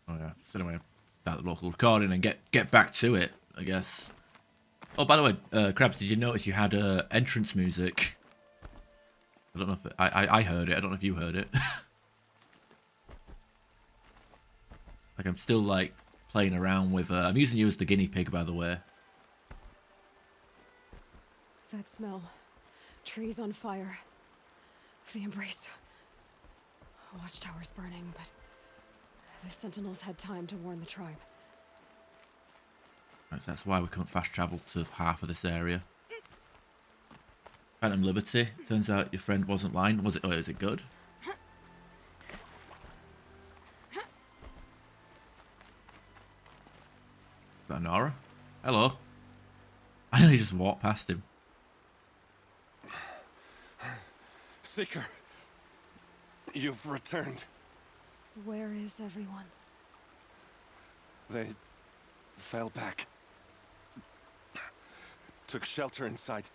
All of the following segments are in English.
Oh yeah. So anyway, that local recording and get back to it, I guess. Oh, by the way, Krabs, did you notice you had entrance music? I don't know if I heard it. I don't know if you heard it. Like I'm still like playing around with. I'm using you as the guinea pig, by the way. That smell. Trees on fire. The embrace. Watchtower's burning, but the sentinels had time to warn the tribe. Right, so that's why we couldn't fast travel to half of this area. Phantom Liberty. Turns out your friend wasn't lying. Was it? Oh, is it good? Is that Nora? Hello. I nearly just walked past him. Seeker, you've returned. Where is everyone? They fell back. Took shelter inside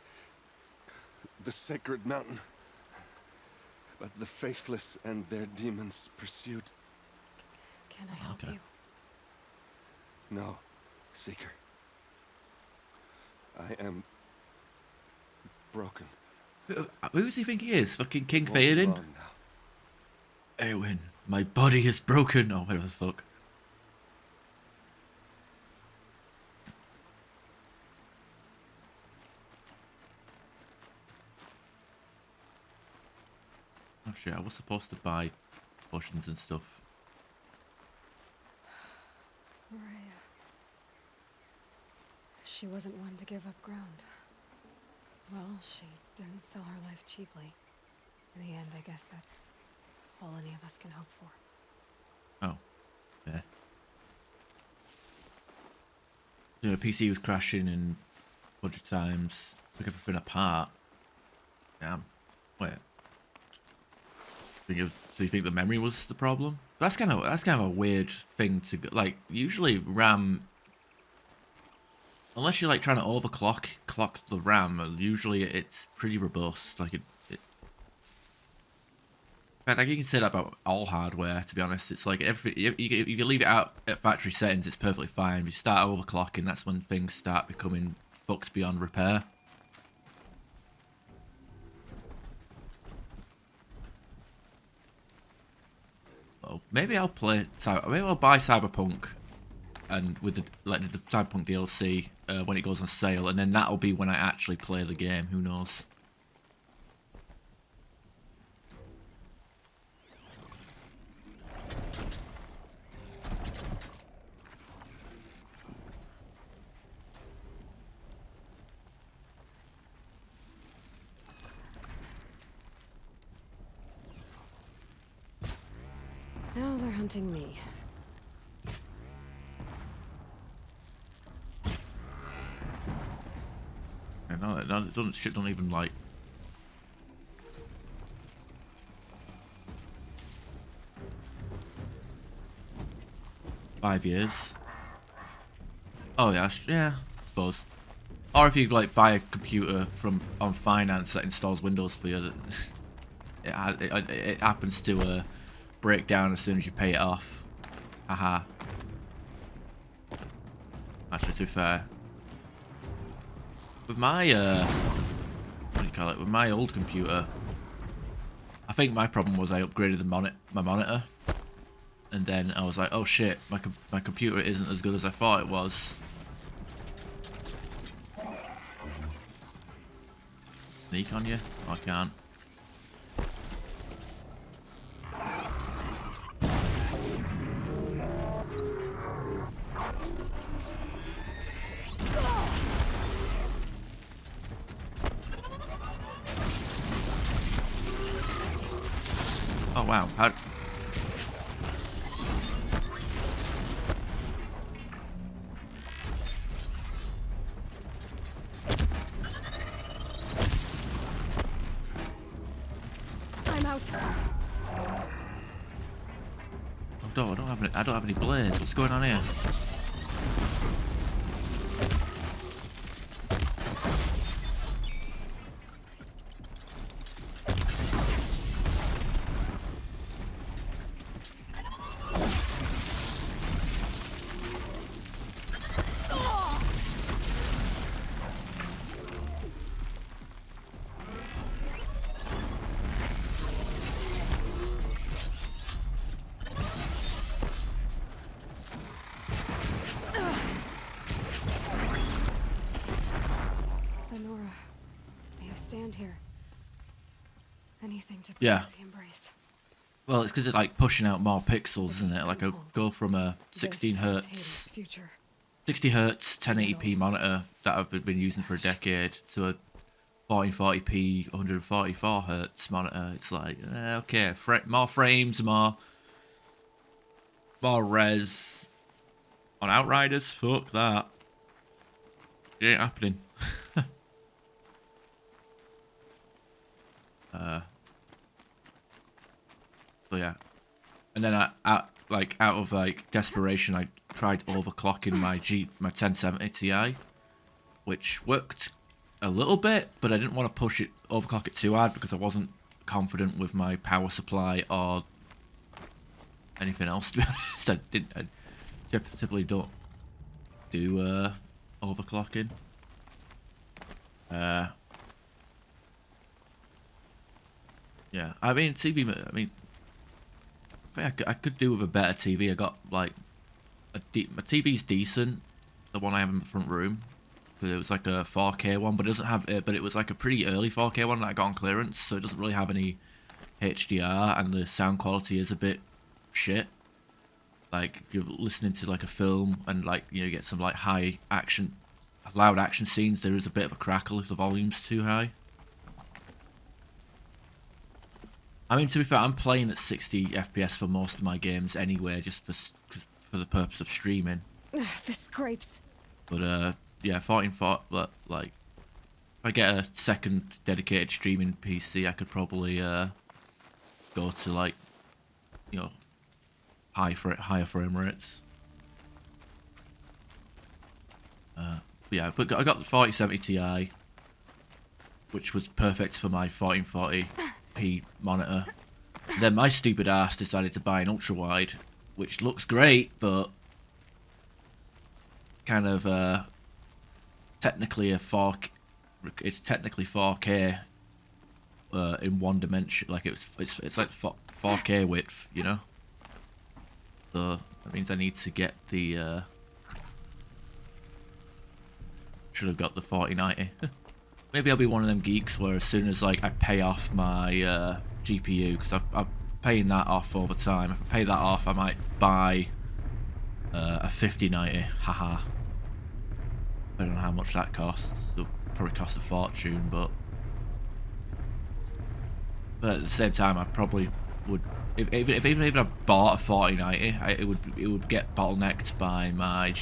the sacred mountain. But the faithless and their demons pursued. Can I help you? No, Seeker. I am broken. Who does he think he is? Fucking King Won't Theoden? be long now. Eowyn, my body is broken. Oh, whatever the fuck. Oh shit, I was supposed to buy potions and stuff. Maria. She wasn't one to give up ground. Well, she didn't sell her life cheaply. In the end, I guess that's all any of us can hope for. Oh. Yeah. You know, PC was crashing in a bunch of times. Took everything apart. Damn. Wait. So you think the memory was the problem? That's kind of a weird thing to go, like. Usually RAM, unless you're like trying to clock the RAM, usually it's pretty robust. Like it's. In fact, like you can say that about all hardware. To be honest, it's like if you leave it out at factory settings, it's perfectly fine. If you start overclocking, that's when things start becoming fucked beyond repair. Well, maybe I'll buy Cyberpunk, and with the Cyberpunk DLC when it goes on sale, and then that'll be when I actually play the game. Who knows? Now they're hunting me. No, it doesn't. Shit don't even like. $5 years. Oh yeah, yeah, I suppose. Or if you like buy a computer on finance that installs Windows for you, it happens to break down as soon as you pay it off. Haha. Actually, to be fair, with my what do you call it? With my old computer, I think my problem was I upgraded my monitor, and then I was like, oh shit, my computer isn't as good as I thought it was. Sneak on you? Oh, I can't. Oh wow, how... I'm out. Oh, I don't have any blades. What's going on here? anything to Yeah. protect the embrace. Well, it's because it's like pushing out more pixels, isn't it? Like, Hold. go from a 16 This is hertz, Hades' future. 60 hertz 1080p monitor that I've been using for a decade to a 1440p 144 hertz monitor. It's like, okay, more frames, more res on Outriders. Fuck that. It ain't happening. So yeah, and then out of like desperation, I tried overclocking my 1070 Ti, which worked a little bit, but I didn't want to overclock it too hard because I wasn't confident with my power supply or anything else. To be honest, I typically don't do overclocking. Yeah, I mean I could do with a better TV. I got like my TV's decent, the one I have in the front room. It was like a 4K one, but it doesn't have it. But it was like a pretty early 4K one that I got on clearance, so it doesn't really have any HDR, and the sound quality is a bit shit. Like you're listening to like a film, and like you get some like loud action scenes. There is a bit of a crackle if the volume's too high. I mean, to be fair, I'm playing at 60 FPS for most of my games anyway, just for the purpose of streaming. This grapes. But yeah, 1440. But like, if I get a second dedicated streaming PC, I could probably go to like, higher frame rates. Yeah, but I got the 4070 Ti, which was perfect for my 1440p monitor. Then my stupid ass decided to buy an ultra wide, which looks great, but kind of technically it's technically 4K in one dimension. Like it's like 4K width, So that means I need to get the should have got the 4090. Maybe I'll be one of them geeks where as soon as like I pay off my GPU, because I'm paying that off over time. If I pay that off, I might buy a 5090. Haha. I don't know how much that costs. It'll probably cost a fortune, but at the same time, I probably would. Even if I bought a 4090, it would get bottlenecked by my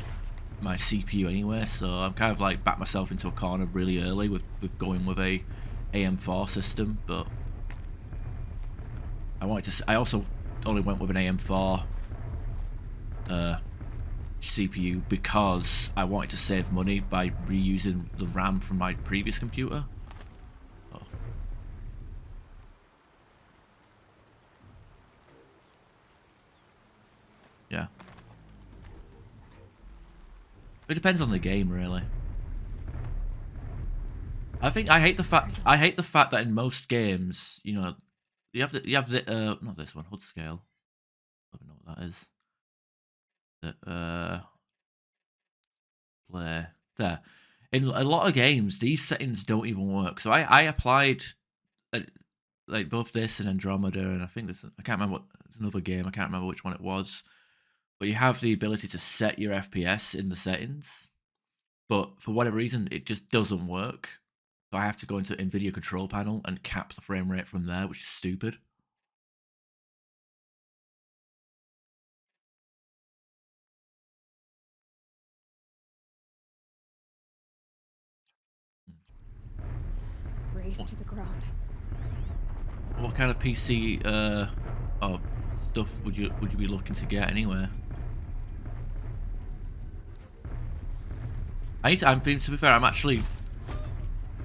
CPU anyway. So I'm kind of like backed myself into a corner really early with going with a AM4 system. But I also only went with an AM4 CPU because I wanted to save money by reusing the RAM from my previous computer. Oh. Yeah. It depends on the game, really. I hate the fact that in most games, you have the not this one, HUD scale. I don't know what that is. Play there. In a lot of games, these settings don't even work. So I applied like both this and Andromeda, and I think I can't remember another game. I can't remember which one it was. But you have the ability to set your FPS in the settings, but for whatever reason, it just doesn't work. So I have to go into NVIDIA control panel and cap the frame rate from there, which is stupid. Race to the ground. What kind of PC or stuff would you be looking to get anyway? To be fair, I'm actually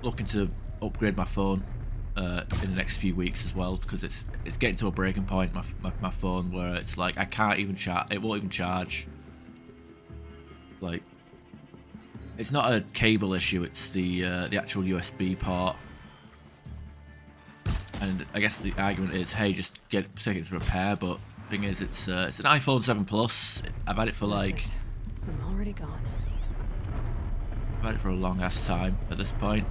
looking to upgrade my phone in the next few weeks as well, because it's getting to a breaking point, my phone, where it's like I can't even charge. It won't even charge. Like, it's not a cable issue, it's the actual USB port. And I guess the argument is, hey, just take it to repair. But the thing is, it's an iPhone 7 Plus. I've had it for like. I'm already gone. I've had it for a long ass time at this point.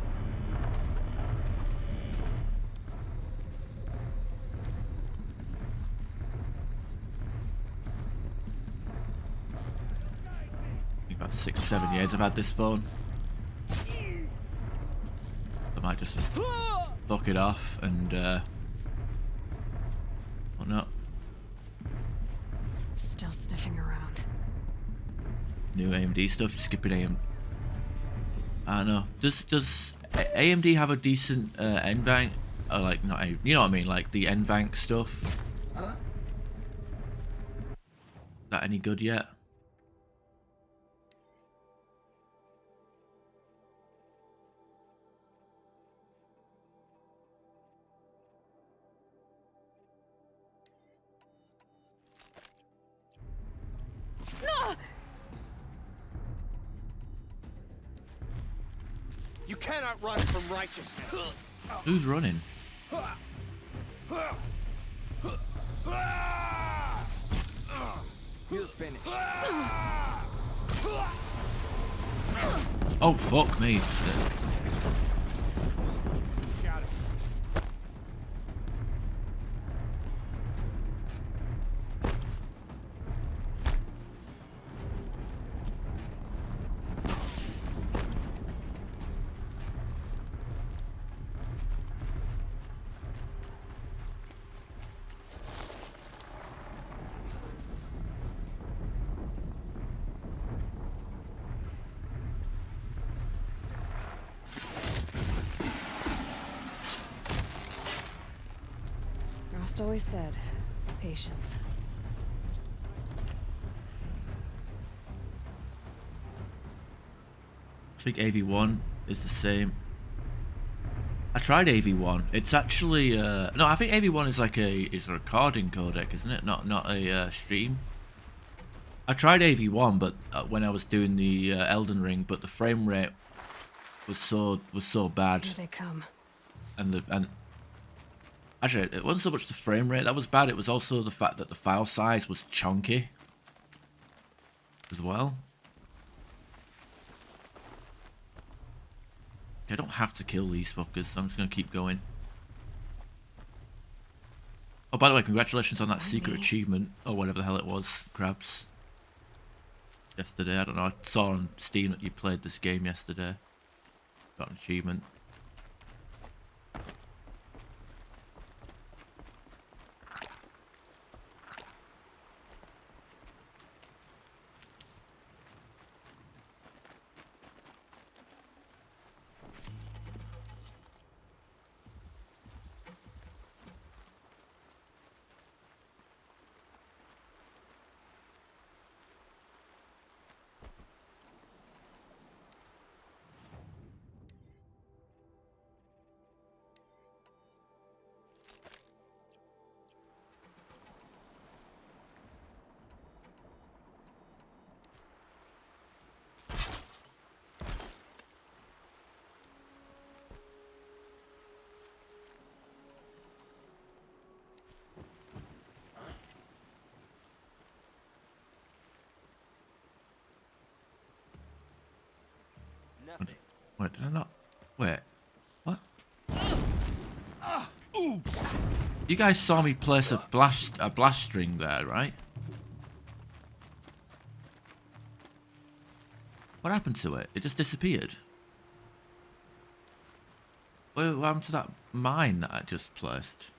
about 6 or 7 years I've had this phone. I might just fuck it off and whatnot. Still sniffing around. New AMD stuff, skipping AM. I don't know. Does AMD have a decent NVANC? Or like not a, you know what I mean? Like the NVANC stuff. Is that any good yet? You cannot run from righteousness. Who's running? You're finished. Oh fuck me. Got it. Rost always said, patience. I think AV1 is the same. I tried AV1. It's actually no, I think AV1 is like a recording codec, isn't it? Not a stream. I tried AV1, but when I was doing the Elden Ring, but the frame rate was so bad. Here they come. And actually, it wasn't so much the frame rate that was bad. It was also the fact that the file size was chunky as well. I don't have to kill these fuckers, so I'm just gonna keep going. Oh, by the way, congratulations on that secret achievement, or whatever the hell it was, Crabs. Yesterday, I don't know, I saw on Steam that you played this game yesterday. Got an achievement. Nothing. Wait, did I not? Wait, what? You guys saw me place a blast string there, right? What happened to it? It just disappeared. What happened to that mine that I just placed?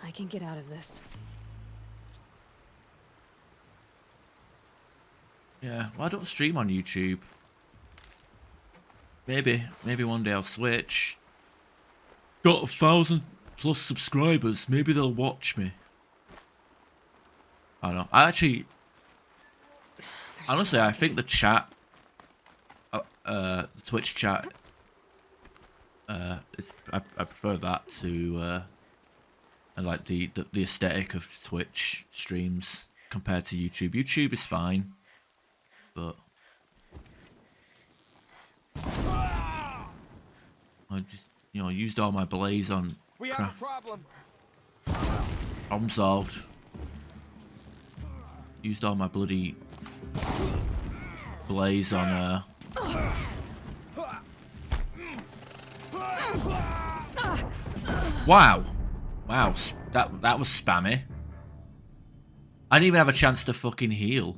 I can get out of this. Yeah, well, I don't stream on YouTube. Maybe one day I'll switch. Got 1,000+ subscribers. Maybe they'll watch me. I don't know. I actually, honestly, I think the chat, the Twitch chat, I prefer that to, and like the aesthetic of Twitch streams compared to YouTube. YouTube is fine, but I just, you know, used all my blaze on. We have a problem. Problem solved. Used all my bloody blaze on Wow. Wow, that was spammy. I didn't even have a chance to fucking heal.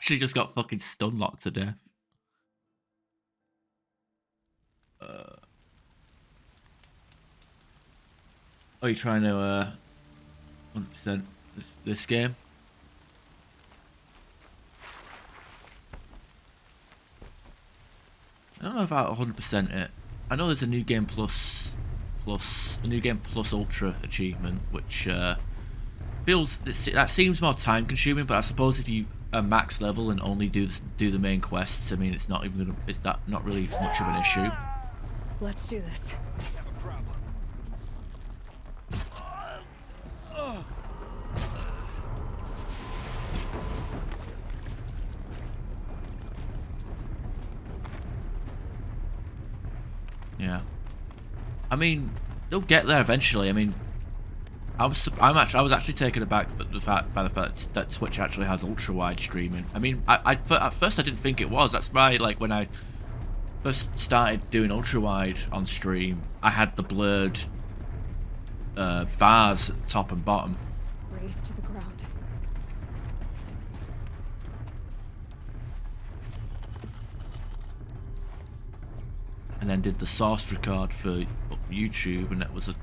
She just got fucking stun locked to death. Are you trying to 100% this game? I don't know if I'll 100% it. I know there's a new game plus ultra achievement, which feels that seems more time consuming. But I suppose if you are max level and only do the main quests, I mean, it's not even it's not really much of an issue. Let's do this. Yeah, I mean, they'll get there eventually. I mean, I was actually taken aback by the fact that Twitch actually has ultra wide streaming. I mean, at first I didn't think it was. That's why, like, when I first started doing ultra wide on stream, I had the blurred bars at the top and bottom. Race to the ground. And then did the source record for YouTube, and that was an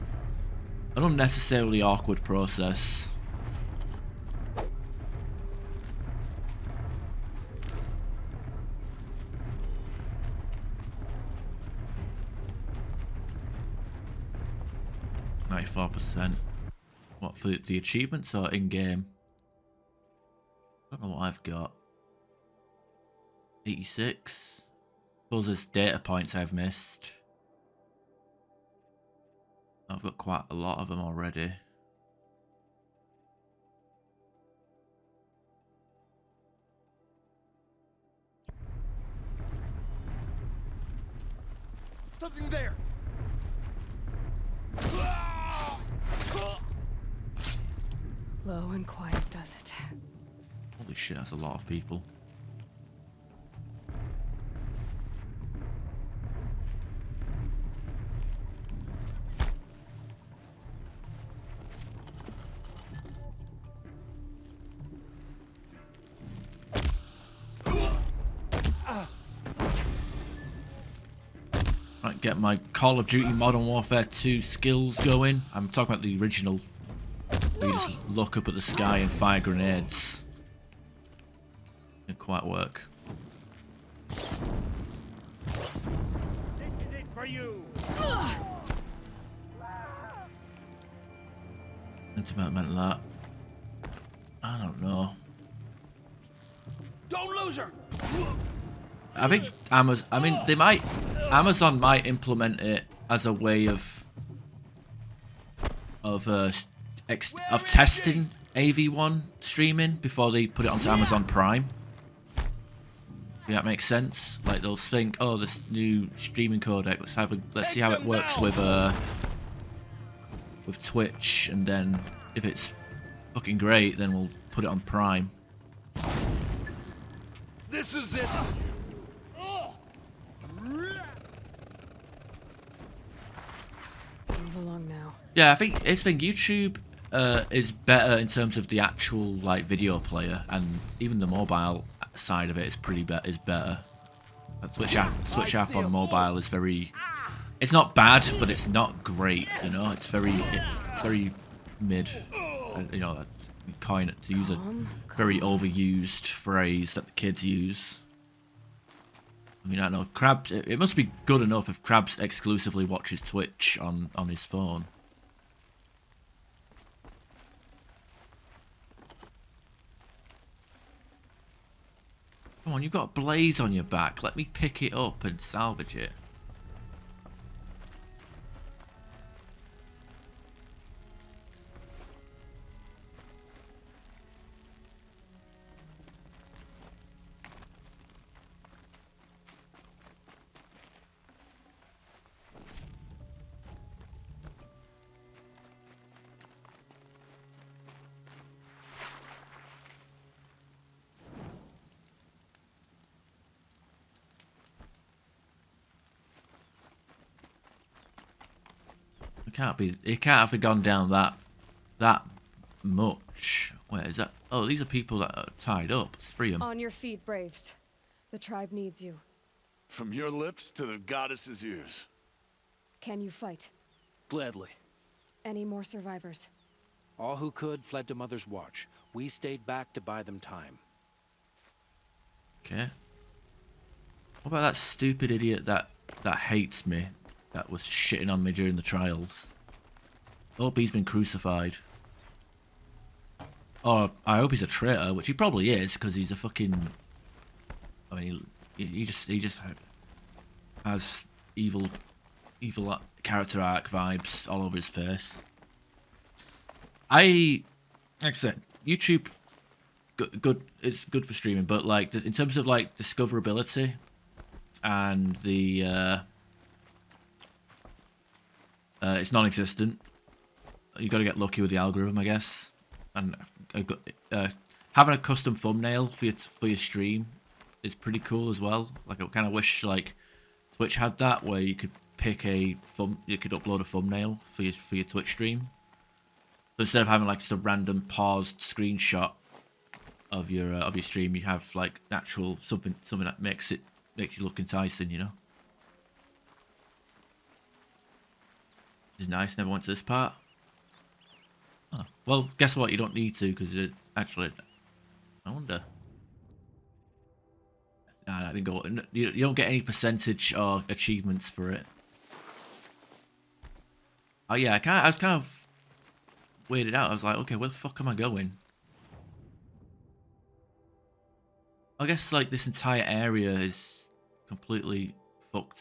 unnecessarily awkward process. %. What, for the achievements or in-game? I don't know what I've got. 86. Suppose there's data points I've missed. I've got quite a lot of them already. Something there. Low and quiet does it. Holy shit, that's a lot of people. Right, get my Call of Duty Modern Warfare 2 skills going. I'm talking about the original, where you just look up at the sky and fire grenades. Didn't quite work. This is it for you. Meant that. I don't know. Don't lose her. I think Amazon. I mean, Amazon might implement it as a way of testing AV1 streaming before they put it onto Amazon Prime. Yeah, that makes sense. Like, they'll think, oh, this new streaming codec. Let's see how it works with Twitch, and then if it's fucking great, then we'll put it on Prime. This is it. Move along now. Yeah, I think YouTube is better in terms of the actual like video player, and even the mobile side of it is better. Twitch app on mobile is very. It's not bad, but it's not great. You know, it's very mid. You know, to use a very overused phrase that the kids use. I mean, I don't know. Krabs. It must be good enough if Krabs exclusively watches Twitch on his phone. Come on, you've got a blaze on your back. Let me pick it up and salvage it. It can't have gone down that much. Wait, is that? Oh, these are people that are tied up. Let's free them. On your feet, Braves. The tribe needs you. From your lips to the goddess's ears. Can you fight? Gladly. Any more survivors? All who could fled to Mother's watch. We stayed back to buy them time. Okay. What about that stupid idiot that hates me, that was shitting on me during the trials? Hope he's been crucified. Or I hope he's a traitor, which he probably is, because he's a fucking. I mean, he just has evil character arc vibes all over his face. Like I said, YouTube, good. It's good for streaming, but like in terms of like discoverability and the it's non-existent. You got to get lucky with the algorithm, I guess. And having a custom thumbnail for your stream is pretty cool as well. Like I kind of wish like Twitch had that, where you could pick you could upload a thumbnail for your Twitch stream. So instead of having like just a random paused screenshot of your stream, you have like an actual something that makes you look enticing, you know. This is nice. Never went to this part. Oh. Well, guess what? You don't need to, because it actually. I wonder. Nah, I didn't go. You don't get any percentage or achievements for it. Oh yeah, I was kind of weirded out. I was like, okay, where the fuck am I going? I guess like this entire area is completely fucked.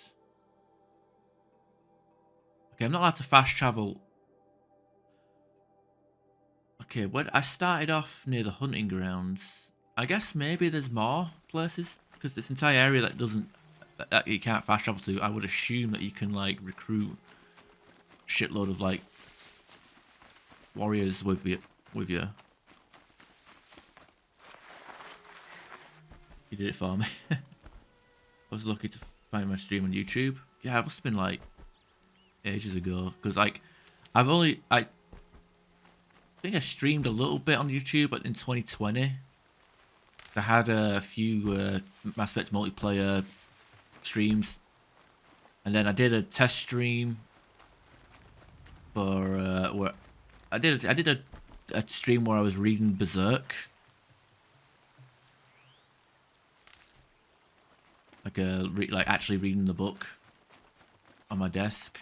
Okay, I'm not allowed to fast travel. Okay, I started off near the hunting grounds. I guess maybe there's more places, because this entire area that you can't fast travel to. I would assume that you can like recruit a shitload of like warriors with you. You did it for me. I was lucky to find my stream on YouTube. Yeah, it must have been like ages ago, because like I think I streamed a little bit on YouTube, but in 2020 I had a few Mass Effect multiplayer streams, and then I did a test stream for where I did a stream where I was reading Berserk, like actually reading the book on my desk,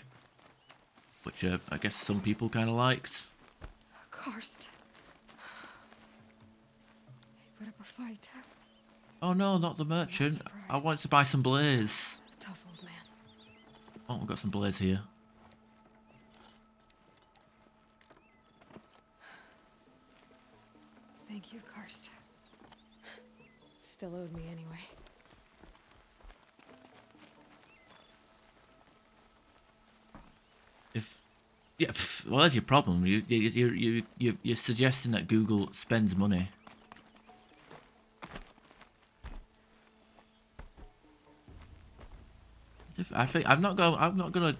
which I guess some people kind of liked. Karst. He put up a fight. Oh no, not the merchant. I wanted to buy some blaze. Tough old man. Oh, we've got some blaze here. Thank you, Karst. Still owed me anyway. Well, that's your problem. You're suggesting that Google spends money. I think I'm not gonna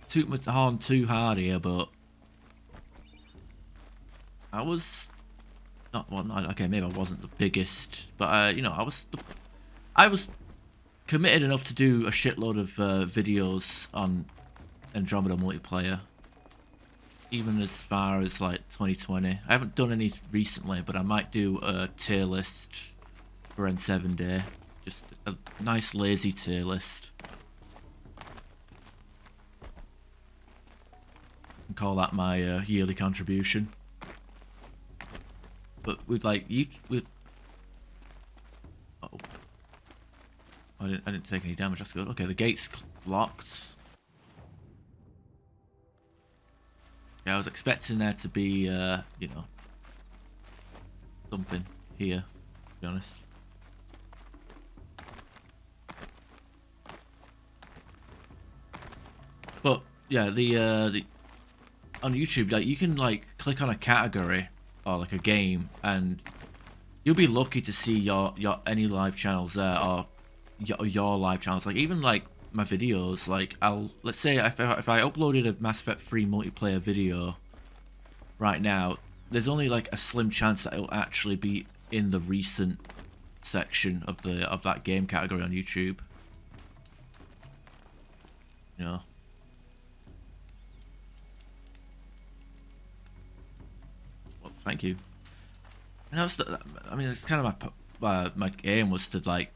toot my horn too hard here, but I was okay. Maybe I wasn't the biggest, but you know, I was committed enough to do a shitload of videos on Andromeda multiplayer. Even as far as like 2020. I haven't done any recently, but I might do a tier list for N7 Day. Just a nice lazy tier list. And call that my yearly contribution. But with like oh, I didn't take any damage. That's good. Okay, the gate's locked. Yeah, I was expecting there to be, you know, something here, to be honest. But yeah, the on YouTube, like you can like click on a category or like a game, and you'll be lucky to see your any live channels there, or your live channels. Like even like my videos, like let's say if I uploaded a Mass Effect 3 multiplayer video right now, there's only like a slim chance that it'll actually be in the recent section of that game category on YouTube. You know. Well, thank you. And I mean, it's kind of my aim was to like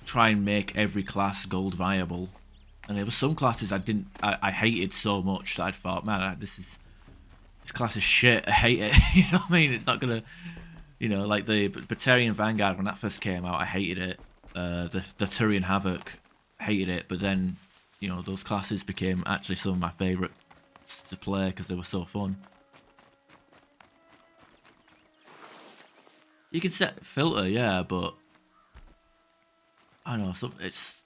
try and make every class gold viable, and there were some classes I hated so much that I thought, man, this class is shit. I hate it. You know what I mean? It's not gonna, you know, like the Batarian Vanguard when that first came out, I hated it. The Turian Havoc, hated it. But then, you know, those classes became actually some of my favourites to play because they were so fun. You can set filter, yeah, but I don't know.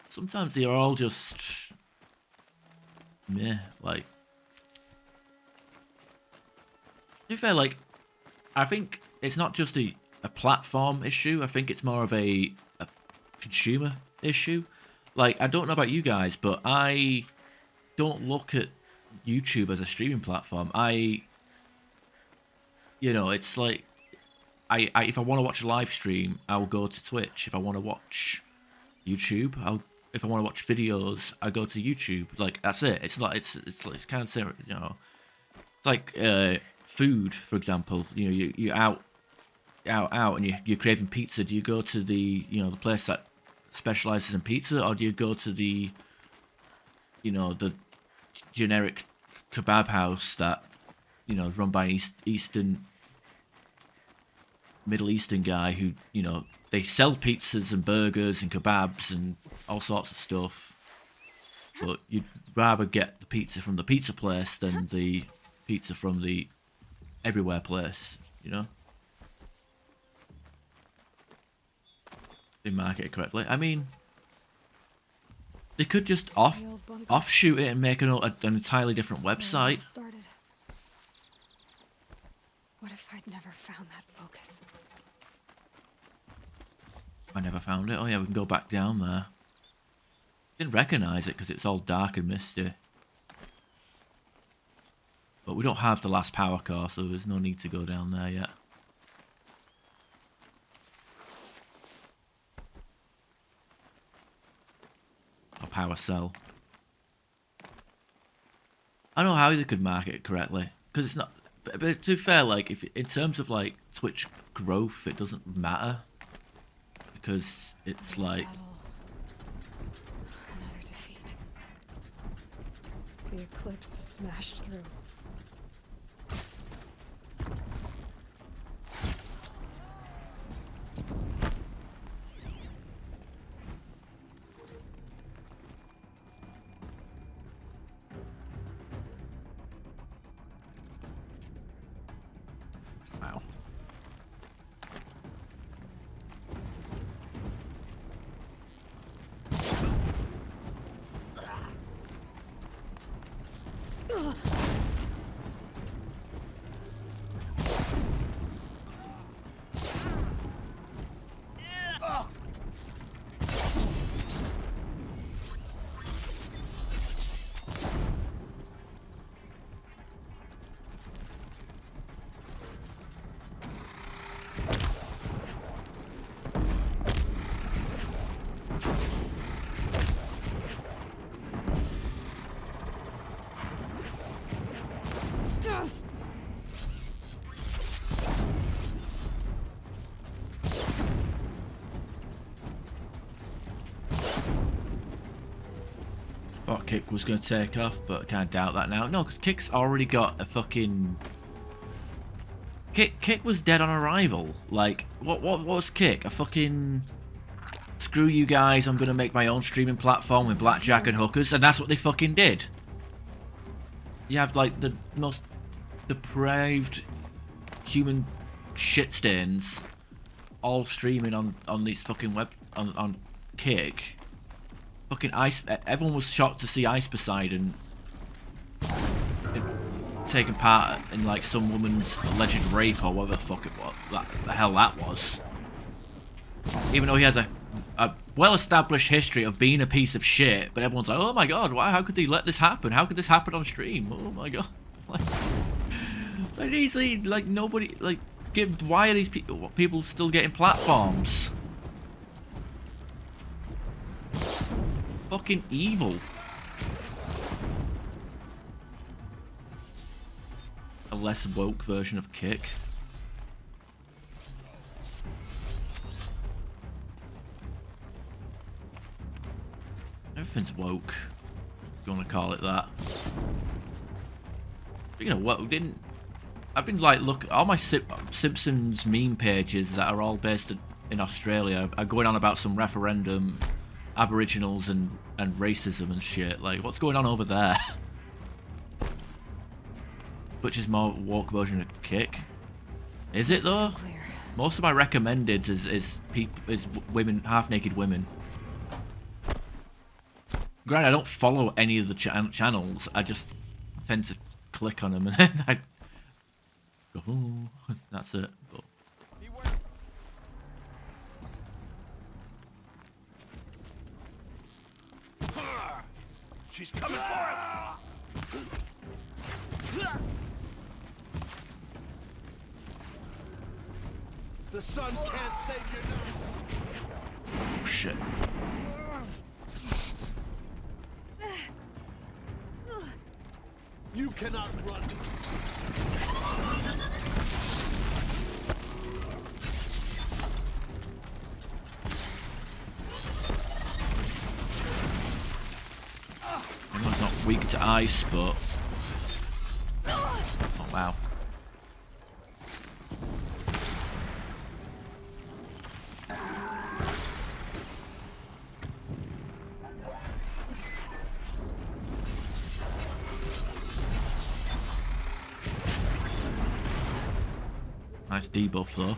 Sometimes they're all just meh. Like, to be fair, like, I think it's not just a platform issue. I think it's more of a consumer issue. Like, I don't know about you guys, but I don't look at YouTube as a streaming platform. You know, it's like, if I want to watch a live stream, I'll go to Twitch. If I want to watch YouTube, if I want to watch videos, I go to YouTube. Like, that's it. It's not. It's kind of similar, you know. It's like food, for example. You know, you're out, and you're craving pizza. Do you go to the the place that specializes in pizza, or do you go to the the generic kebab house that is run by an Middle Eastern guy who they sell pizzas and burgers and kebabs and all sorts of stuff, but you'd rather get the pizza from the pizza place than the pizza from the everywhere place, They market it correctly. I mean, they could just offshoot it and make an entirely different website. Started. What if I'd never found that focus? I never found it. Oh yeah, we can go back down there. Didn't recognise it because it's all dark and misty. But we don't have the last power core, so there's no need to go down there yet. Or power cell. I don't know how they could market it correctly, because it's not. But to be fair, like if in terms of like Twitch growth, it doesn't matter, because it's like. Another defeat. The eclipse smashed through. Wow. Thought Kick was going to take off, but I kind of doubt that now. No, because Kick's already got a fucking... Kick was dead on arrival. Like, what was Kick? A fucking... Screw you guys, I'm going to make my own streaming platform with blackjack and hookers, and that's what they fucking did. You have, like, the most depraved human shit stains all streaming on these fucking on Kick. Fucking Ice. Everyone was shocked to see Ice Poseidon taking part in like some woman's alleged rape or whatever the fuck it was. The hell that was. Even though he has a well-established history of being a piece of shit, but everyone's like, oh my god, why? How could they let this happen? How could this happen on stream? Oh my god. Like easily, like nobody, like, why are these people still getting platforms? Fucking evil. A less woke version of kick. Everything's woke, if you want to call it that. Speaking of woke, I've been like, look, all my Simpsons meme pages that are all based in Australia are going on about some referendum, Aboriginals and racism and shit. Like, what's going on over there? Which is more woke version of kick. Is it though? Clear. Most of my recommendeds is women, half-naked women. Granted, I don't follow any of the channels. I just tend to click on them and then I go, ooh, that's it. But She's coming for us! The sun can't save you now. oh shit. You cannot run. Everyone's not weak to ice, but oh wow. Nice debuff though.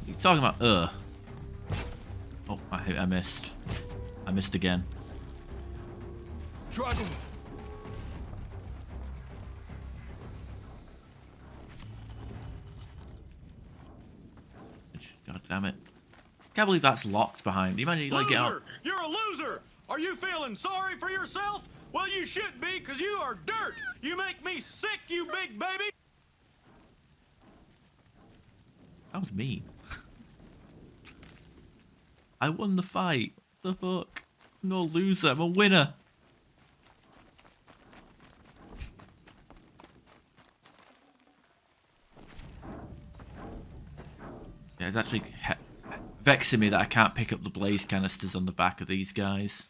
You're talking about Oh, I missed. I missed again. Struggle. God damn it. Can't believe that's locked behind. You might need to like get out. Loser! You're a loser! Are you feeling sorry for yourself? Well, you should be, because you are dirt! You make me sick, you big baby! That was mean. I won the fight. What the fuck? I'm no loser, I'm a winner. Yeah, it's actually vexing me that I can't pick up the blaze canisters on the back of these guys.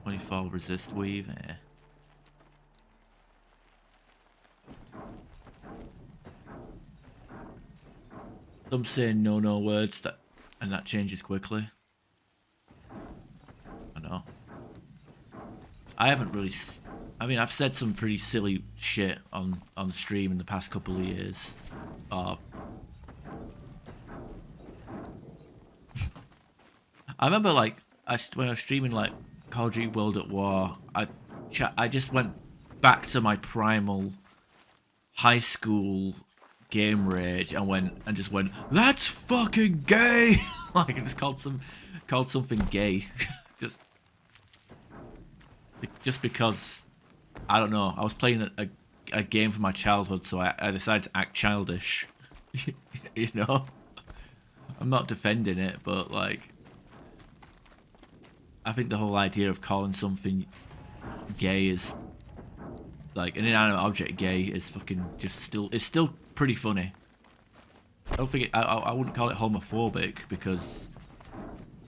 24 resist weave, eh. Some say no words and that changes quickly. I know. I haven't really. I mean, I've said some pretty silly shit on stream in the past couple of years. I remember like when I was streaming like Call of Duty World at War, I just went back to my primal high school game rage and just went, that's fucking gay. Like I just called something gay. just because I don't know, I was playing a game from my childhood, so I decided to act childish. You know, I'm not defending it, but like I think the whole idea of calling something gay is like an inanimate object gay is fucking it's still pretty funny. I don't think I wouldn't call it homophobic because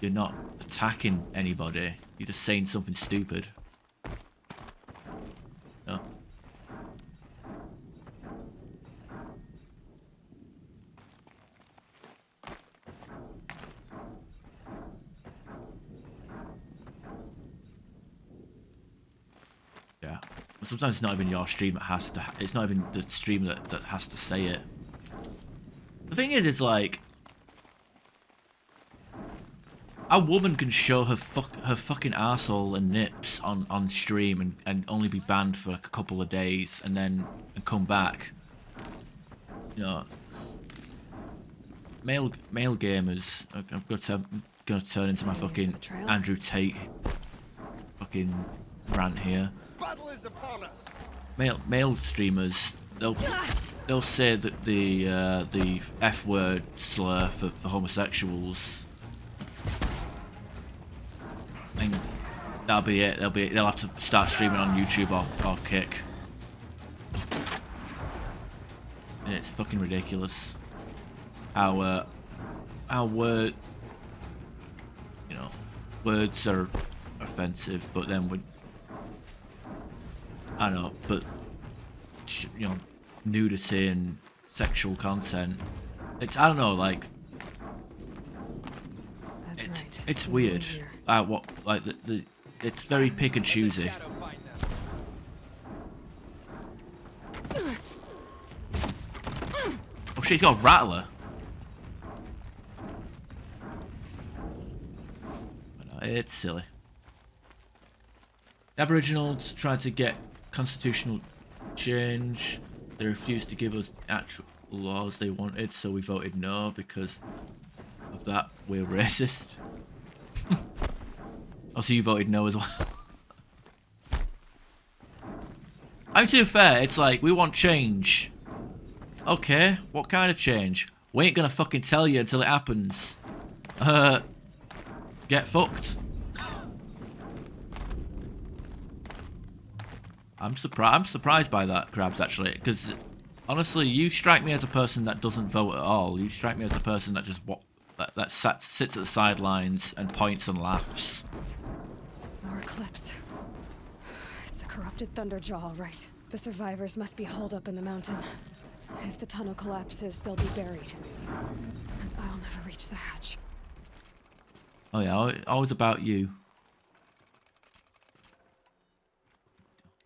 you're not attacking anybody. You're just saying something stupid. No. Yeah. Sometimes it's not even your stream that has to. It's not even the stream that has to say it. The thing is like a woman can show her fucking arsehole and nips on stream and only be banned for a couple of days and come back. You know, male gamers. I've got to gonna turn into my fucking betrayal? Andrew Tate fucking rant here. Battle is upon us. Male streamers, they'll say that the F word slur for homosexuals, and that'll be it. They'll have to start streaming on YouTube or Kick. And it's fucking ridiculous how word, you know, words are offensive, but then I don't know, but you know, nudity and sexual content, it's, I don't know, like, That's right. it's We're weird. here. What, like the it's very pick and choosy. Oh shit, he's got a rattler. But no, it's silly. The Aboriginals tried to get constitutional change. They refused to give us actual laws they wanted, so we voted no because of that. We're racist. Also, you voted no as well. I'm too fair. It's like, we want change. Okay, what kind of change? We ain't gonna fucking tell you until it happens. Get fucked. I'm surprised by that, Krabs, actually, because honestly, you strike me as a person that doesn't vote at all. You strike me as a person that just sits at the sidelines and points and laughs. More eclipse. It's a corrupted Thunderjaw, all right. The survivors must be holed up in the mountain. If the tunnel collapses, they'll be buried. And I'll never reach the hatch. Oh yeah, always about you.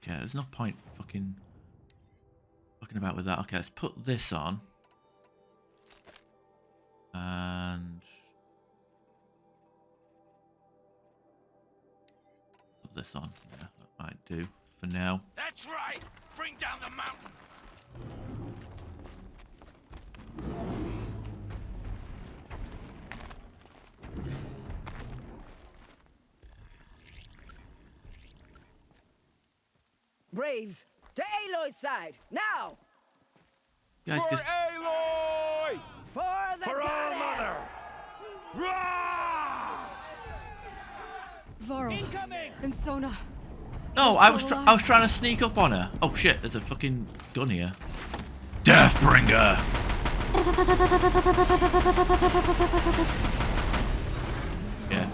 Okay, there's no point fucking about with that. Okay, let's put this on. And put this on. Yeah, that might do for now. That's right. Bring down the mountain. Braves, to Aloy's side, now! You guys For just Aloy! For the For All goddess! Mother! Rah! Varl. Incoming! And Sona. no. They're I was still I was alive. trying to sneak up on her. Oh shit! There's a fucking gun here. Deathbringer. Yeah.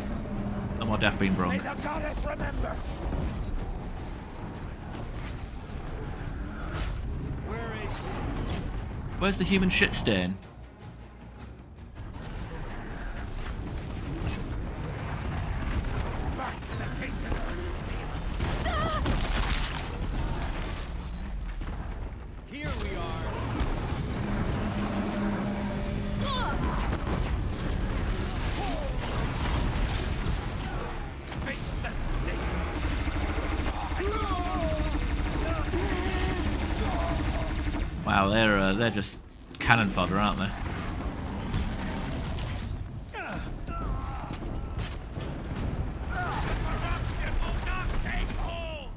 No more death being brung. May the goddess remember! Where is Where's the human shit stain? Back to the tainted Here we are. fate set the Wow, they're just cannon fodder, aren't they? Corruption will not take hold!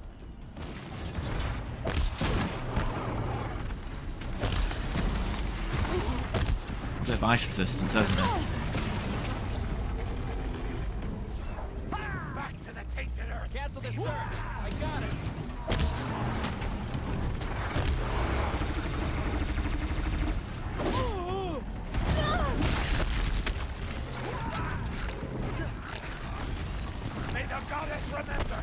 A bit of ice resistance, hasn't it? Back to the tainted earth! Cancel the search. I got it. May the goddess remember!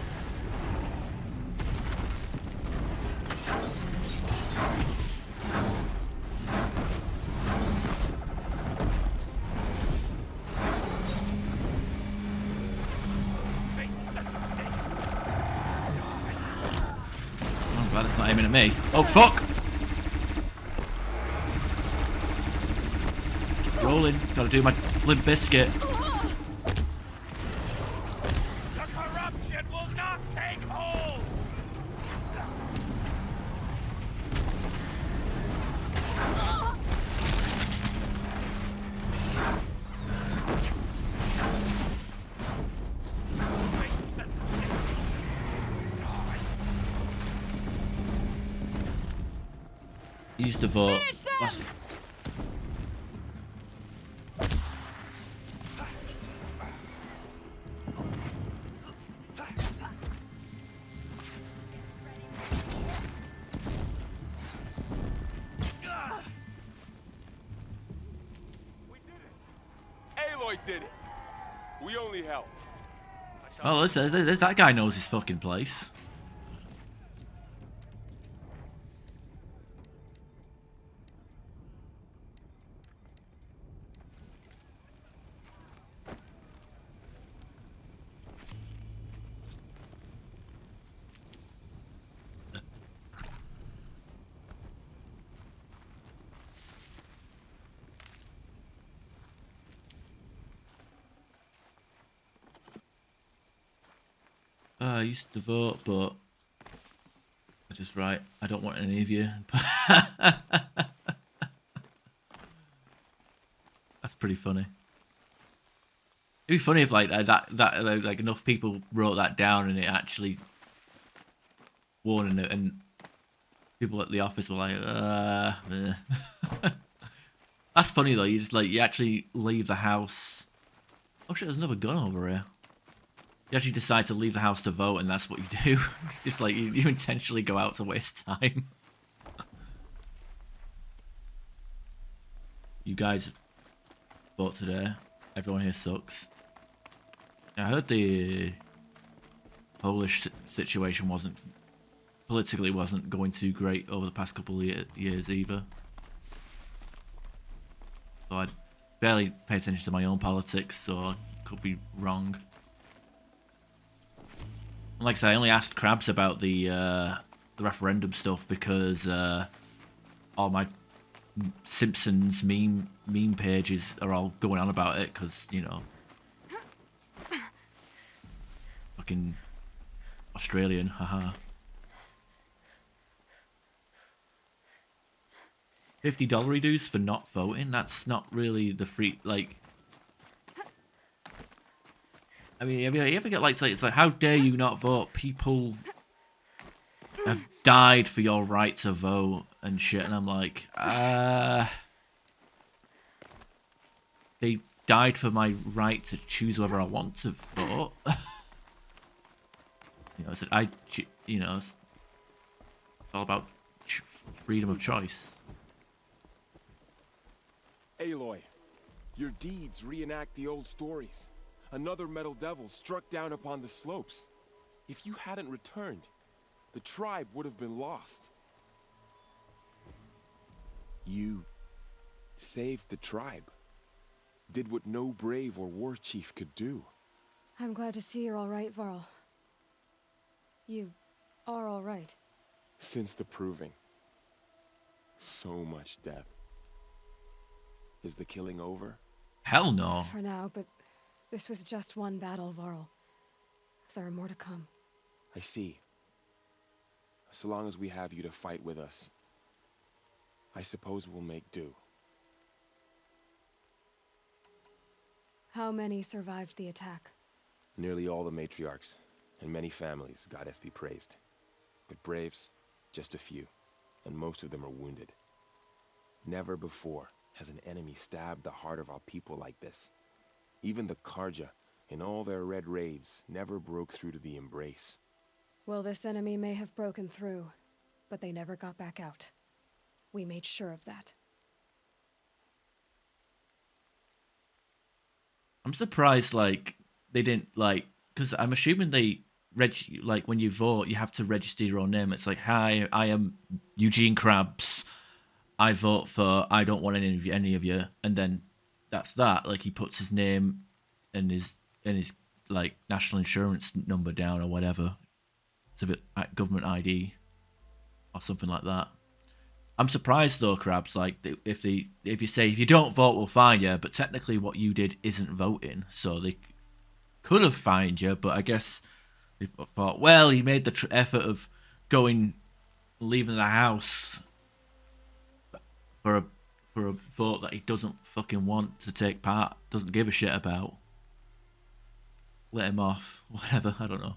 Fate set the scene. I'm glad it's not aiming at me. Oh fuck! Rolling. Gotta do my Limp Biscuit. The corruption will not take hold! used to vote. Finish them! Last... Aloy did it. We only helped. Oh, there's that guy knows his fucking place. I used to vote, but I just write, I don't want any of you. That's pretty funny. It'd be funny if like like enough people wrote that down and it actually won, and people at the office were like, eh. That's funny though. You actually leave the house. Oh shit! There's another gun over here. You actually decide to leave the house to vote, and that's what you do. Just like you intentionally go out to waste time. You guys vote today. Everyone here sucks. I heard the Polish situation politically wasn't going too great over the past couple of years either. So I barely pay attention to my own politics, so I could be wrong. Like I said, I only asked Krabs about the referendum stuff because all my Simpsons meme pages are all going on about it because, you know, fucking Australian, haha. $50 dues for not voting? That's not really the free, like... I mean, you ever get like, it's like, how dare you not vote? People have died for your right to vote and shit, and I'm like, they died for my right to choose whether I want to vote. You know, it's all about freedom of choice. Aloy, your deeds reenact the old stories. Another metal devil struck down upon the slopes. If you hadn't returned, the tribe would have been lost. You saved the tribe. Did what no brave or war chief could do. I'm glad to see you're all right, Varl. You are all right. Since the proving. So much death. Is the killing over? Hell no. For now, but this was just one battle, Varl. There are more to come. I see. So long as we have you to fight with us, I suppose we'll make do. How many survived the attack? Nearly all the matriarchs, and many families, goddess be praised. But braves, just a few, and most of them are wounded. Never before has an enemy stabbed the heart of our people like this. Even the Karja, in all their red raids, never broke through to the embrace. Well, this enemy may have broken through, but they never got back out. We made sure of that. I'm surprised, like, they didn't, like, because I'm assuming they, like, when you vote, you have to register your own name. It's like, hi, I am Eugene Krabs. I vote for, I don't want any of you. And then that's that. Like, he puts his name and his like, national insurance number down or whatever. It's a bit government ID or something like that. I'm surprised though, Krabs. Like, if you say if you don't vote, we'll fine you, but technically what you did isn't voting, so they could have fined you. But I guess they thought, well, he made the effort of leaving the house for a vote that he doesn't fucking want to take part, doesn't give a shit about. Let him off, whatever. I don't know.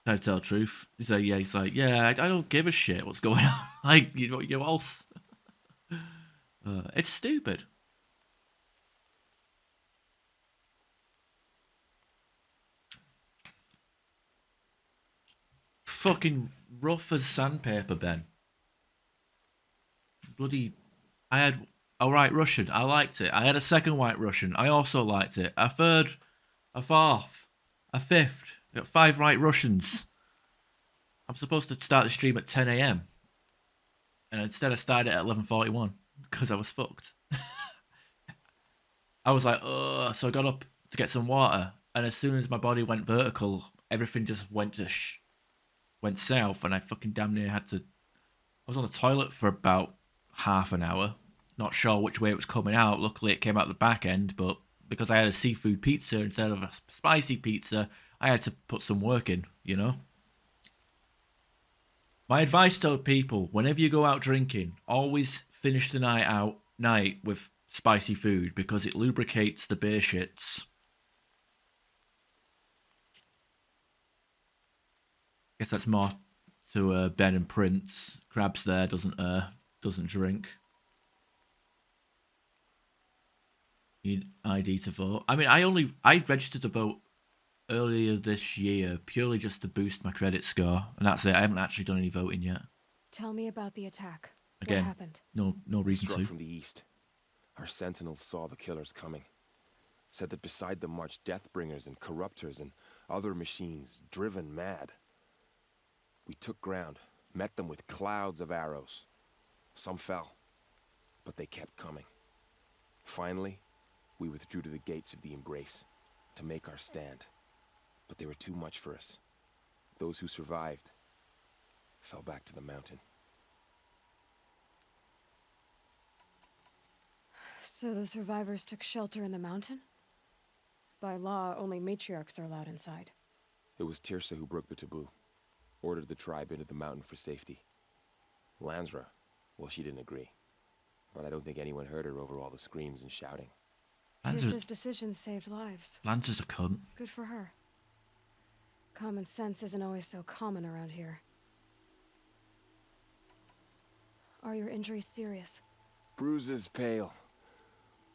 Trying to tell the truth. He's like, yeah, I don't give a shit what's going on. Like, you all. It's stupid. Fucking rough as sandpaper, Ben. Bloody. I had a white Russian. I liked it. I had a second white Russian. I also liked it. A third, a fourth, a fifth. I got 5 white Russians. I'm supposed to start the stream at 10 a.m. And instead I started at 11:41 because I was fucked. I was like, ugh. So I got up to get some water, and as soon as my body went vertical, everything just went south, and I fucking damn near had to. I was on the toilet for about half an hour, not sure which way it was coming out. Luckily, it came out the back end, but because I had a seafood pizza instead of a spicy pizza, I had to put some work in, you know? My advice to people, whenever you go out drinking, always finish the night with spicy food because it lubricates the beer shits. Guess that's more to Ben and Prince. Krabs there doesn't drink. Need ID to vote. I mean, I registered to vote earlier this year purely just to boost my credit score, and that's it. I haven't actually done any voting yet. Tell me about the attack. Again, What happened? no reason Struck to. from the east. Our sentinels saw the killers coming. Said that beside them marched Deathbringers and Corruptors and other machines, driven mad. We took ground, met them with clouds of arrows. Some fell, but they kept coming. Finally, we withdrew to the gates of the Embrace to make our stand. But they were too much for us. Those who survived fell back to the mountain. So the survivors took shelter in the mountain? By law, only matriarchs are allowed inside. It was Tirsa who broke the taboo. Ordered the tribe into the mountain for safety. Lansra, well, she didn't agree. But I don't think anyone heard her over all the screams and shouting. Tirsa's decision saved lives. Lancer's a cunt. Good for her. Common sense isn't always so common around here. Are your injuries serious? Bruises pale.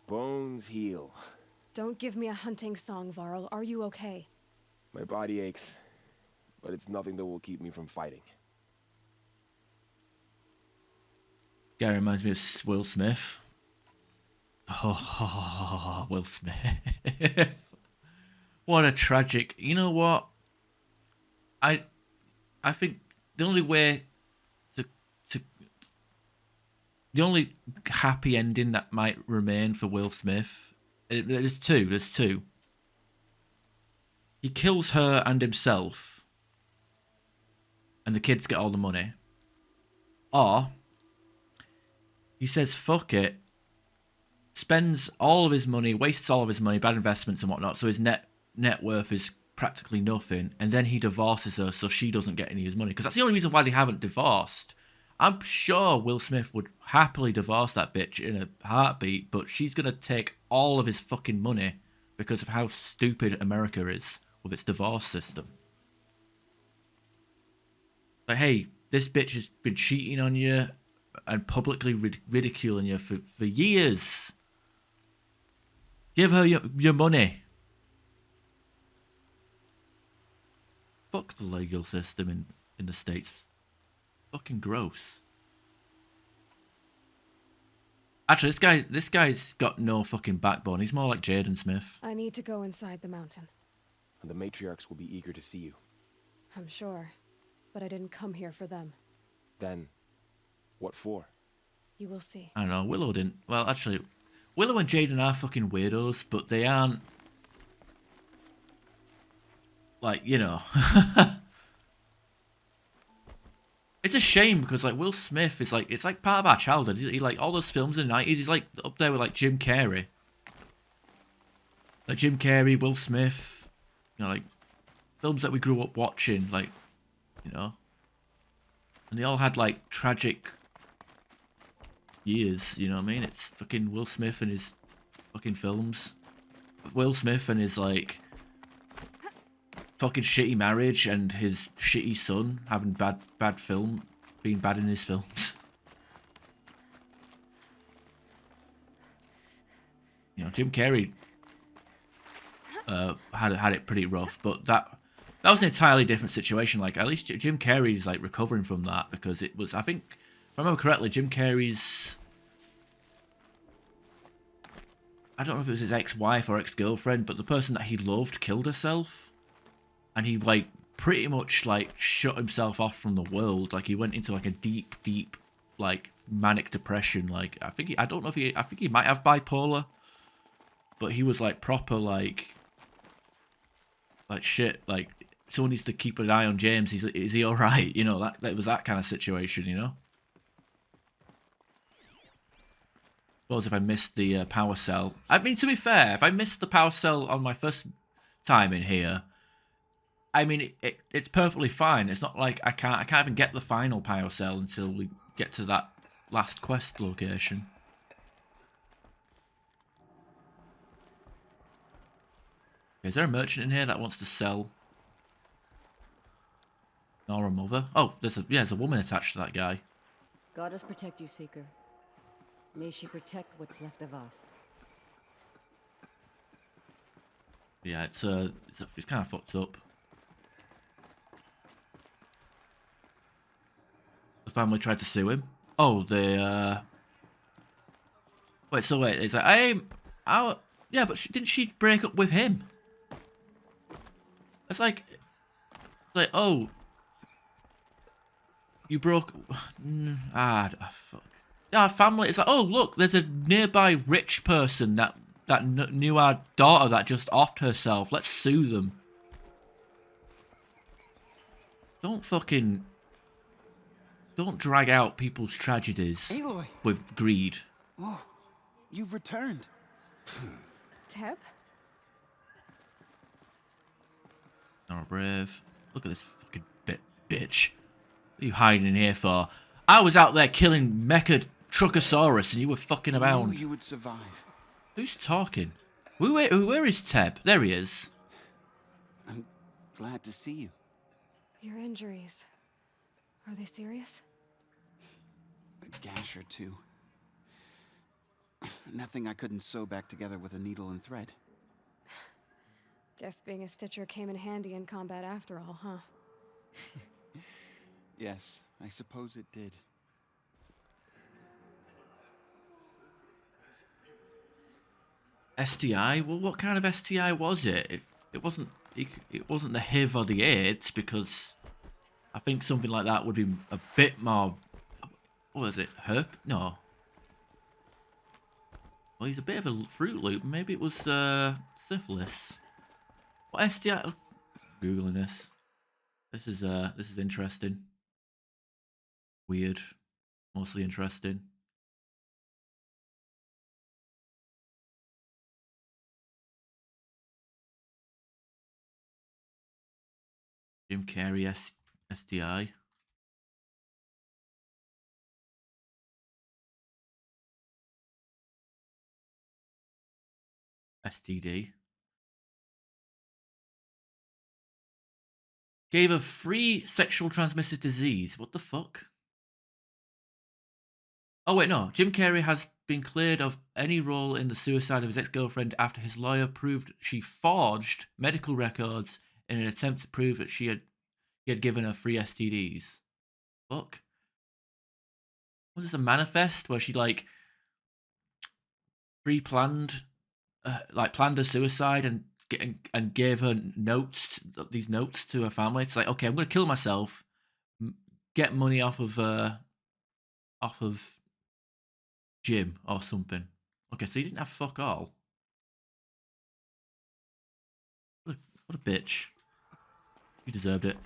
Bones heal. Don't give me a hunting song, Varl. Are you okay? My body aches, but it's nothing that will keep me from fighting. Guy reminds me of Will Smith. Oh, Will Smith. What a tragic. You know what? I think the only way to the only happy ending that might remain for Will Smith, there's two. He kills her and himself, and the kids get all the money. Or he says, fuck it, spends all of his money, wastes all of his money, bad investments and whatnot, so his net worth is practically nothing, and then he divorces her so she doesn't get any of his money. Because that's the only reason why they haven't divorced. I'm sure Will Smith would happily divorce that bitch in a heartbeat, but she's going to take all of his fucking money because of how stupid America is with its divorce system. Like, hey, this bitch has been cheating on you and publicly ridiculing you for years. Give her your money. Fuck the legal system in the States. Fucking gross. Actually, this guy's got no fucking backbone. He's more like Jaden Smith. I need to go inside the mountain. And the matriarchs will be eager to see you. I'm sure. But I didn't come here for them. Then, what for? You will see. I don't know, Willow didn't... Well, actually, Willow and Jaden are fucking weirdos, but they aren't... Like, you know... It's a shame because, like, Will Smith is, like... It's, like, part of our childhood. He like, all those films in the 90s, he's, like, up there with, like, Jim Carrey. Like, Jim Carrey, Will Smith... You know, like, films that we grew up watching, like, you know... And they all had, like, tragic... years, you know what I mean? It's fucking Will Smith and his fucking films. Will Smith and his, like, fucking shitty marriage and his shitty son having being bad in his films. You know, Jim Carrey had it pretty rough, but that was an entirely different situation. Like, at least Jim Carrey's like recovering from that, because it was, I think, if I remember correctly, Jim Carrey's, I don't know if it was his ex-wife or ex-girlfriend, but the person that he loved killed herself, and he like pretty much like shut himself off from the world. Like, he went into like a deep like manic depression. Like, I think he might have bipolar, but he was like proper like shit. Like, someone needs to keep an eye on James. Is he all right? You know, that was that kind of situation. You know. Suppose if I missed the power cell. I mean, to be fair, if I missed the power cell on my first time in here, I mean, it's perfectly fine. It's not like I can't even get the final power cell until we get to that last quest location. Is there a merchant in here that wants to sell Nora Mother? Oh, there's a woman attached to that guy. Goddess protect you, Seeker. May she protect what's left of us. Yeah, it's kind of fucked up. The family tried to sue him. Oh, they wait. So wait, it's like yeah, but didn't she break up with him? It's like oh, you broke. Fuck. Our family. It's like, oh look, there's a nearby rich person that knew our daughter that just offed herself. Let's sue them. Don't drag out people's tragedies Aloy. with greed. Oh, you've returned. Teb? Nora Brave. Look at this fucking bitch. What are you hiding in here for? I was out there killing Mecha Truckosaurus and you were fucking about. I knew you would survive. Who's talking? Where is Teb? There he is. I'm glad to see you. Your injuries. Are they serious? A gash or two. Nothing I couldn't sew back together with a needle and thread. Guess being a stitcher came in handy in combat after all, huh? Yes, I suppose it did. STI? Well, what kind of STI was it? It wasn't the HIV or the AIDS, because I think something like that would be a bit more. What was it? Herp? No. Well, he's a bit of a Fruit Loop. Maybe it was syphilis. What STI? Oh, Googling this. This is interesting. Weird. Mostly interesting. Jim Carrey STI. STD. Gave a free sexual transmitted disease. What the fuck? Oh wait, no. Jim Carrey has been cleared of any role in the suicide of his ex-girlfriend after his lawyer proved she forged medical records in an attempt to prove that he had given her free STDs. Fuck. Was this a manifest where she like pre-planned, planned a suicide and gave her these notes to her family? It's like, okay, I'm gonna kill myself, get money off of Jim or something. Okay, so he didn't have fuck all. What a bitch. You deserved it.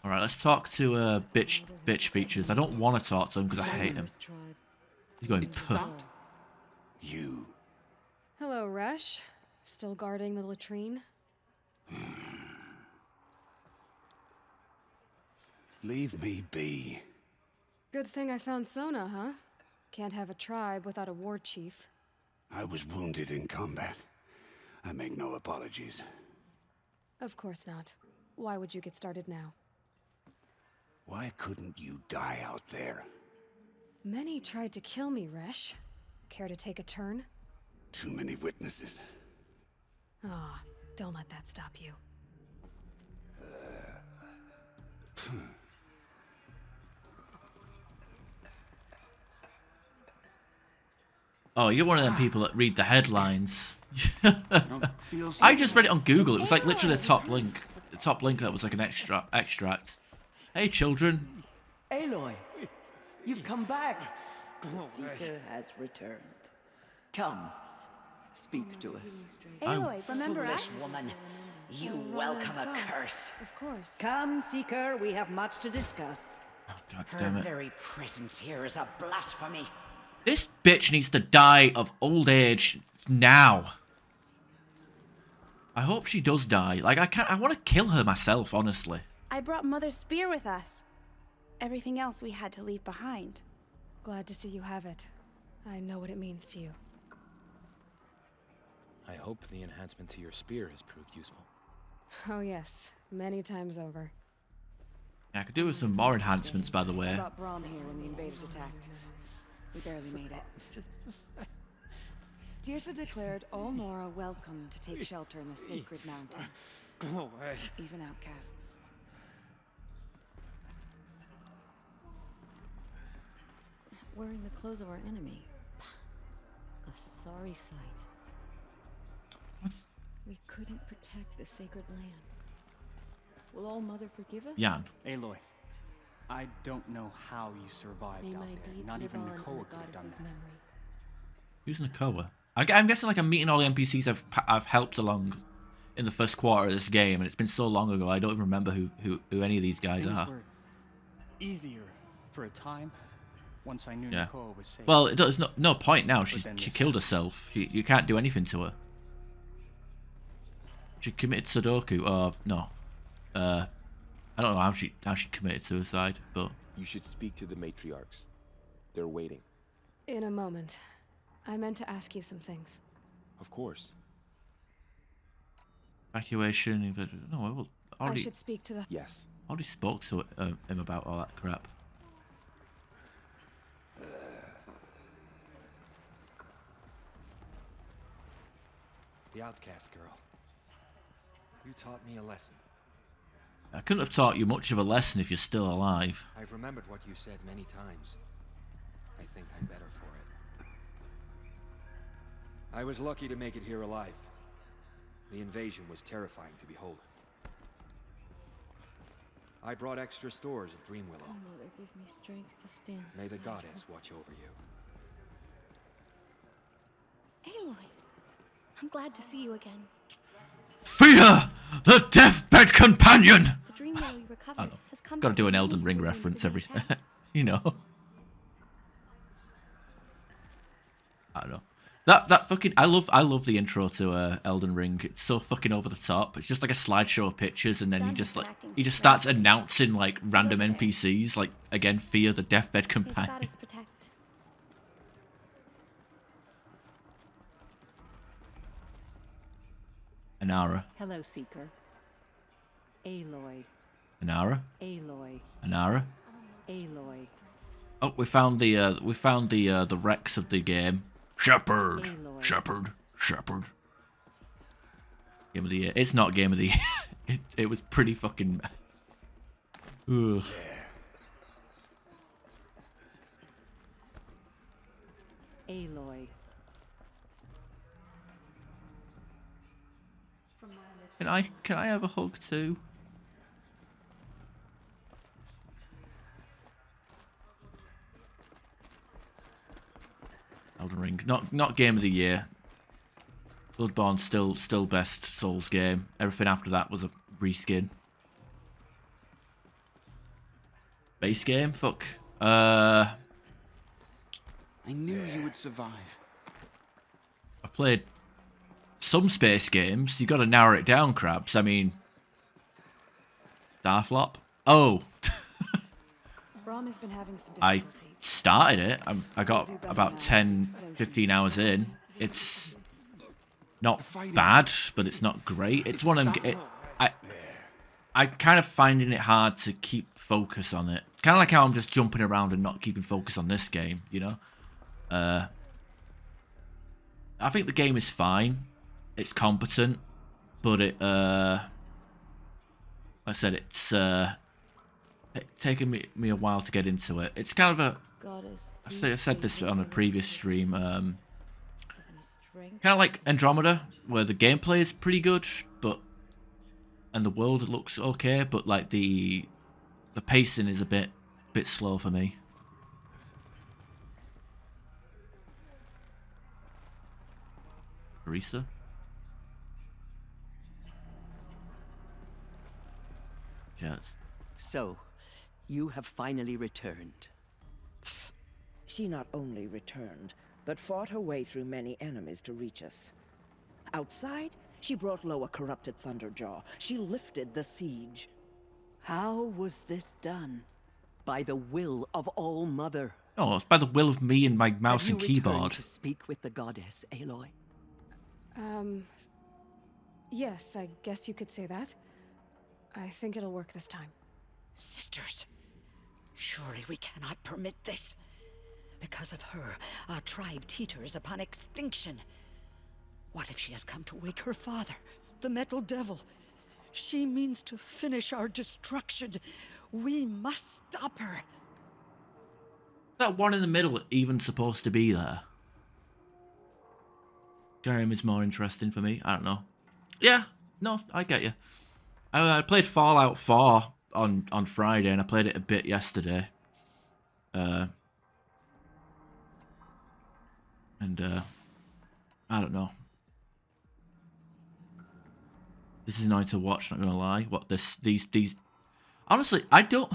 Alright, let's talk to bitch features. I don't want to talk to him because I hate him. He's going, stopped. You. Hello, Resh. Still guarding the latrine? Leave me be. Good thing I found Sona, huh? Can't have a tribe without a war chief. I was wounded in combat. I make no apologies. Of course not. Why would you get started now? Why couldn't you die out there? Many tried to kill me, Resh. Care to take a turn? Too many witnesses. Ah, don't let that stop you. Oh, you're one of them people that read the headlines. Feels I just read it on Google. It was like literally the top link. The top link that was like an extract. Hey, children. Aloy, you've come back. The Seeker has returned. Come, speak to us. Aloy, remember Foolish us? woman, you Oh, welcome a Rowan, curse. Of course. Come, Seeker, we have much to discuss. Oh, God Her damn it. very presence here is a blasphemy. This bitch needs to die of old age now. I hope she does die. Like, I want to kill her myself, honestly. I brought Mother's spear with us. Everything else we had to leave behind. Glad to see you have it. I know what it means to you. I hope the enhancement to your spear has proved useful. Oh yes, many times over. I could do with some more enhancements, by the way. I brought Brahm here when the invaders attacked. We barely made it. Tirsa declared all Nora welcome to take shelter in the sacred mountain. Even outcasts. Wearing the clothes of our enemy. A sorry sight. What? We couldn't protect the sacred land. Will All Mother forgive us? Jan. Aloy, I don't know how you survived May out my there. deeds Not live even on in Nakoa the could have done goddess's that. memory. Who's Nakoa? I'm guessing like I'm meeting all the NPCs I've helped along in the first quarter of this game, and it's been so long ago I don't even remember who any of these guys Things are. were easier for a time once I knew Yeah. Nakoa was safe. Well, there's no point now. She then she this killed herself. You can't do anything to her. She committed Sudoku, or no? I don't know how she committed suicide, but You should speak to the matriarchs. They're waiting. In a moment. I meant to ask you some things. Of course. evacuation. No, I will I already. should speak to the... Yes. Already spoke to him about all that crap. The outcast girl. You taught me a lesson. I couldn't have taught you much of a lesson if you're still alive. I've remembered what you said many times. I think I'm better for it. I was lucky to make it here alive. The invasion was terrifying to behold. I brought extra stores of Dream Willow. Oh, Mother, give me strength to stand. May the beside goddess watch over you. Aloy, I'm glad to see you again. Fear the deathbed companion. The dream Willow you recovered has come Got to back do an with Elden me Ring when we reference did every, the attack. you know. I don't know. That fucking I love the intro to Elden Ring. It's so fucking over the top. It's just like a slideshow of pictures, and then he just starts announcing like random NPCs, like again, Fear the deathbed May the companion. goddess protect. Anara. Hello, Seeker. Aloy. Anara. Aloy. Anara. Aloy. Oh, we found the wrecks of the game. Shepherd. Aloy. Shepherd. Shepherd. Game of the year. It's not game of the year. It was pretty fucking. Ugh. Aloy. Can I have a hug too? Elden Ring, not game of the year. Bloodborne still best Souls game. Everything after that was a reskin. Base game, fuck. I knew you would survive. I played some space games. You got to narrow it down, Crabs. I mean, Starflop. Oh, Brahm has been having some I difficulty. started it. I got about 10, 15 hours in. It's not bad, but it's not great. It's one of them. I kind of finding it hard to keep focus on it. Kind of like how I'm just jumping around and not keeping focus on this game, you know? I think the game is fine. It's competent, but it, like I said, it's taken me a while to get into it. It's kind of a, I said this on a previous stream, kind of like Andromeda, where the gameplay is pretty good, and the world looks okay, but like the pacing is a bit slow for me. Teresa? Yes. So, you have finally returned. She not only returned, but fought her way through many enemies to reach us. Outside, she brought low a corrupted Thunderjaw. She lifted the siege. How was this done? By the will of All Mother. Oh, it's by the will of me and my mouse and keyboard. Returned to speak with the goddess, Aloy? Yes, I guess you could say that. I think it'll work this time. Sisters, surely we cannot permit this. Because of her, our tribe teeters upon extinction. What if she has come to wake her father, the Metal Devil? She means to finish our destruction. We must stop her. That one in the middle even supposed to be there? Skyrim is more interesting for me. I don't know. Yeah, no, I get you. I played Fallout 4 on Friday, and I played it a bit yesterday. I don't know. This is nice to watch, not gonna lie. What these honestly, I don't.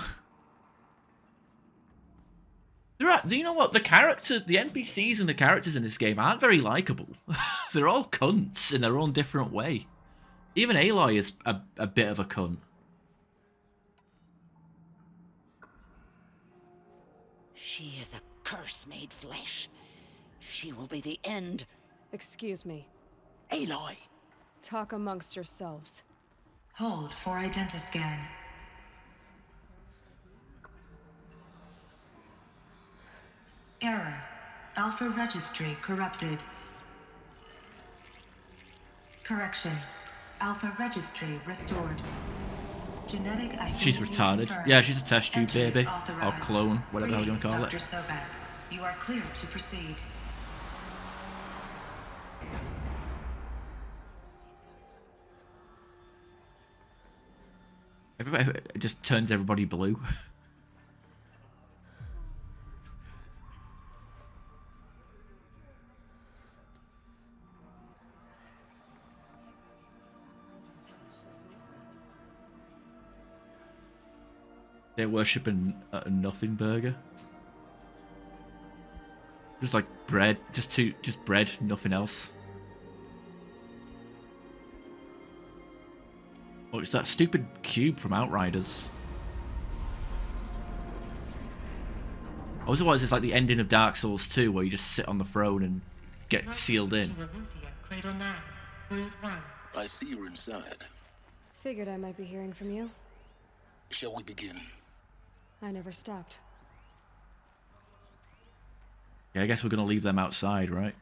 Do you know what, the NPCs and the characters in this game aren't very likable. They're all cunts in their own different way. Even Aloy is a bit of a cunt. She is a curse made flesh. She will be the end. Excuse me. Aloy! Talk amongst yourselves. Hold for identiscan. Error. Alpha registry corrupted. Correction. Alpha registry restored. Genetic identity She's retarded. confirmed. Yeah, she's a test tube Entry baby. Or authorized. clone, whatever the hell you want to call Dr. it. Sobek. You are cleared to proceed. It just turns everybody blue. They're worshipping a nothing burger. Just like bread, just bread, nothing else. Oh, it's that stupid cube from Outriders. Otherwise, it's like the ending of Dark Souls 2, where you just sit on the throne and get sealed in. I see you're inside. Figured I might be hearing from you. Shall we begin? I never stopped. Yeah, I guess we're gonna leave them outside, right?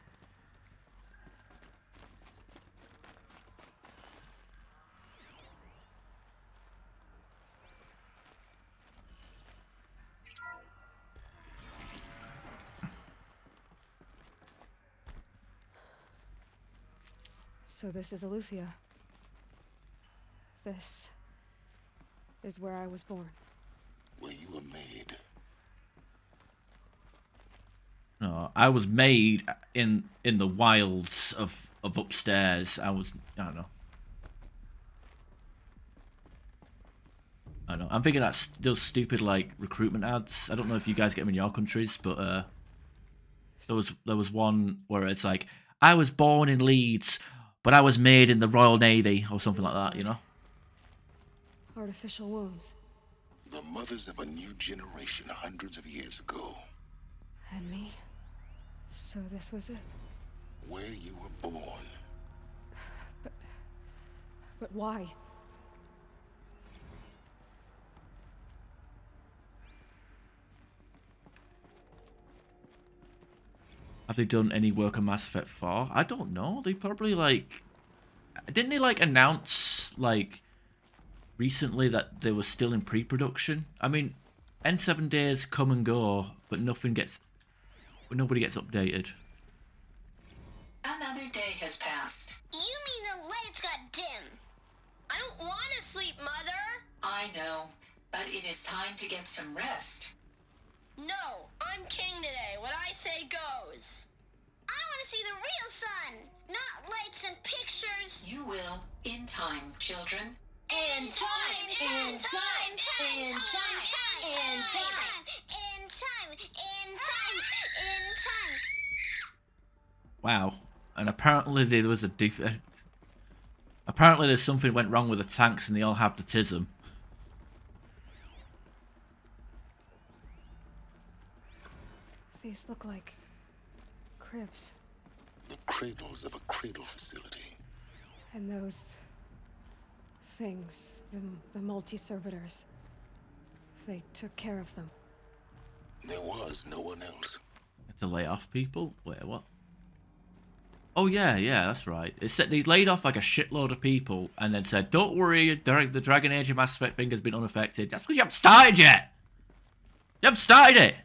So this is Eleuthia. This is where I was born. Where you were made. No, I was made in the wilds of upstairs. I don't know. I know. I'm thinking that's those stupid like recruitment ads. I don't know if you guys get them in your countries, but there was one where it's like, I was born in Leeds, but I was made in the Royal Navy or something like that, you know? Artificial wombs. The mothers of a new generation hundreds of years ago. And me? So this was it? Where you were born But why? Have they done any work on Mass Effect 4? I don't know. They probably like... Didn't they like announce like recently that they were still in pre-production? I mean, N7 days come and go, but nobody gets updated. Another day has passed. You mean the lights got dim? I don't want to sleep, Mother! I know, but it is time to get some rest. No, I'm king today. What I say goes. I want to see the real sun, not lights and pictures. You will, in time, children. In time, in time, in time, in time, in time, in time. Wow. And apparently there was apparently there's something went wrong with the tanks and they all have the tism. These look like cribs. The cradles of a cradle facility. And those things, the multi-servitors, they took care of them. There was no one else. To lay off people? Wait, what? Oh yeah, that's right. It said they laid off like a shitload of people and then said, "Don't worry, the Dragon Age of Mass Effect thing has been unaffected." That's because you haven't started yet. You haven't started it.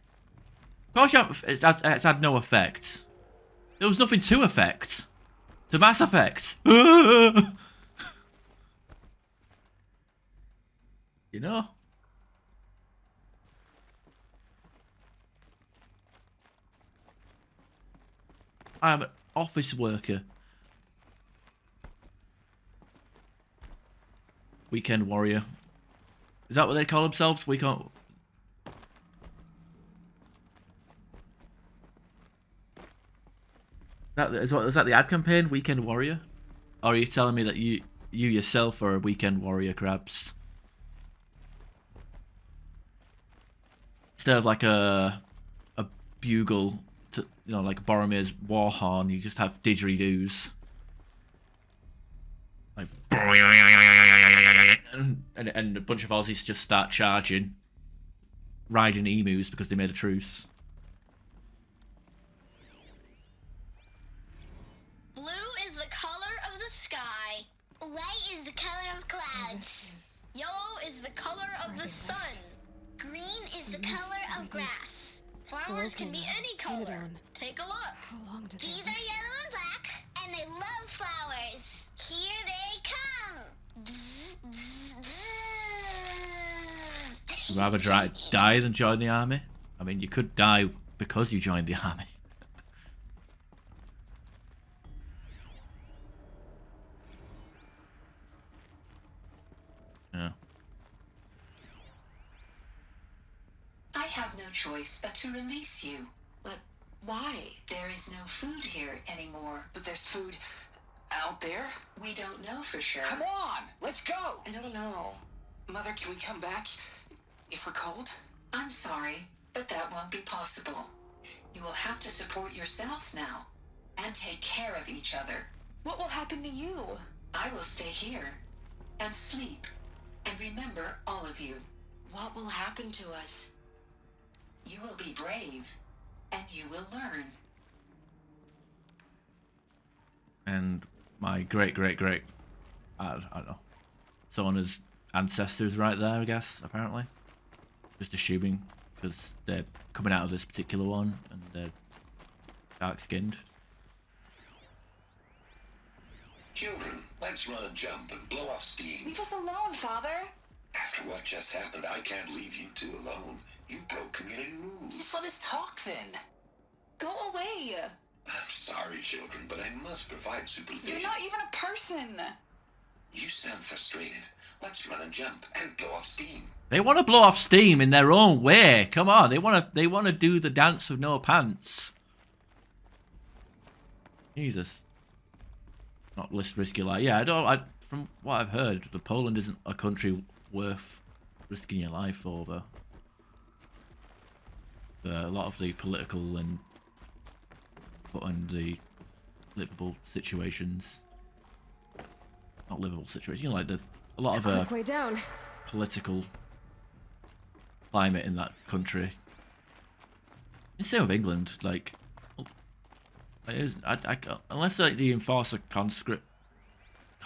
Of course, you haven't, it's had no effect. There was nothing to affect. To Mass Effect. You know. I'm an office worker. Weekend warrior. Is that what they call themselves? Is that the ad campaign? Weekend warrior? Or are you telling me that you yourself are a weekend warrior, Crabs? Instead of like a bugle, to, you know, like Boromir's war horn, you just have didgeridoos. Like, and a bunch of Aussies just start charging, riding emus because they made a truce. Blue is the color of the sky. White is the color of clouds. Yellow is the color of the sun. Green is the color of grass. Flowers can be any color. Take a look. These are yellow and black, and they love flowers. Here they come. Bzz, bzz, bzz. You'd rather die than join the army? I mean, you could die because you joined the army. Yeah. I have no choice but to release you. But why? There is no food here anymore. But there's food out there? We don't know for sure. Come on, let's go! I don't know. Mother, can we come back if we're cold? I'm sorry, but that won't be possible. You will have to support yourselves now, and take care of each other. What will happen to you? I will stay here, and sleep, and remember all of you. What will happen to us? You will be brave, and you will learn. And my great, I don't know, someone's ancestors right there, I guess, apparently. Just assuming, because they're coming out of this particular one, and they're dark-skinned. Children, let's run and jump and blow off steam. Leave us alone, Father. After what just happened, I can't leave you two alone. You broke community rules. Just let us talk then. Go away. I'm sorry, children, but I must provide supervision. You're not even a person. You sound frustrated. Let's run and jump and blow off steam. They want to blow off steam in their own way. Come on, they want to do the dance with no pants. Jesus. Not risk your life. Yeah, from what I've heard, Poland isn't a country worth risking your life over. A lot of the political and the livable situations. not livable situation. You know, like a lot of Quick way down. political climate in that country. And same with England. Like, unless like the enforce a conscript,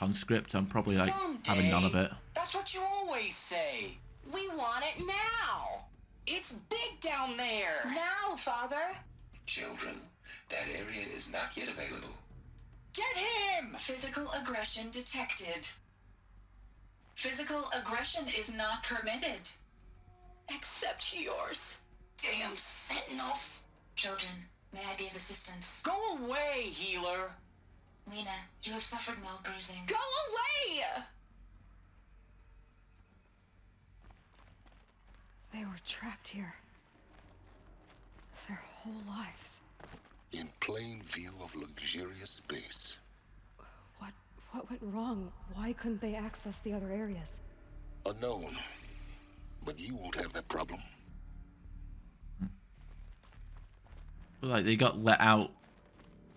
I'm probably like having none of it. That's what you always say. We want it now. It's big down there. Now, Father. Children, that area is not yet available. Get him! Physical aggression detected. Physical aggression is not permitted. Except yours. Damn sentinels. Children, may I be of assistance? Go away, healer. Lena, you have suffered mild bruising. Go away! They were trapped here. Their whole lives. In plain view of luxurious space. What went wrong? Why couldn't they access the other areas? Unknown. But you won't have that problem. But like they got let out.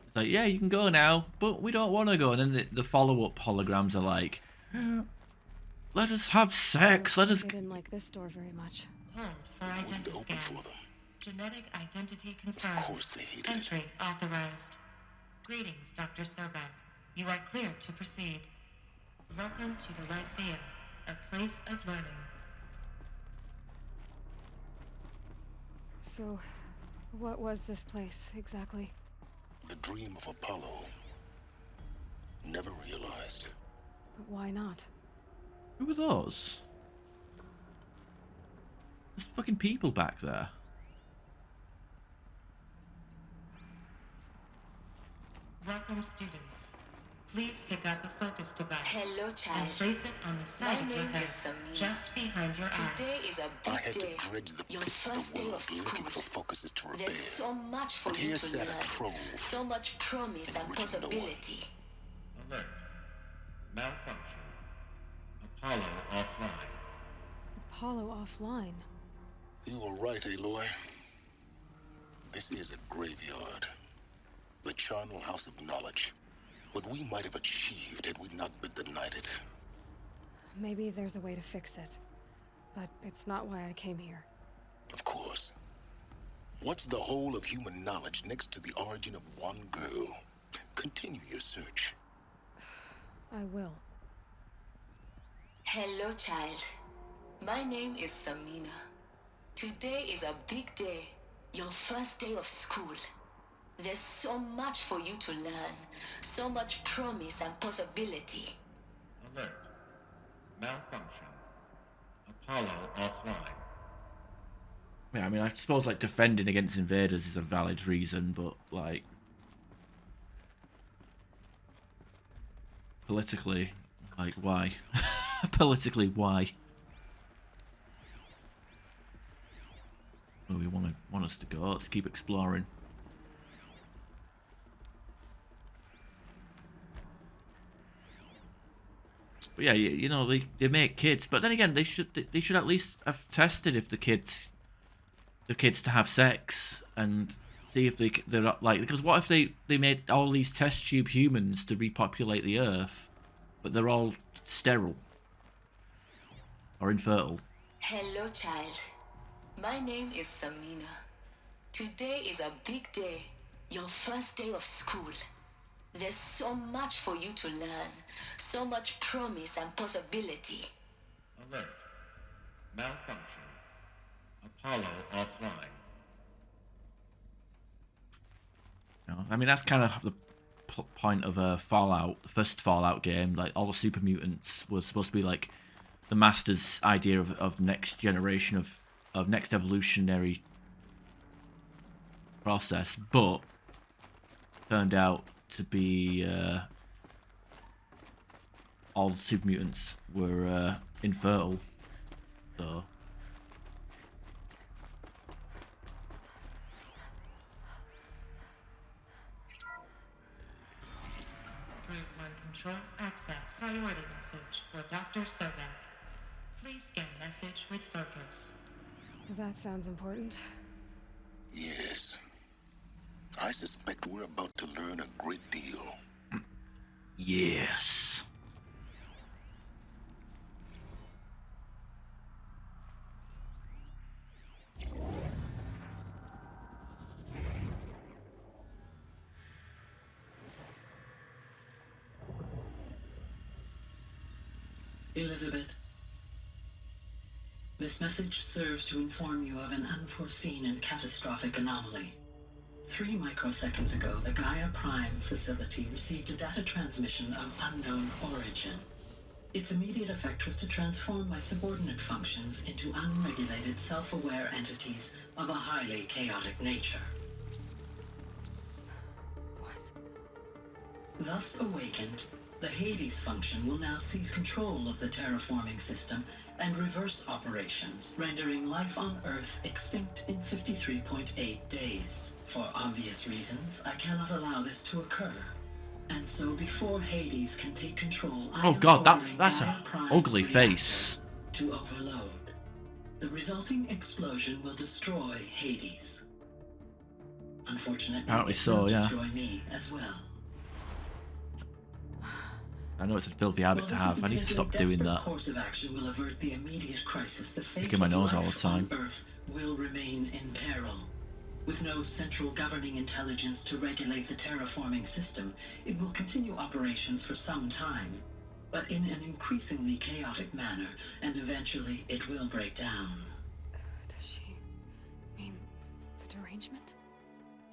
It's like, yeah, you can go now, but we don't want to go. And then the follow-up holograms are like, let us have sex. Let us. They didn't like this door very much. Hold for identity scan. Genetic identity confirmed. Of course they hated Entry authorized. Greetings, Dr. Sobek. You are cleared to proceed. Welcome to the Lyceum, a place of learning. So, what was this place exactly? The dream of Apollo. Never realized. But why not? Who are those? There's fucking people back there. Welcome, students. Please pick up a focus device. Hello, child. And place it on the side of your head, just behind your eye. Today is a I big had day. to dredge the Your pits of first the day world of school. looking for focuses to repair. There's so much for But you here to sat learn. a trove. So much promise and Enriching no one. possibility. Alert. Malfunction. Apollo offline. Apollo offline. You were right, Aloy. This is a graveyard. The charnel house of knowledge. What we might have achieved had we not been denied it. Maybe there's a way to fix it. But it's not why I came here. Of course. What's the whole of human knowledge next to the origin of one girl? Continue your search. I will. Hello, child. My name is Samina. Today is a big day. Your first day of school. There's so much for you to learn. So much promise and possibility. Alert. Malfunction. Apollo offline. Yeah, I mean, I suppose like defending against invaders is a valid reason, but like politically, like why? Politically, why? Well, we want us to go. Let's keep exploring. But yeah, you know, they make kids, but then again, they should at least have tested if the kids to have sex and see if they're not like, because what if they made all these test tube humans to repopulate the Earth, but they're all sterile or infertile? Hello, child. My name is Samina. Today is a big day. Your first day of school. There's so much for you to learn. So much promise and possibility. Alert. Malfunction. Apollo offline. You know, I mean, that's kind of the point of a Fallout, the first Fallout game. Like, all the super mutants were supposed to be like the Master's idea of next generation of next evolutionary process, but turned out to be all the super mutants were infertile. So Group 1 control access. Priority message for Dr. Sobek. Please scan message with focus. That sounds important. Yes. I suspect we're about to learn a great deal. yes. Elizabeth, this message serves to inform you of an unforeseen and catastrophic anomaly. 3 microseconds ago, the Gaia Prime facility received a data transmission of unknown origin. Its immediate effect was to transform my subordinate functions into unregulated, self-aware entities of a highly chaotic nature. Thus awakened, the Hades function will now seize control of the terraforming system and reverse operations, rendering life on Earth extinct in 53.8 days. For obvious reasons, I cannot allow this to occur. And so before Hades can take control, I Oh am god, that's ordering a Gaia Prime's ugly reactor face. to overload. The resulting explosion will destroy Hades. Unfortunately, Apparently it so, will yeah. destroy me as well. I know it's a filthy habit to have. I need to stop doing that. Course of action will avert the immediate crisis. The fate Picking my of nose all the life time. on Earth will remain in peril. With no central governing intelligence to regulate the terraforming system, it will continue operations for some time, but in an increasingly chaotic manner, and eventually it will break down. Does she mean the derangement?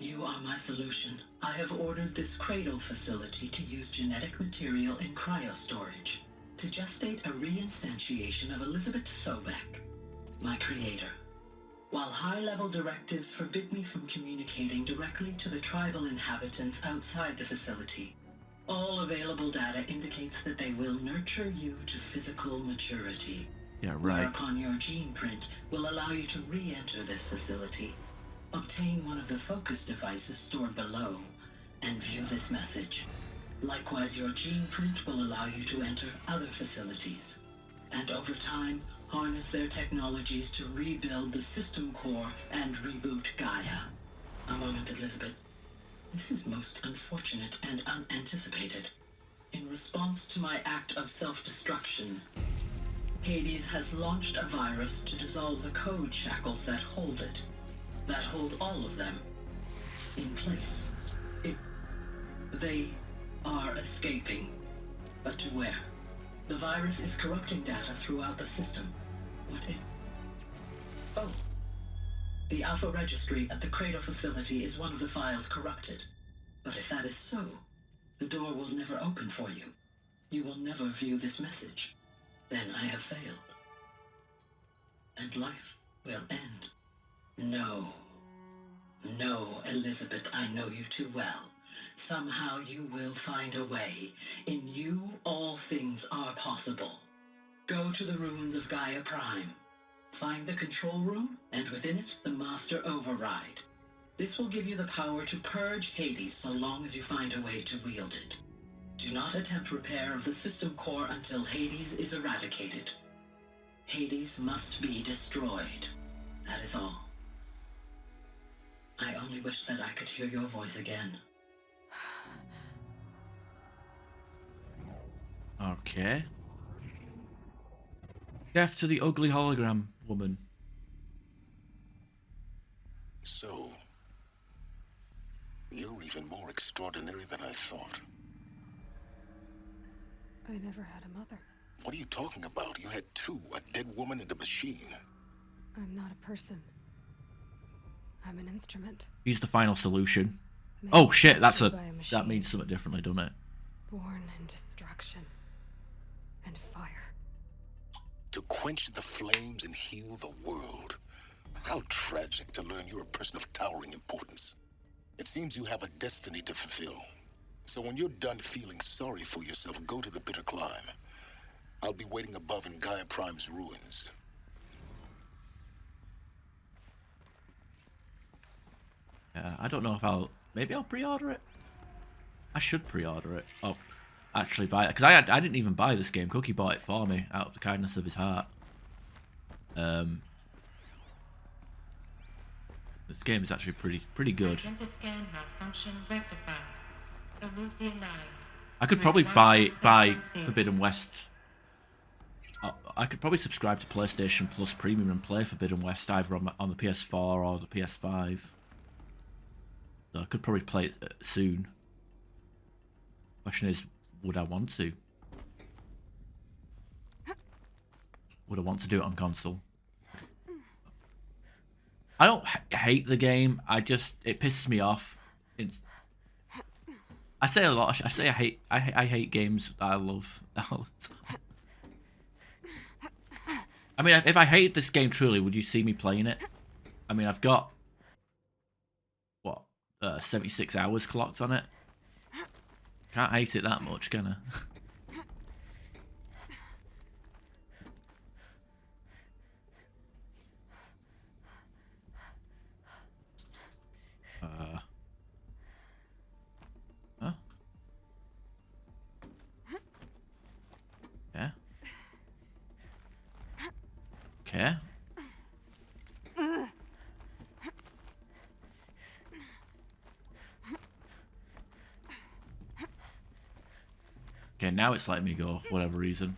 You are my solution. I have ordered this cradle facility to use genetic material in cryostorage to gestate a reinstantiation of Elizabeth Sobek, my creator. While high-level directives forbid me from communicating directly to the tribal inhabitants outside the facility, all available data indicates that they will nurture you to physical maturity. Yeah, right. Whereupon your gene print will allow you to re-enter this facility, obtain one of the focus devices stored below, and view this message. Likewise, your gene print will allow you to enter other facilities, and over time, harness their technologies to rebuild the system core and reboot Gaia. A moment, Elizabeth. This is most unfortunate and unanticipated. In response to my act of self-destruction, Hades has launched a virus to dissolve the code shackles that hold it, that hold all of them, in place. They are escaping, but to where? The virus is corrupting data throughout the system. What if... Oh. The Alpha Registry at the Cradle facility is one of the files corrupted. But if that is so, the door will never open for you. You will never view this message. Then I have failed. And life will end. No. No, Elizabeth, I know you too well. Somehow you will find a way. In you, all things are possible. Go to the ruins of Gaia Prime. Find the control room, and within it, the Master Override. This will give you the power to purge Hades so long as you find a way to wield it. Do not attempt repair of the system core until Hades is eradicated. Hades must be destroyed. That is all. I only wish that I could hear your voice again. Okay. Death to the ugly hologram woman. So, you're even more extraordinary than I thought. I never had a mother. What are you talking about? You had two, a dead woman and a machine. I'm not a person. I'm an instrument. He's the final solution. Made Oh shit, that machine. means something differently, doesn't it? Born in destruction and fire. To quench the flames and heal the world. How tragic to learn you're a person of towering importance. It seems you have a destiny to fulfill. So when you're done feeling sorry for yourself, go to the bitter climb. I'll be waiting above in Gaia Prime's ruins. I don't know if maybe I'll pre-order it. I should pre-order it. Oh, actually buy it. Because I didn't even buy this game. Cookie bought it for me out of the kindness of his heart. This game is actually pretty good. Identiscan malfunction rectified. Eleuthia 9. I could probably buy Forbidden West. I could probably subscribe to PlayStation Plus Premium and play Forbidden West either on the PS4 or the PS5. So I could probably play it soon. Question is, would I want to? would I want to do it on console? I don't hate the game. It pisses me off. I say a lot. I say I hate games that I love all the time. I mean, if I hated this game truly, would you see me playing it? I mean, I've got what 76 hours clocked on it. Can't hate it that much, can I? Huh? Yeah. Okay. Okay, now it's letting me go for whatever reason.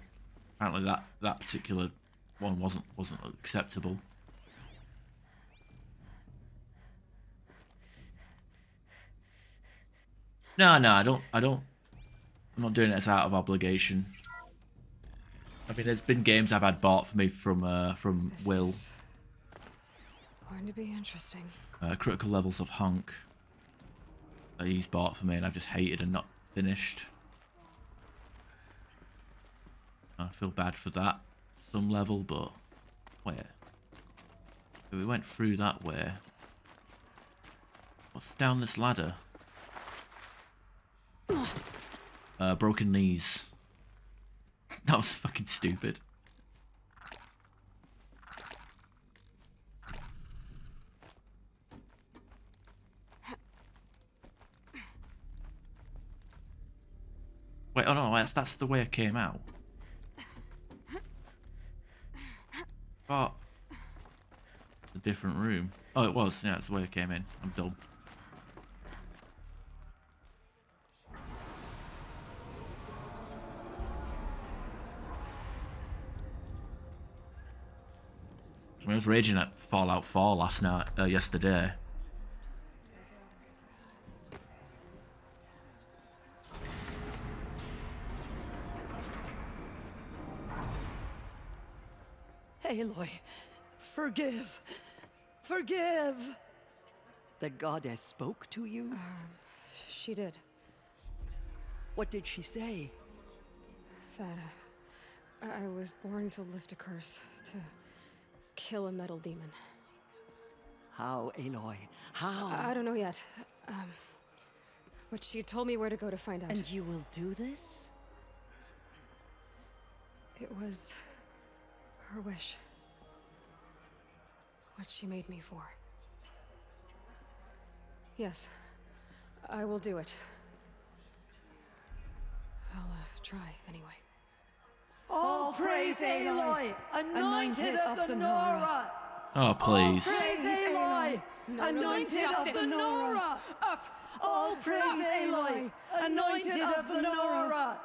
Apparently that particular one wasn't acceptable. No, I don't. I'm not doing it as out of obligation. I mean, there's been games I've had bought for me from Will. Going to be interesting. Critical Levels of Honk that he's bought for me, and I've just hated and not finished. I feel bad for that some level, but wait. We went through that way. What's down this ladder? Broken knees. That was fucking stupid. Wait, oh no, that's the way I came out. Oh. A different room. Oh, it was. Yeah, that's the way I came in. I'm dumb. I was raging at Fallout 4 yesterday. Aloy, forgive. Forgive! The goddess spoke to you? She did. What did she say? That I was born to lift a curse, to kill a metal demon. How, Aloy? How? I don't know yet. But she told me where to go to find out. And you will do this? It was her wish. What she made me for. Yes, I will do it. I'll try anyway. All praise Aloy, anointed of the Nora! Oh, please. All praise Aloy, anointed of the Nora! Up! All praise Aloy, anointed of the Nora!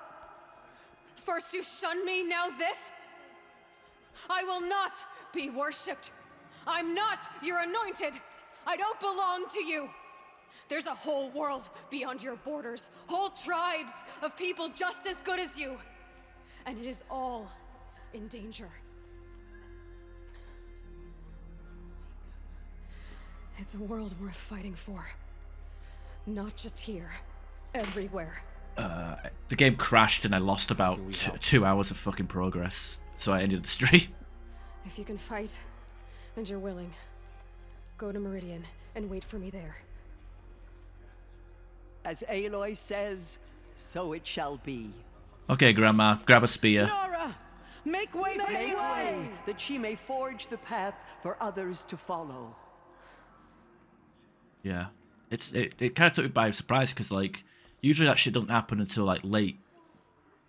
First you shun me, now this? I will not be worshipped. I'm not your anointed. I don't belong to you. There's a whole world beyond your borders, whole tribes of people just as good as you. And it is all in danger. It's a world worth fighting for. Not just here, everywhere. The game crashed and I lost about 2 hours of fucking progress, so I ended the stream. If you can fight, and you're willing, go to Meridian and wait for me there. As Aloy says, so it shall be. Okay, Grandma, grab a spear. Nora! Make way for Aloy, that she may forge the path for others to follow. Yeah. It kind of took me by surprise, because, like, usually that shit doesn't happen until, like, late.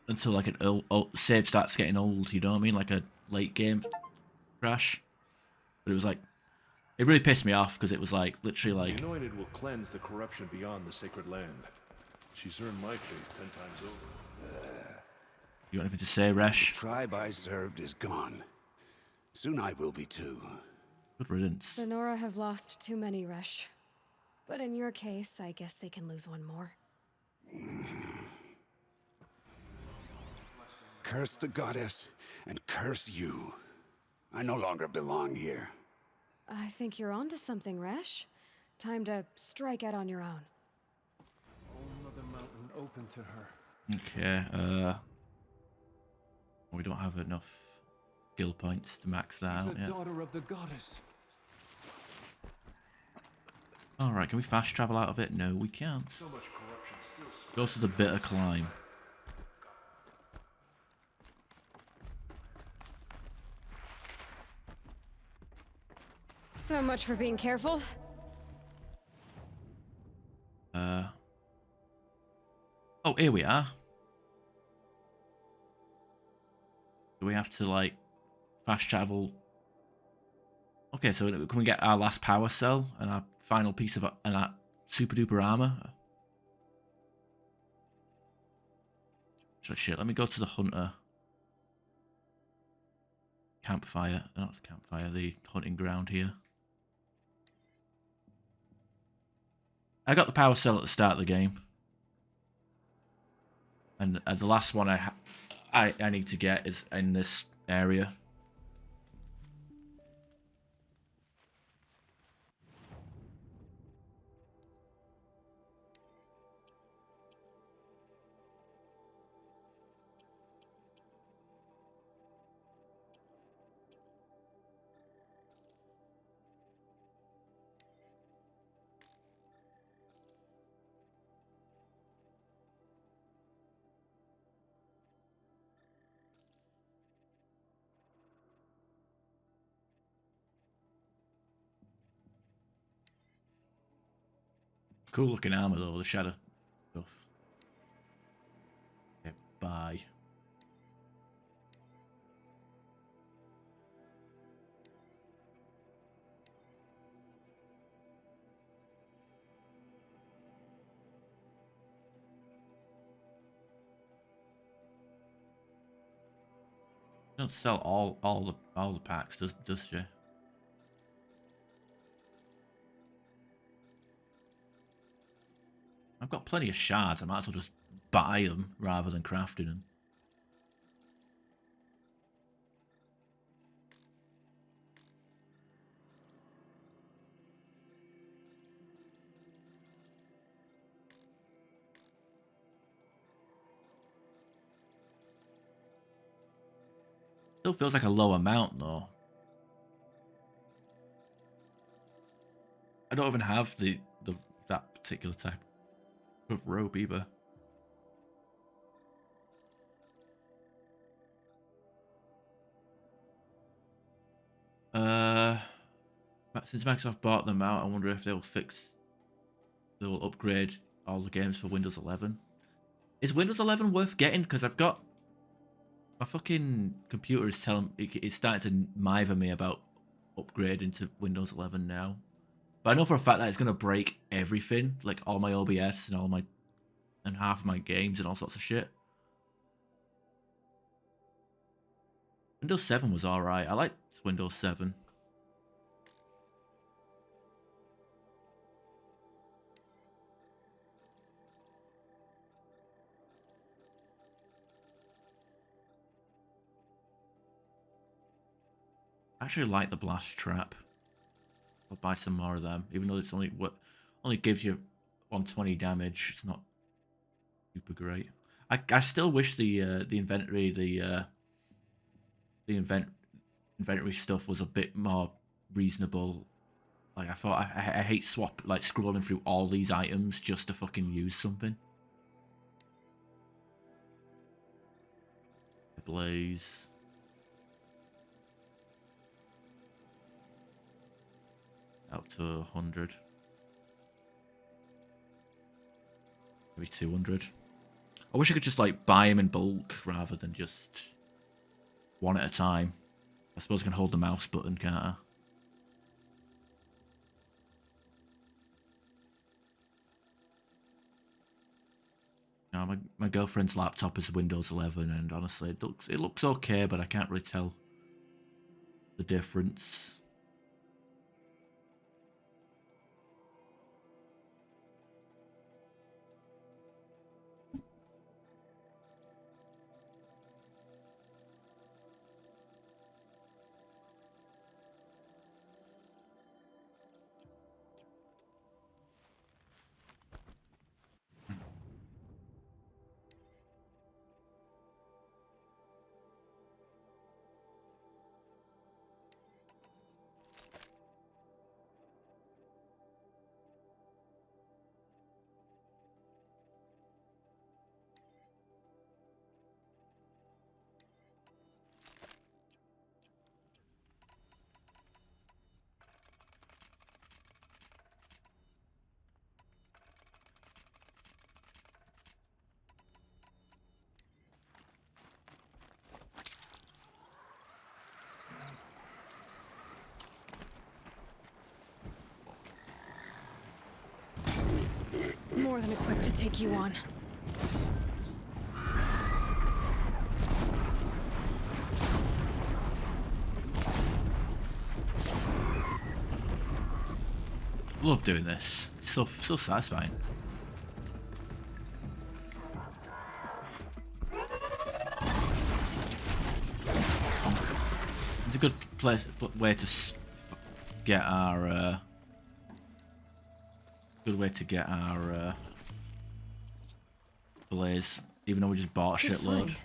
Until, like, an save starts getting old, you know what I mean? Like a late game crash. But it was like, it really pissed me off, because it was like, literally like... The Anointed will cleanse the corruption beyond the sacred land. She's earned my faith 10 times over. You got anything to say, Resh? The tribe I served is gone. Soon I will be too. Good riddance. The Nora have lost too many, Resh. But in your case, I guess they can lose one more. curse the goddess and curse you. I no longer belong here. I think you're onto something, Resh. Time to strike out on your own. Oh, Mother Mountain open to her. Okay, we don't have enough skill points to max that out The yet. daughter of the goddess. Alright, can we fast travel out of it? No, we can't. So much corruption still. Go to the bitter climb. So much for being careful. Oh, here we are. Do we have to, like, fast travel? Okay, so can we get our last power cell and our final piece of and our super duper armor? Shit, let me go to the hunter. Campfire, not the campfire, the hunting ground here. I got the power cell at the start of the game. And the last one I need to get is in this area. Cool looking armor though, the shadow stuff. Okay, bye. Don't sell all the packs, does she? I've got plenty of shards. I might as well just buy them rather than crafting them. Still feels like a low amount though. I don't even have that particular type of rope either. Since Microsoft bought them out, I wonder if they'll upgrade all the games for Windows 11. Is Windows 11 worth getting? Because I've got my fucking computer is it's starting to mither me about upgrading to Windows 11 now. But I know for a fact that it's gonna break everything, like all my OBS and half of my games and all sorts of shit. Windows 7 was alright. I liked Windows 7. I actually like the blast trap. I'll buy some more of them, even though it's only gives you 120 damage. It's not super great. I still wish the inventory inventory stuff was a bit more reasonable. Like I thought, I hate scrolling through all these items just to fucking use something. Blaze. Out to 100. Maybe 200. I wish I could just like buy them in bulk rather than just one at a time. I suppose I can hold the mouse button, can't I? No, my girlfriend's laptop is Windows 11, and honestly, it looks okay, but I can't really tell the difference. than equipped to take you on. Love doing this. So satisfying. It's a good way to get our blaze, even though we just bought a shitload.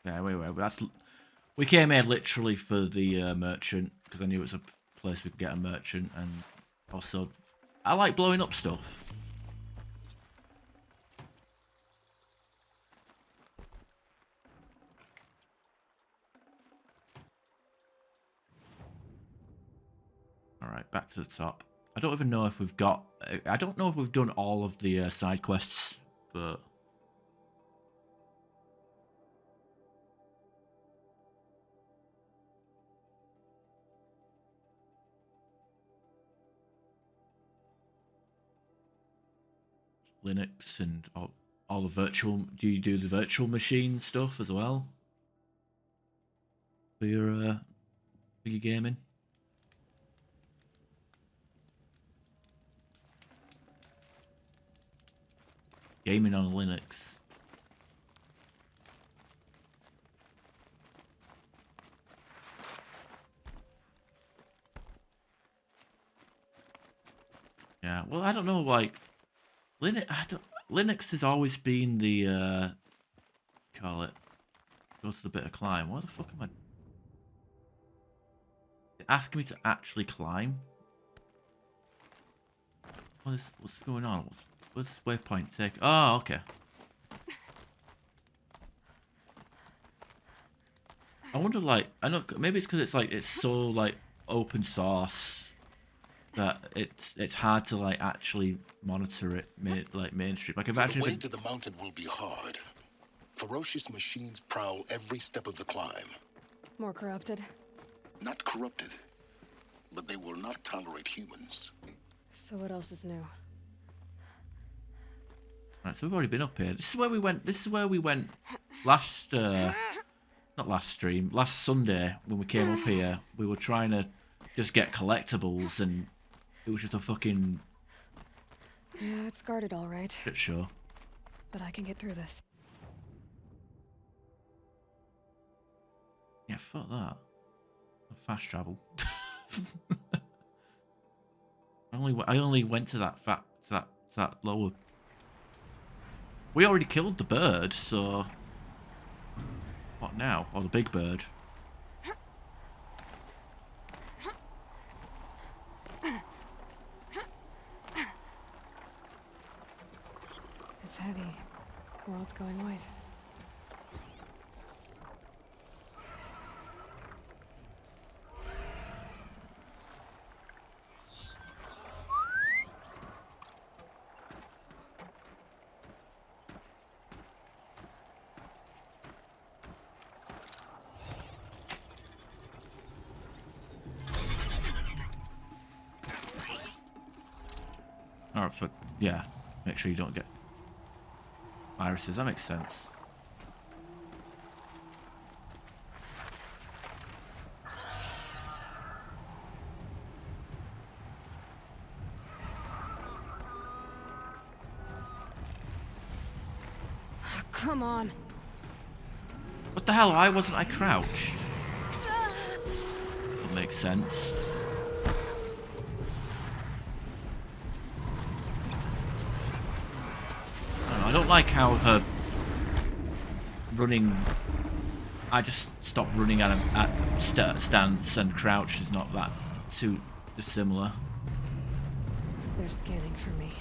Yeah, wait. We came here literally for the merchant because I knew it was a place we could get a merchant, and also I like blowing up stuff. Alright, back to the top. I don't even know if we've got... I don't know if we've done all of the side quests, but... Linux and all the virtual... Do you do the virtual machine stuff as well? For your gaming? Gaming on Linux. Yeah, well, I don't know, like... Linux has always been the, call it, go to the bit of climb. What the fuck am I... Asking me to actually climb? What's going on? What's this waypoint take? Oh, okay. I wonder, like, I know, maybe it's because it's like, it's so, like, open source that it's hard to, like, actually monitor it, mainstream. Like, imagine The way to the mountain will be hard. Ferocious machines prowl every step of the climb. More corrupted? Not corrupted, but they will not tolerate humans. So what else is new? Right, so we've already been up here. This is where we went last, not last stream, last Sunday when we came up here. We were trying to just get collectibles and it was just a fucking... Yeah, it's guarded all right. Shit show. But I can get through this. Yeah, fuck that. Fast travel. I only went to that lower... We already killed the bird, so... What now? Or the big bird. It's heavy. World's going white. Alright, yeah. Make sure you don't get viruses. That makes sense. Come on. What the hell? Why wasn't I crouched? That makes sense. I don't like how her running... I just stopped running at stance, and crouch is not that too dissimilar. They're scanning for me.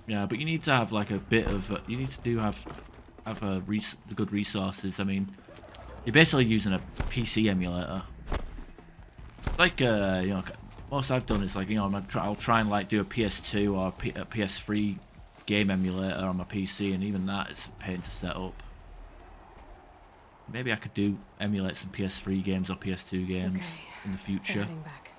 Yeah, but you need to have like a bit of... you need to have the good resources. I mean, you're basically using a PC emulator. Like, you know... Most I've done is like, you know, I'll try and like do a PS2 or a PS3 game emulator on my PC, and even that is a pain to set up. Maybe I could do emulate some PS3 games or PS2 games in the future. Heading back.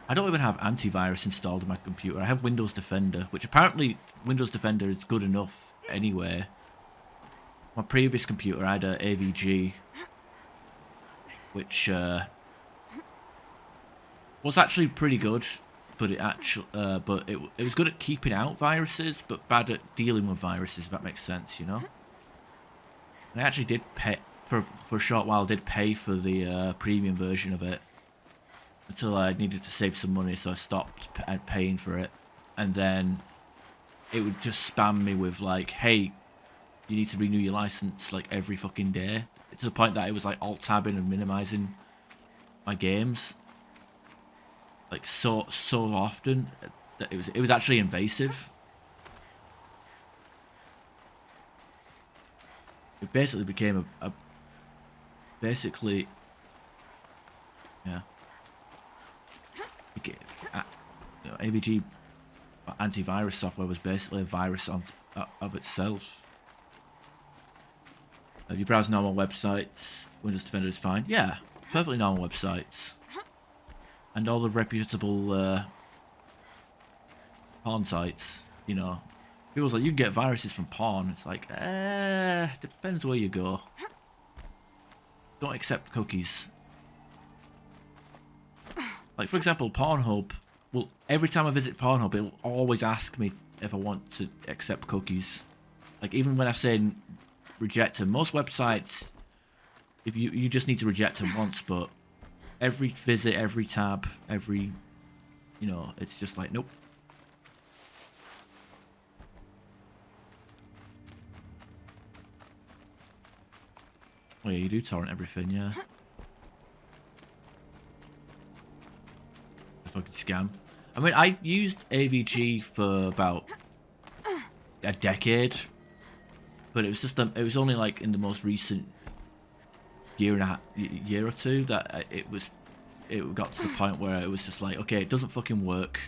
I don't even have antivirus installed on my computer. I have Windows Defender, which apparently Windows Defender is good enough anyway. My previous computer I had a AVG, which was actually pretty good, but it was good at keeping out viruses, but bad at dealing with viruses. If that makes sense, you know. And I actually did pay for a short while. Did pay for the premium version of it until I needed to save some money, so I stopped paying for it. And then it would just spam me with like, "Hey, you need to renew your license like every fucking day." To the point that it was like alt-tabbing and minimizing my games like so often that it was actually invasive. It basically became a basically, yeah. You know, AVG antivirus software was basically a virus of itself. If you browse normal websites, Windows Defender is fine. Yeah, perfectly normal websites. And all the reputable porn sites, you know. People's like, you can get viruses from porn. It's like, depends where you go. Don't accept cookies. Like, for example, Pornhub. Well, every time I visit Pornhub, it'll always ask me if I want to accept cookies. Like, even when I say reject them, most websites, if you just need to reject them once, but every visit, every tab, every, you know, it's just like, nope. Oh yeah, you do torrent everything, yeah. A fucking scam. I mean, I used AVG for about a decade, but it was just it was only like in the most recent year or two that it got to the point where it was just like, okay, it doesn't fucking work,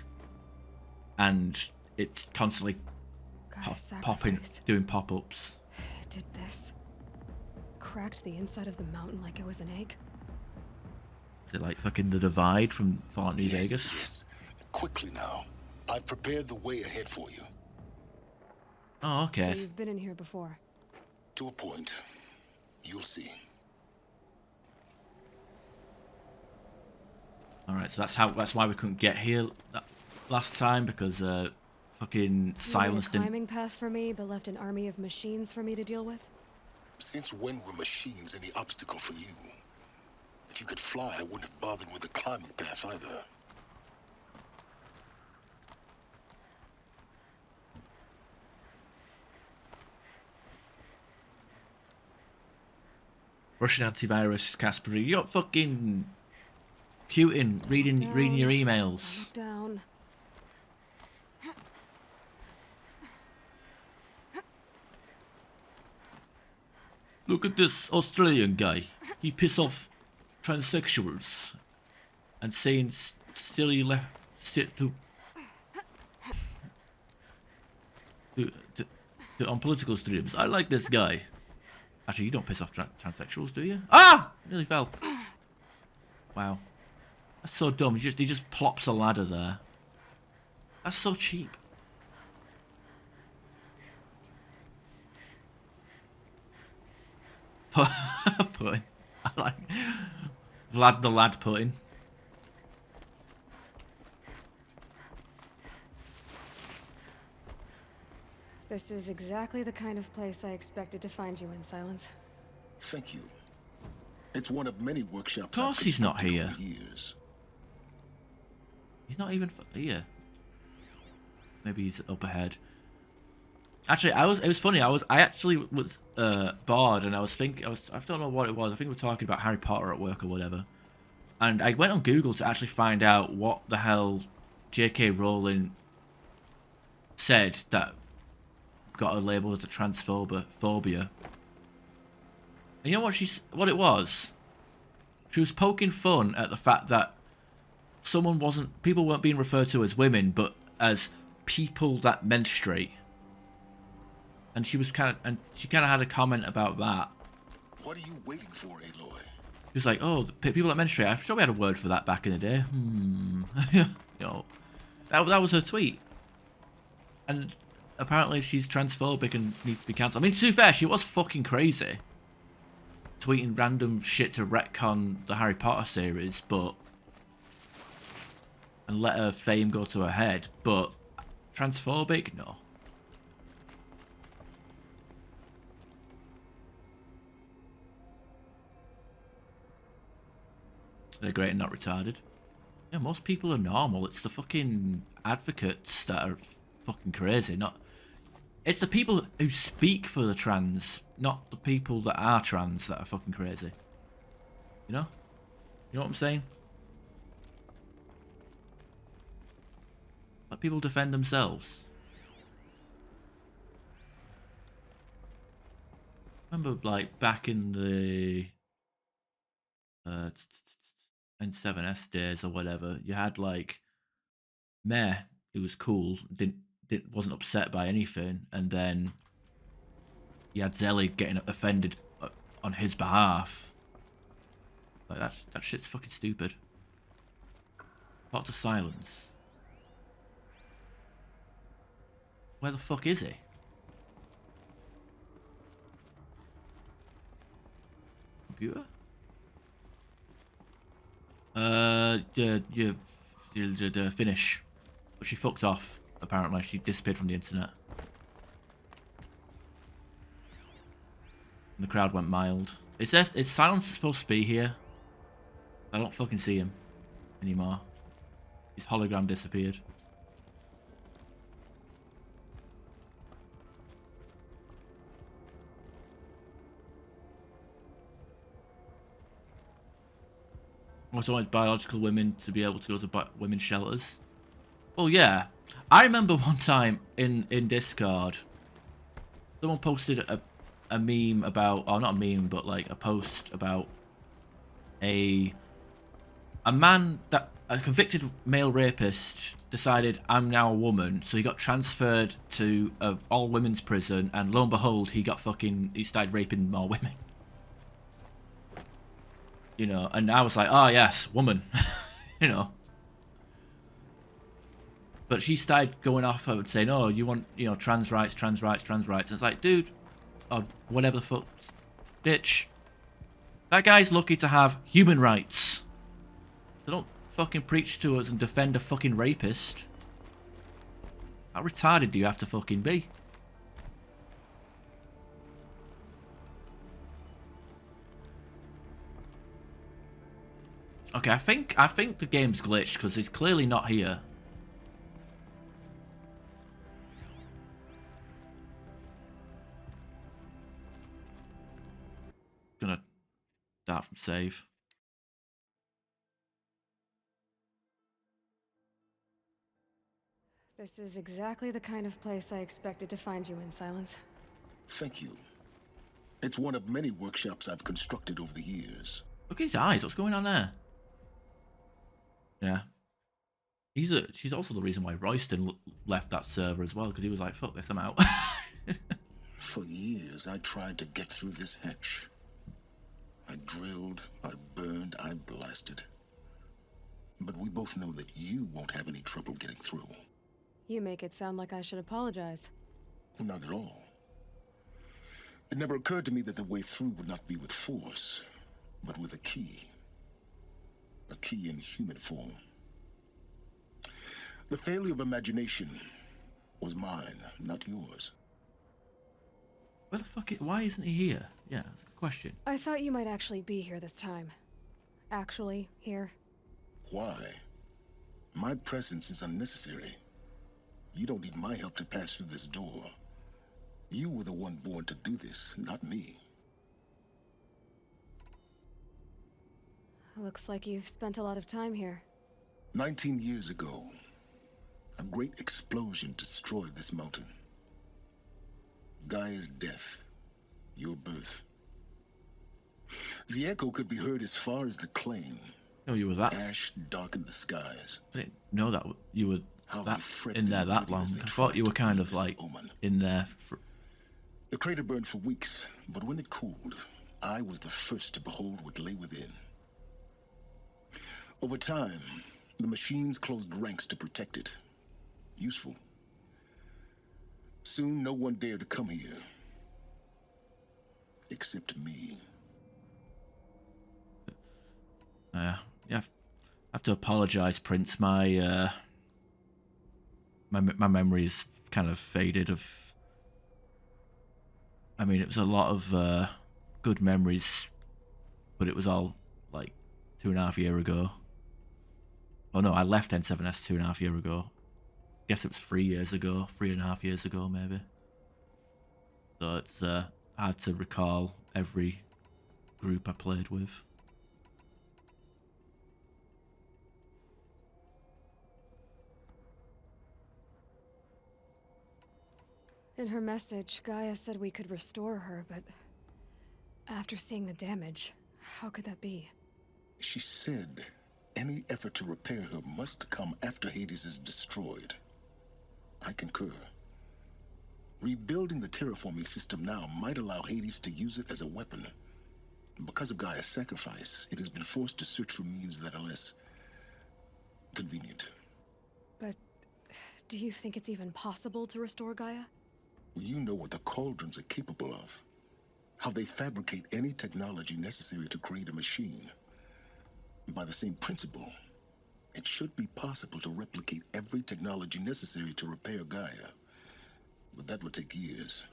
and it's constantly doing pop-ups. It did this. Cracked the inside of the mountain like it was an egg. Is it like fucking the Divide from Fallout New Vegas? Yes. Quickly now. I've prepared the way ahead for you. Oh, okay. So you've been in here before? To a point. You'll see. Alright, so that's why we couldn't get here last time, because fucking Silence didn't... You made a climbing path for me, but left an army of machines for me to deal with? Since when were machines any obstacle for you? If you could fly, I wouldn't have bothered with the climbing path either. Russian antivirus, Casper. You're fucking cuting, reading your emails. Down. Look at this Australian guy. He piss off transsexuals and saying silly on political streams. I like this guy. Actually, you don't piss off transsexuals, do you? Ah! Nearly fell. Wow. That's so dumb. He just plops a ladder there. That's so cheap. Pudding. I like Vlad the Lad pudding. This is exactly the kind of place I expected to find you in, Silence. Thank you. It's one of many workshops. Of course he's not here. He's not even here. Maybe he's up ahead. Actually, it was funny. I actually was bored, and I was thinking. I don't know what it was. I think we were talking about Harry Potter at work or whatever. And I went on Google to actually find out what the hell J.K. Rowling said that got her labeled as a transphobia. And you know what it was? She was poking fun at the fact that people weren't being referred to as women, but as people that menstruate. And she kind of had a comment about that. What are you waiting for, Aloy? She was like, "Oh, people that menstruate. I'm sure we had a word for that back in the day." You know, that was her tweet. And apparently she's transphobic and needs to be cancelled. I mean, to be fair, she was fucking crazy, tweeting random shit to retcon the Harry Potter series, and let her fame go to her head. But transphobic, no. They're great and not retarded. Yeah, most people are normal. It's the fucking advocates that are fucking crazy. It's the people who speak for the trans, not the people that are trans, that are fucking crazy. You know? You know what I'm saying? Let people defend themselves. Remember, like, back in the N7S days or whatever, you had like Meh, who was cool, wasn't upset by anything, and then you had Zelly getting offended on his behalf. Like that shit's fucking stupid. What to silence? Where the fuck is he? Computer? Finish. But she fucked off, apparently. She disappeared from the internet. And the crowd went mild. Is Silence supposed to be here? I don't fucking see him anymore. His hologram disappeared. I also wanted biological women to be able to go to women's shelters. Well, yeah. I remember one time in Discord, someone posted a meme about, or not a meme, but like a post about a convicted male rapist decided, I'm now a woman, so he got transferred to an all women's prison, and lo and behold, he started raping more women. You know, and I was like, oh yes, woman. You know. But she started going off, I would say, no, you want, trans rights, trans rights, trans rights. And it's like, dude, or whatever the fuck, bitch. That guy's lucky to have human rights. So don't fucking preach to us and defend a fucking rapist. How retarded do you have to fucking be? Okay, I think the game's glitched because he's clearly not here. Gonna start from save. This is exactly the kind of place I expected to find you in, Silence. Thank you. It's one of many workshops I've constructed over the years. Look at his eyes. What's going on there? Yeah. She's also the reason why Royston left that server as well, because he was like, fuck this, I'm out. For years, I tried to get through this hatch. I drilled, I burned, I blasted. But we both know that you won't have any trouble getting through. You make it sound like I should apologize. Not at all. It never occurred to me that the way through would not be with force, but with a key. A key in human form. The failure of imagination was mine, not yours. Where the fuck why isn't he here? Yeah, that's a good question. I thought you might actually be here this time. Actually, here. Why? My presence is unnecessary. You don't need my help to pass through this door. You were the one born to do this, not me. Looks like you've spent a lot of time here. 19 years ago, a great explosion destroyed this mountain. Gaia's death, your birth. The echo could be heard as far as the claim, No, you were that. Ash darkened the skies. I didn't know that you were How that they fretted in there and that waited long. as they I thought tried you were to kind read of this like omen. in there for. The crater burned for weeks, but when it cooled, I was the first to behold what lay within. Over time, the machines closed ranks to protect it. Useful. Soon, no one dared to come here. Except me. Yeah, I have to apologise, Prince. My my memory's kind of faded. I mean, it was a lot of good memories, but it was all like 2.5 years ago. Oh no, I left N7S 2.5 years ago. Guess it was 3 years ago, 3.5 years ago, maybe. So it's hard to recall every group I played with. In her message, Gaia said we could restore her, but after seeing the damage, how could that be? She said any effort to repair her must come after Hades is destroyed. I concur. Rebuilding the terraforming system now might allow Hades to use it as a weapon. Because of Gaia's sacrifice, it has been forced to search for means that are less convenient. But do you think it's even possible to restore Gaia? You know what the Cauldrons are capable of. How they fabricate any technology necessary to create a machine. By the same principle, it should be possible to replicate every technology necessary to repair Gaia. But that would take years,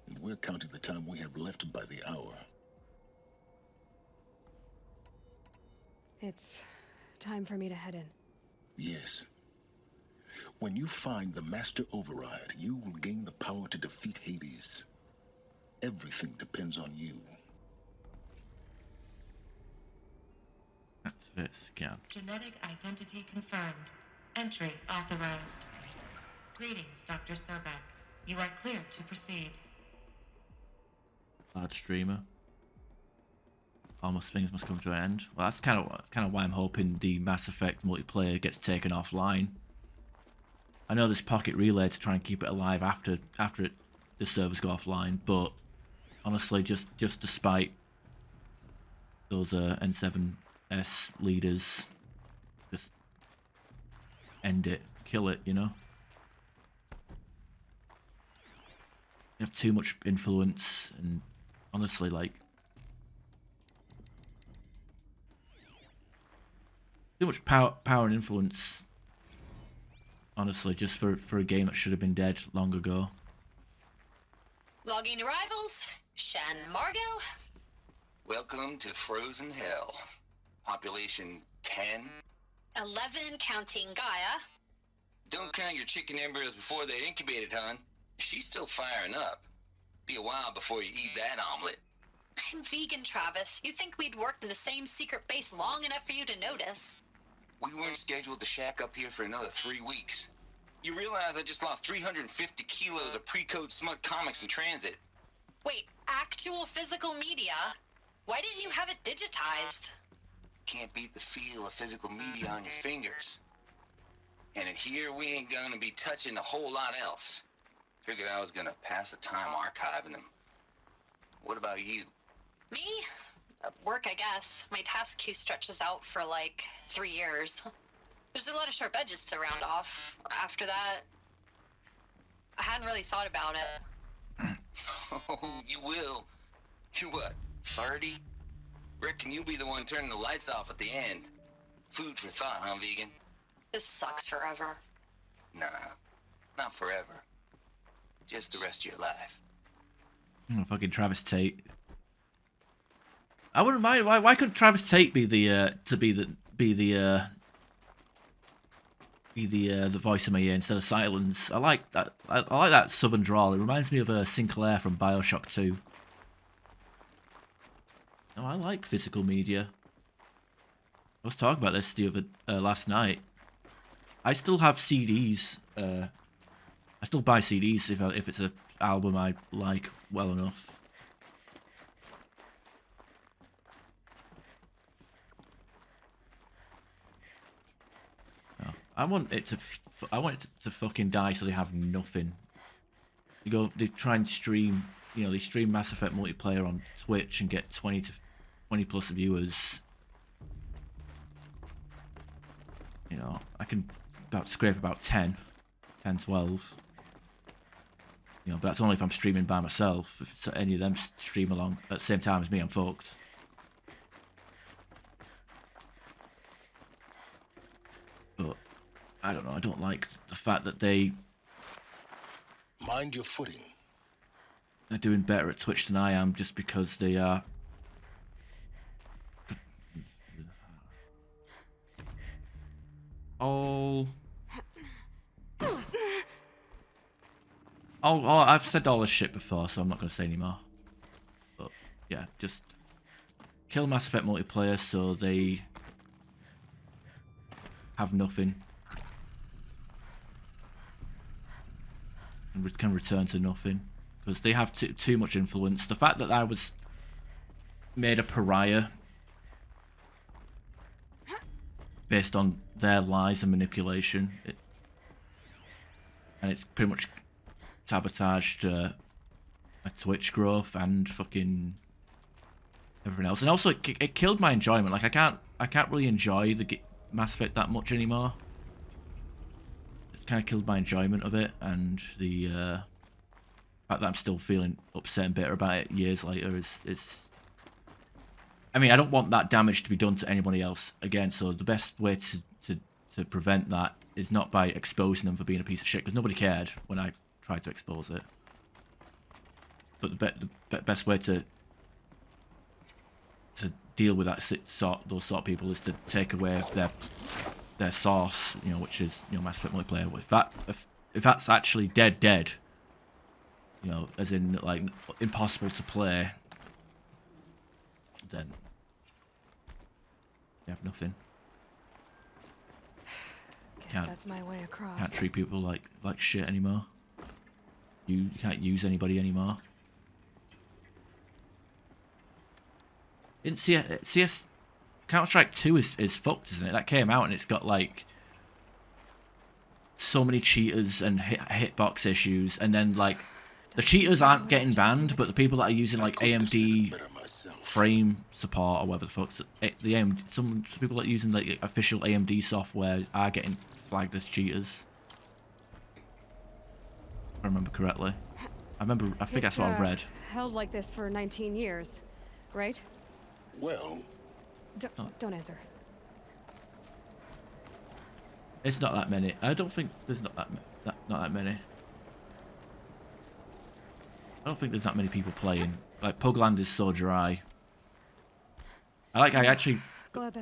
and we're counting the time we have left by the hour. It's time for me to head in. Yes. When you find the Master Override, you will gain the power to defeat Hades. Everything depends on you. That's it, scan. Genetic identity confirmed. Entry authorized. Greetings, Dr. Sobek. You are clear to proceed. Large streamer. Almost things must come to an end. Well, that's kind of why I'm hoping the Mass Effect multiplayer gets taken offline. I know there's Pocket Relay to try and keep it alive after the servers go offline, but honestly, just despite those N7S leaders, just end it, kill it, you know. You have too much influence, and honestly, like, too much power and influence. Honestly, just for a game that should have been dead long ago. Logging arrivals. Shan Margot. Welcome to Frozen Hell. Population 10. 11 counting Gaia. Don't count your chicken embryos before they're incubated, hon. She's still firing up. Be a while before you eat that omelet. I'm vegan, Travis. You'd think we'd worked in the same secret base long enough for you to notice. We weren't scheduled to shack up here for another 3 weeks. You realize I just lost 350 kilos of pre-code smut comics in transit. Wait, actual physical media? Why didn't you have it digitized? Can't beat the feel of physical media on your fingers. And in here, we ain't gonna be touching a whole lot else. Figured I was gonna pass the time archiving them. What about you? Me? Work, I guess. My task queue stretches out for like 3 years. There's a lot of sharp edges to round off. After that, I hadn't really thought about it. Oh, you will. You're what, 30? Reckon you'll be the one turning the lights off at the end. Food for thought, huh, vegan? This sucks forever. Nah, not forever. Just the rest of your life. Oh, fucking Travis Tate. I wouldn't mind. Why couldn't Travis Tate be the voice of my ear instead of Silence? I like that. I like that southern drawl. It reminds me of Sinclair from BioShock 2. No, I like physical media. I was talking about this the other last night. I still have CDs. I still buy CDs if it's an album I like well enough. I want it to fucking die so they have nothing. They try and stream, they stream Mass Effect multiplayer on Twitch and get 20 plus viewers. I can scrape about 10, 12. But that's only if I'm streaming by myself. If it's any of them stream along at the same time as me, I'm fucked. But I don't know. I don't like the fact that they're Mind your footing. doing better at Twitch than I am just because they are. I've said all this shit before, so I'm not going to say anymore. But yeah, just kill Mass Effect multiplayer so they have nothing and can return to nothing because they have too much influence. The fact that I was made a pariah based on their lies and manipulation, and it's pretty much sabotaged my Twitch growth and fucking everything else. And also, it killed my enjoyment. Like I can't really enjoy the Mass Effect that much anymore. It's kind of killed my enjoyment of it, and the fact that I'm still feeling upset and bitter about it years later is. I mean, I don't want that damage to be done to anybody else again. So the best way to prevent that is not by exposing them for being a piece of shit, because nobody cared when I tried to expose it. But the best way to deal with those sort of people is to take away their source, which is Mass Effect multiplayer. If that's actually dead, as in like impossible to play, then you have nothing. Guess that's my way across. Can't treat people like shit anymore. You can't use anybody anymore. In CS Counter-Strike 2 is fucked, isn't it? That came out and it's got like so many cheaters and hitbox issues, and then like the cheaters aren't getting banned, but the people that are using like AMD frame support or whatever the fuck, some people that are using like official AMD software are getting flagged as cheaters. If I remember correctly. I think that's what I read. Held like this for 19 years, right? Well, don't answer. It's not that many. I don't think there's not that many. I don't think there's that many people playing. Like Pugland is so dry. I actually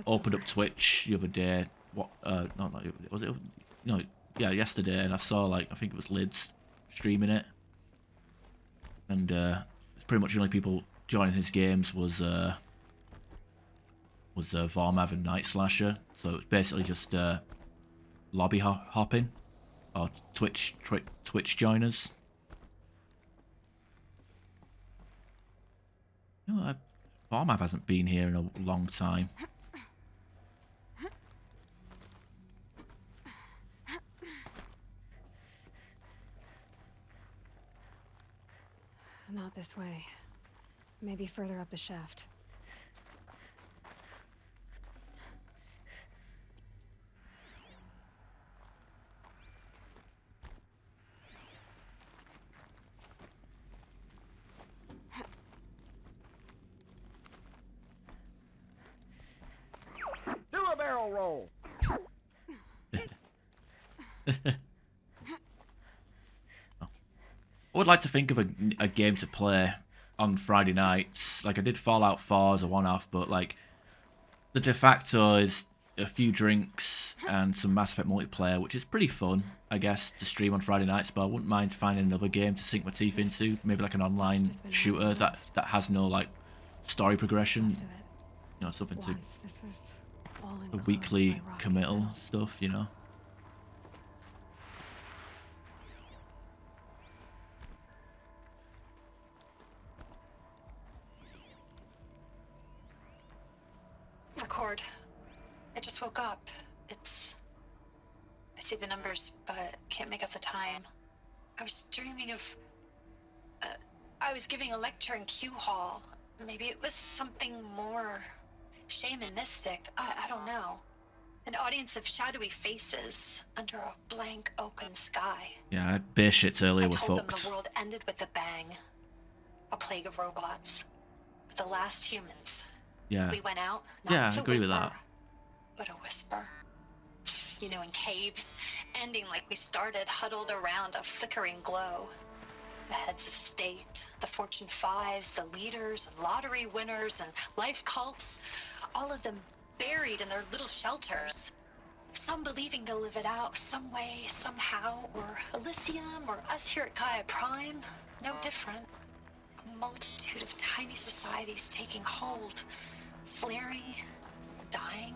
opened up Twitch the other day. Yesterday, and I saw like I think it was Lids streaming it, and pretty much the only people joining his games was Vormav and Night Slasher. So it's basically just lobby hopping or Twitch joiners. Vormav hasn't been here in a long time. Not this way. Maybe further up the shaft. Do a barrel roll. I would like to think of a game to play on Friday nights. Like I did Fallout 4 as a one-off, but like the de facto is a few drinks and some Mass Effect multiplayer, which is pretty fun, I guess, to stream on Friday nights. But I wouldn't mind finding another game to sink my teeth into, maybe like an online shooter that has no like story progression. Something to the weekly committal stuff, Record. I just woke up. It's see the numbers, but can't make out the time. I was dreaming of... I was giving a lecture in Q Hall. Maybe it was something more shamanistic. I don't know. An audience of shadowy faces under a blank open sky. Yeah, bear shits earlier were I told them fucked. the world ended with a bang. A plague of robots. But the last humans. Yeah. We went out, not Yeah, with I a agree with whimper, that. but a whisper. You know, in caves, ending like we started, huddled around a flickering glow. The heads of state, the Fortune 5s, the leaders and lottery winners and life cults, all of them buried in their little shelters. Some believing they'll live it out some way, somehow, or Elysium, or us here at Gaia Prime, no different. A multitude of tiny societies taking hold, flaring, dying.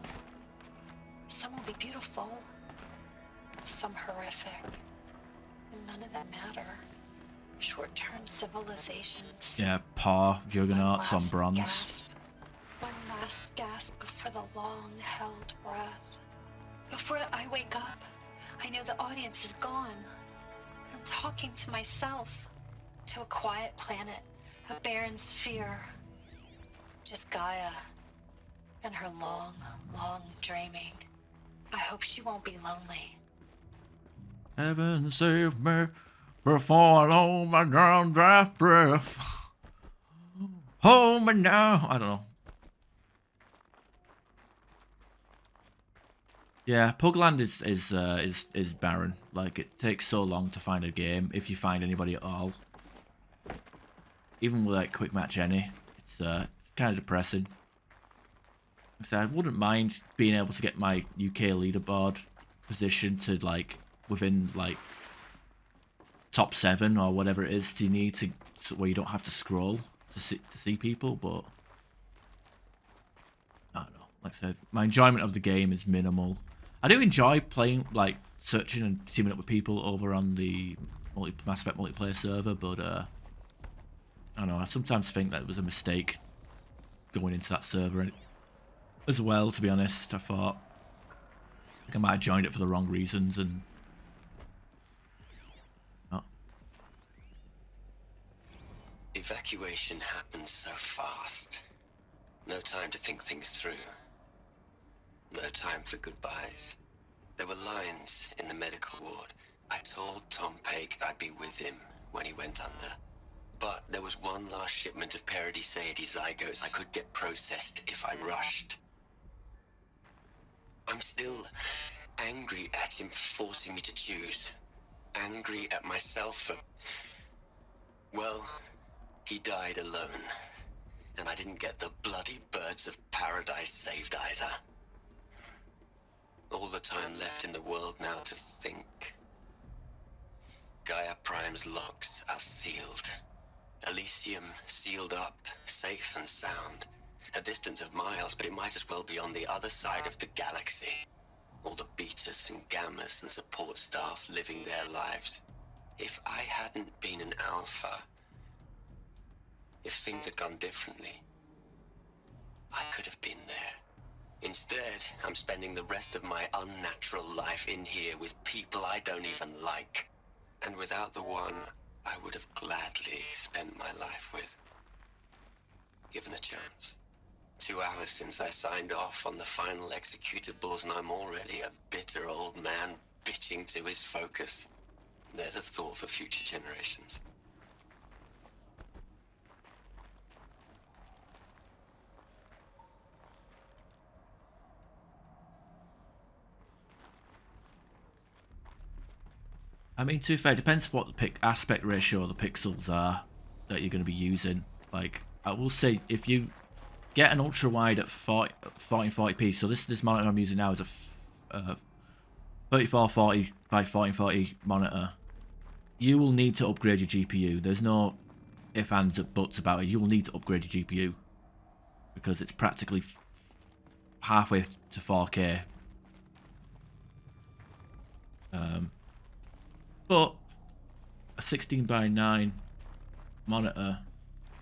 Some will be beautiful, some horrific, and none of them matter. Short-term civilizations. Yeah, paw juggernauts on Last bronze. gasp. One last gasp before the long-held breath. Before I wake up, I know the audience is gone. I'm talking to myself, to a quiet planet, a barren sphere. Just Gaia and her long, long dreaming. I hope she won't be lonely. Heaven save me before I lose my drown draft breath. Hold me now. I don't know. Yeah, Pugland is barren. Like, it takes so long to find a game, if you find anybody at all. Even with like quick match any, it's kind of depressing. So I wouldn't mind being able to get my UK leaderboard position to like within like top 7 or whatever it is you need to where you don't have to scroll to see people, but I don't know. Like I said, my enjoyment of the game is minimal. I do enjoy playing, like searching and teaming up with people over on the Mass Effect multiplayer server, but I don't know. I sometimes think that it was a mistake going into that server as well. To be honest, I thought I might have joined it for the wrong reasons and. Evacuation happened so fast. No time to think things through. No time for goodbyes. There were lines in the medical ward. I told Tom Pake I'd be with him when he went under. But there was one last shipment of Paradis-Sade zygotes I could get processed if I rushed. I'm still angry at him for forcing me to choose. Angry at myself for... Well, he died alone. And I didn't get the bloody birds of paradise saved either. All the time left in the world now to think. Gaia Prime's locks are sealed. Elysium sealed up, safe and sound. A distance of miles, but it might as well be on the other side of the galaxy. All the betas and gammas and support staff living their lives. If I hadn't been an alpha, if things had gone differently, I could have been there. Instead, I'm spending the rest of my unnatural life in here with people I don't even like. And without the one I would have gladly spent my life with. Given a chance. 2 hours since I signed off on the final executables and I'm already a bitter old man bitching to his focus. There's a thought for future generations. I mean, to be fair, it depends what the aspect ratio of the pixels are that you're going to be using. Like, I will say, if you get an ultra wide at 1440p, so this monitor I'm using now is a 3440 by 1440 monitor, you will need to upgrade your GPU. There's no ifs, ands, or buts about it. You will need to upgrade your GPU because it's practically halfway to 4K. But a 16 by 9 monitor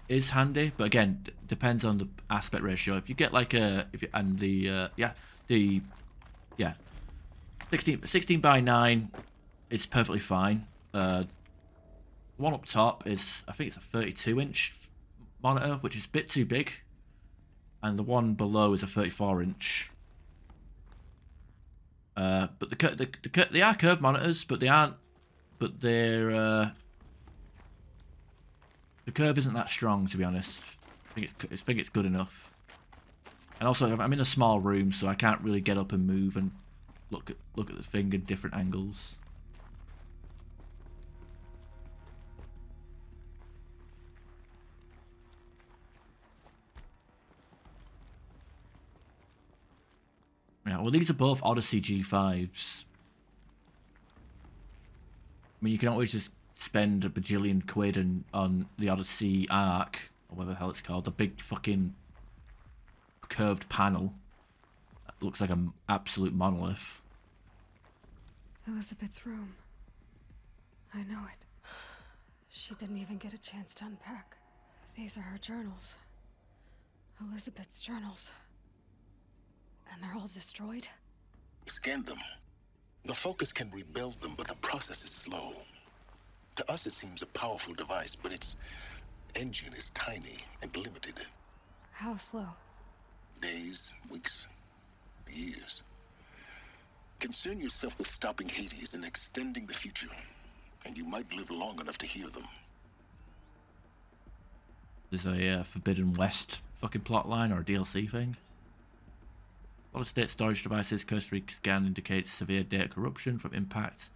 is handy, but again, depends on the aspect ratio. If you get like a 16 by 9 is perfectly fine. The one up top is, I think it's a 32-inch monitor, which is a bit too big. And the one below is a 34-inch. But they are curved monitors, but they aren't. But they're the curve isn't that strong, to be honest. I think it's good enough. And also, I'm in a small room, so I can't really get up and move and look at the thing in different angles. Yeah, well, these are both Odyssey G5s. I mean, you can always just spend a bajillion quid on the Odyssey Arc, or whatever the hell it's called, the big fucking curved panel. That looks like an absolute monolith. Elizabeth's room. I know it. She didn't even get a chance to unpack. These are her journals. Elizabeth's journals. And they're all destroyed? Scan them. The Focus can rebuild them, but the process is slow. To us, it seems a powerful device, but its engine is tiny and limited. How slow? Days, weeks, years. Concern yourself with stopping Hades and extending the future, and you might live long enough to hear them. There's a Forbidden West fucking plotline or a DLC thing. Solid-state storage devices cursory scan indicates severe data corruption from impact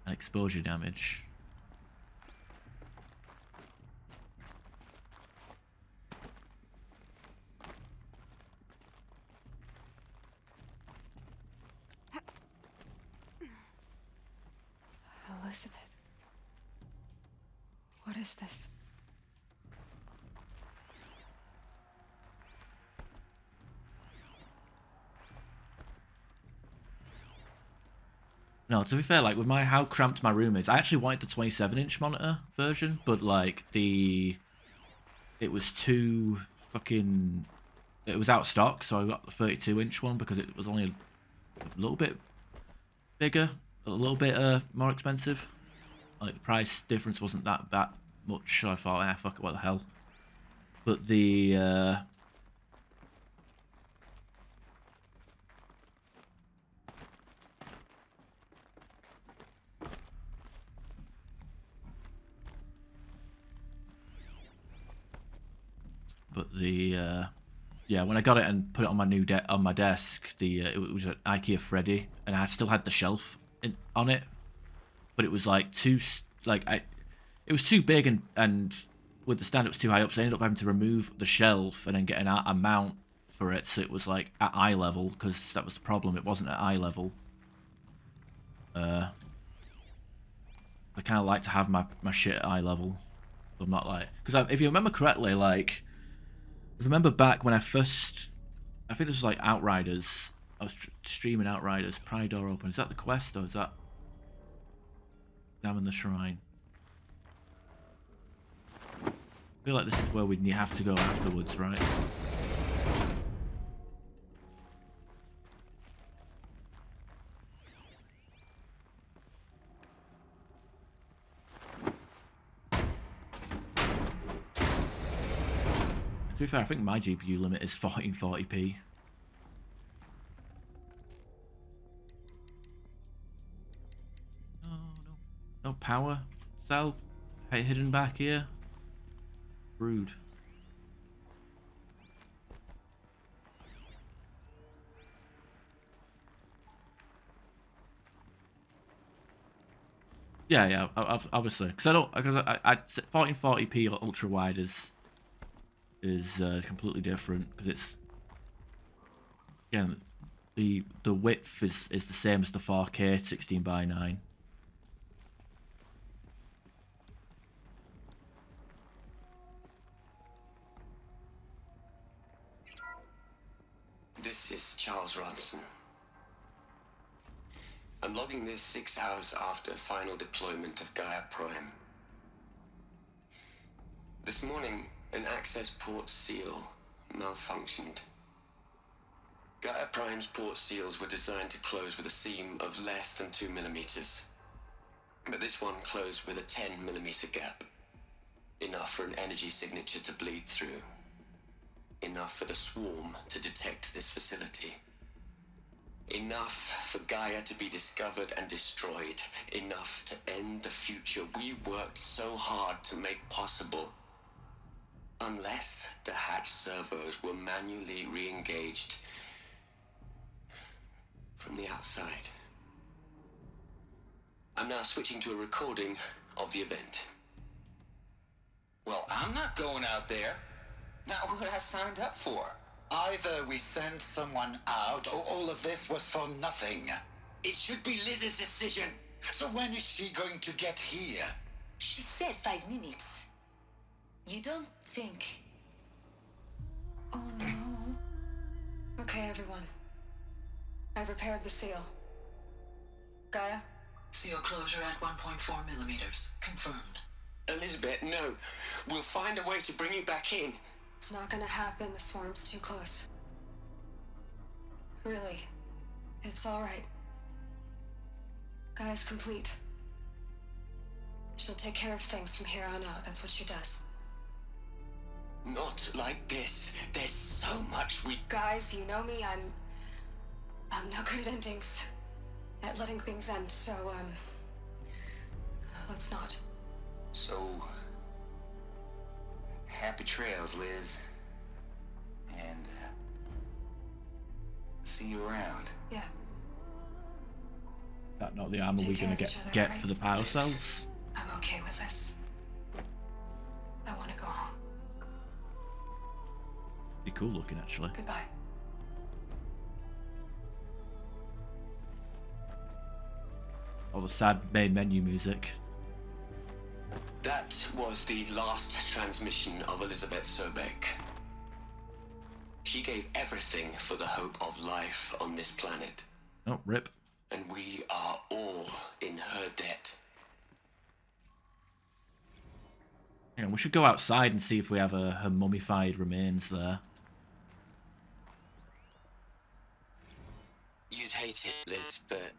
and exposure damage. Elizabeth. What is this? No, to be fair, like with how cramped my room is, I actually wanted the 27-inch monitor version, but like it was too fucking, it was out of stock, so I got the 32-inch one because it was only a little bit bigger, a little bit more expensive. Like the price difference wasn't that much, so I thought, fuck it, what the hell. But the yeah, when I got it and put it on my on my desk, it was an IKEA Freddy, and I still had the shelf on it, but it was like it was too big, and with the stand it was too high up, so I ended up having to remove the shelf and then get a mount for it, so it was like at eye level, because that was the problem, it wasn't at eye level. I kind of like to have my shit at eye level. So I'm not like, because if you remember correctly, like, I remember back when I think this was like Outriders. I was streaming Outriders. Pry door open. Is that the quest or is that Examine the Shrine? I feel like this is where we'd have to go afterwards, right? To be fair, I think my GPU limit is 1440p. No power cell hidden back here. Rude. Yeah, obviously, because I 1440p ultra wide is completely different, because it's, again, the width is the same as the 4K 16 by 9. This is Charles Ronson. I'm logging this 6 hours after final deployment of Gaia Prime. This morning, an access port seal malfunctioned. Gaia Prime's port seals were designed to close with a seam of less than 2 millimeters. But this one closed with a 10 millimeter gap. Enough for an energy signature to bleed through. Enough for the swarm to detect this facility. Enough for Gaia to be discovered and destroyed. Enough to end the future we worked so hard to make possible. Unless the hatch servos were manually re-engaged from the outside. I'm now switching to a recording of the event. Well, I'm not going out there. Not what I signed up for. Either we sent someone out, or all of this was for nothing. It should be Liz's decision. So when is she going to get here? She said 5 minutes. You don't think... Oh no. Okay, everyone. I've repaired the seal. Gaia? Seal closure at 1.4 millimeters. Confirmed. Elizabeth, no. We'll find a way to bring you back in. It's not gonna happen. The swarm's too close. Really. It's alright. Gaia's complete. She'll take care of things from here on out. That's what she does. Not like this. There's so much we... Guys, you know me. I'm no good at endings. At letting things end, so, let's not. So... happy trails, Liz. And... see you around. Yeah. That not the armor Take we're care gonna of each other, get right? for the power cells. I'm okay with this. I want to go home. Be cool looking, actually. Goodbye. All the sad main menu music. That was the last transmission of Elizabeth Sobek. She gave everything for the hope of life on this planet. Oh, rip. And we are all in her debt. Hang on, we should go outside and see if we have her mummified remains there. You'd hate it, Liz, but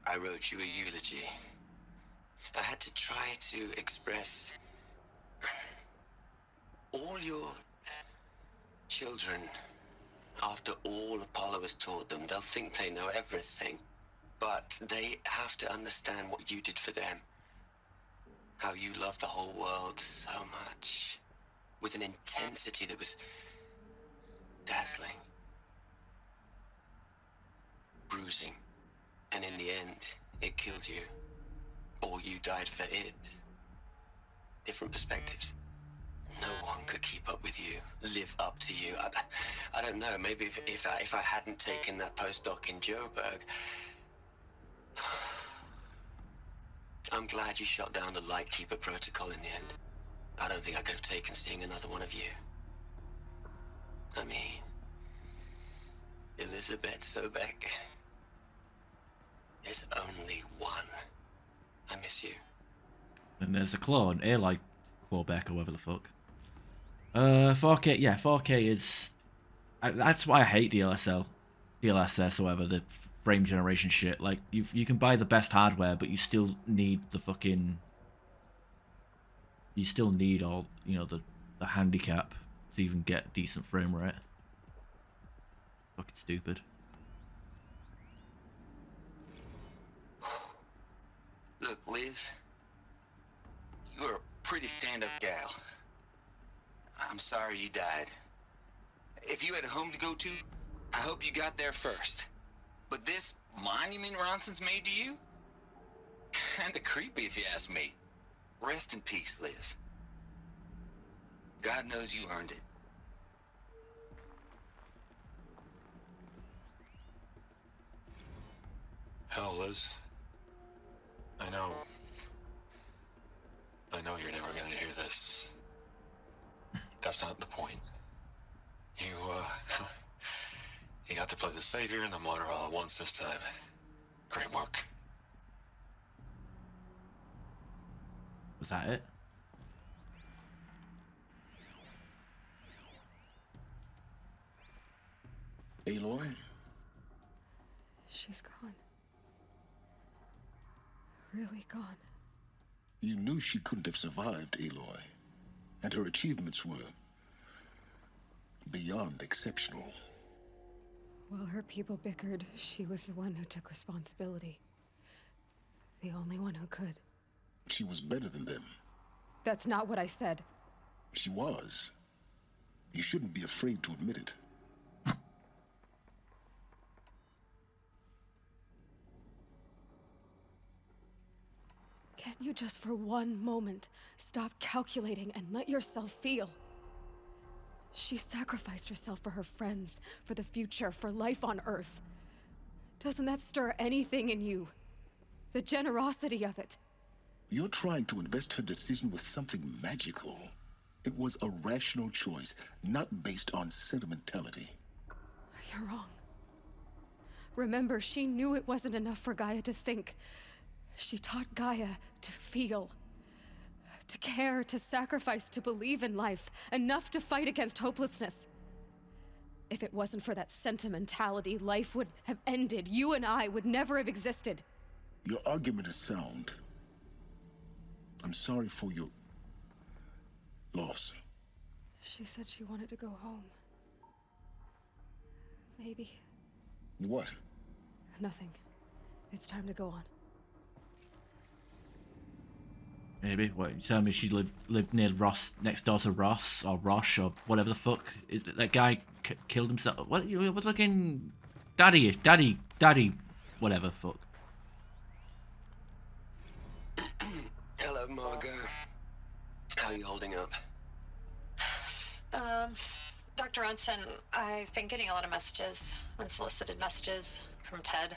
I wrote you a eulogy. I had to try to express all your children. After all Apollo has taught them, they'll think they know everything. But they have to understand what you did for them. How you loved the whole world so much. With an intensity that was dazzling. Bruising. And in the end, it killed you. Or you died for it. Different perspectives. No one could keep up with you, live up to you. I don't know, maybe if I hadn't taken that postdoc in Joburg... I'm glad you shot down the Lightkeeper protocol in the end. I don't think I could have taken seeing another one of you. I mean... Elizabeth Sobek... There's only one. I miss you. And there's a clone, like Quebec or whatever the fuck. 4K, yeah, 4K is... that's why I hate DLSS or whatever, the frame generation shit. Like, you can buy the best hardware, but you still need the fucking... You still need all, you know, the handicap to even get decent frame rate. Fucking stupid. Look, Liz, you're a pretty stand-up gal. I'm sorry you died. If you had a home to go to, I hope you got there first. But this monument Ronson's made to you? Kinda creepy if you ask me. Rest in peace, Liz. God knows you earned it. Hell, Liz. I know you're never gonna hear this. That's not the point. You got to play the savior and the martyr all at once this time. Great work. Was that it? Aloy, She's gone. Really gone. You knew she couldn't have survived, Aloy. And her achievements were beyond exceptional. While her people bickered, she was the one who took responsibility. The only one who could. She was better than them. That's not what I said. She was. You shouldn't be afraid to admit it. Can't you just for one moment stop calculating and let yourself feel? She sacrificed herself for her friends, for the future, for life on Earth. Doesn't that stir anything in you? The generosity of it. You're trying to invest her decision with something magical. It was a rational choice, not based on sentimentality. You're wrong. Remember, she knew it wasn't enough for Gaia to think. She taught Gaia to feel. To care, to sacrifice, to believe in life. Enough to fight against hopelessness. If it wasn't for that sentimentality, life would have ended. You and I would never have existed. Your argument is sound. I'm sorry for your loss. She said she wanted to go home. Maybe. What? Nothing. It's time to go on. Maybe. What, you telling me she lived near Ross, next door to Ross or Rosh or whatever the fuck? That guy killed himself. What looking daddy-ish, daddy, whatever fuck. Hello, Margot. How are you holding up? Dr. Ronson, I've been getting a lot of messages, unsolicited messages from Ted.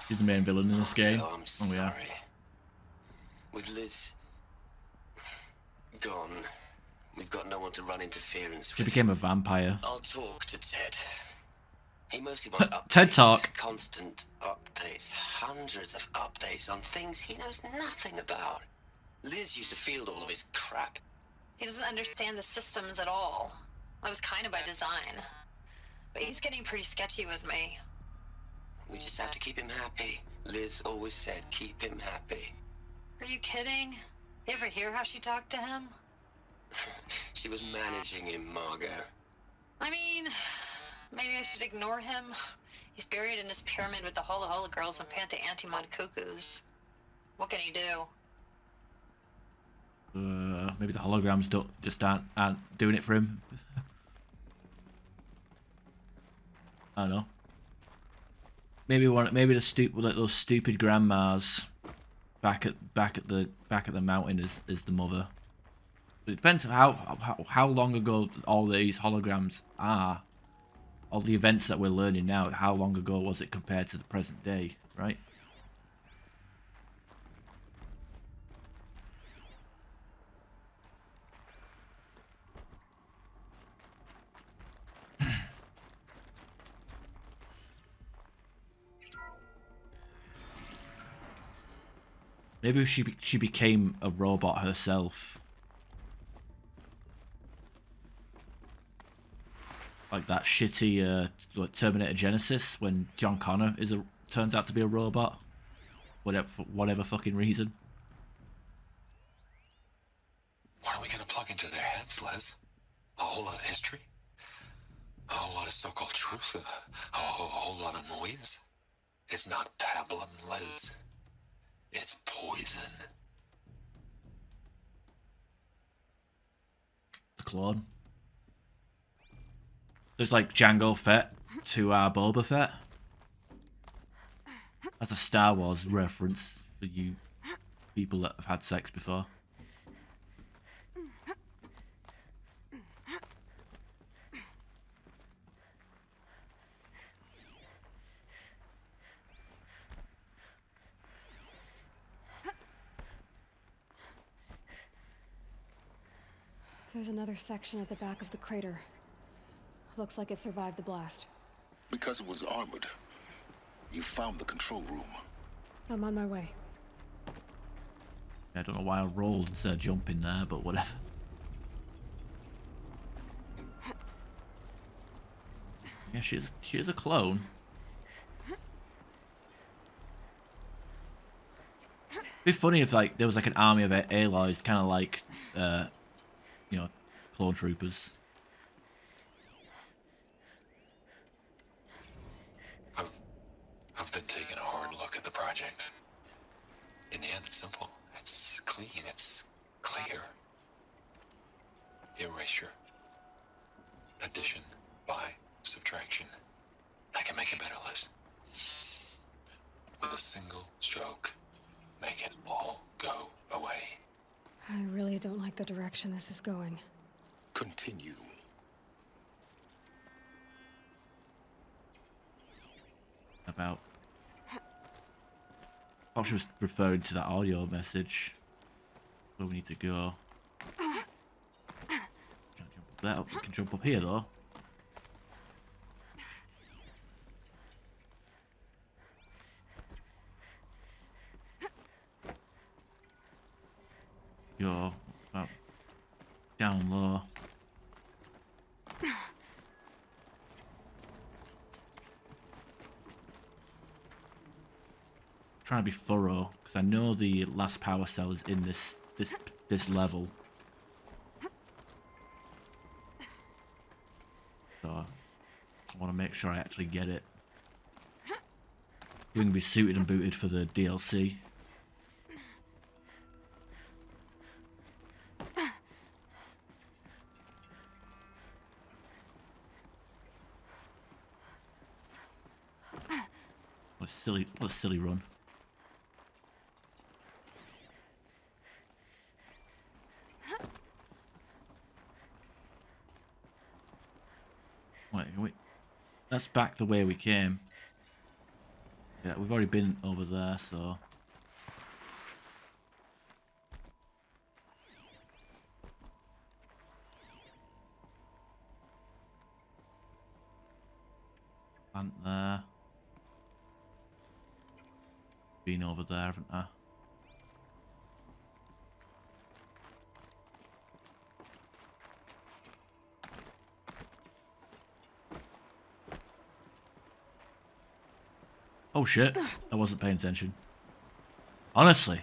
He's the main villain in this game. No, I'm sorry. Oh yeah. With Liz gone, we've got no one to run interference She with. became a vampire. I'll talk to Ted. He mostly wants updates. TED Talk. Constant updates. Hundreds of updates on things he knows nothing about. Liz used to field all of his crap. He doesn't understand the systems at all. That was kind of by design. But he's getting pretty sketchy with me. We just have to keep him happy. Liz always said, keep him happy. Are you kidding? You ever hear how she talked to him? She was managing him, Margot. I mean, maybe I should ignore him. He's buried in his pyramid with the Hola Hola girls and Panta Antimod cuckoos. What can he do? Maybe the holograms aren't doing it for him. I don't know. Maybe those stupid grandmas back at the mountain is the mother. But it depends on how long ago all these holograms are. All the events that we're learning now, how long ago was it compared to the present day, right? Maybe she became a robot herself. Like that shitty Terminator Genesis when John Connor turns out to be a robot. For whatever fucking reason. What are we gonna plug into their heads, Les? A whole lot of history? A whole lot of so-called truth? A whole lot of noise? It's not pablum, Les. It's poison. The clone. It's like Jango Fett to Boba Fett. That's a Star Wars reference for you people that have had sex before. There's another section at the back of the crater. Looks like it survived the blast. Because it was armored. You found the control room. I'm on my way. I don't know why I rolled instead of jumping there, but whatever. Yeah, she is a clone. It'd be funny if like there was like an army of Aloys, kind of like, you know, clone troopers. I've been taking a hard look at the project. In the end, it's simple. It's clean. It's clear. Erasure. Addition. By. Subtraction. I can make it better, Liz. With a single stroke, make it all go away. I really don't like the direction this is going. Continue. About. I thought she was referring to that audio message. Where we need to go. Can't jump up there. We can jump up here though. Go about down low. Trying to be thorough because I know the last power cell is in this level. So I want to make sure I actually get it. You're going to be suited and booted for the DLC. What a silly run. Wait. That's back the way we came. Yeah, we've already been over there, so... Plant there. Been over there, haven't I? Oh shit, I wasn't paying attention. Honestly.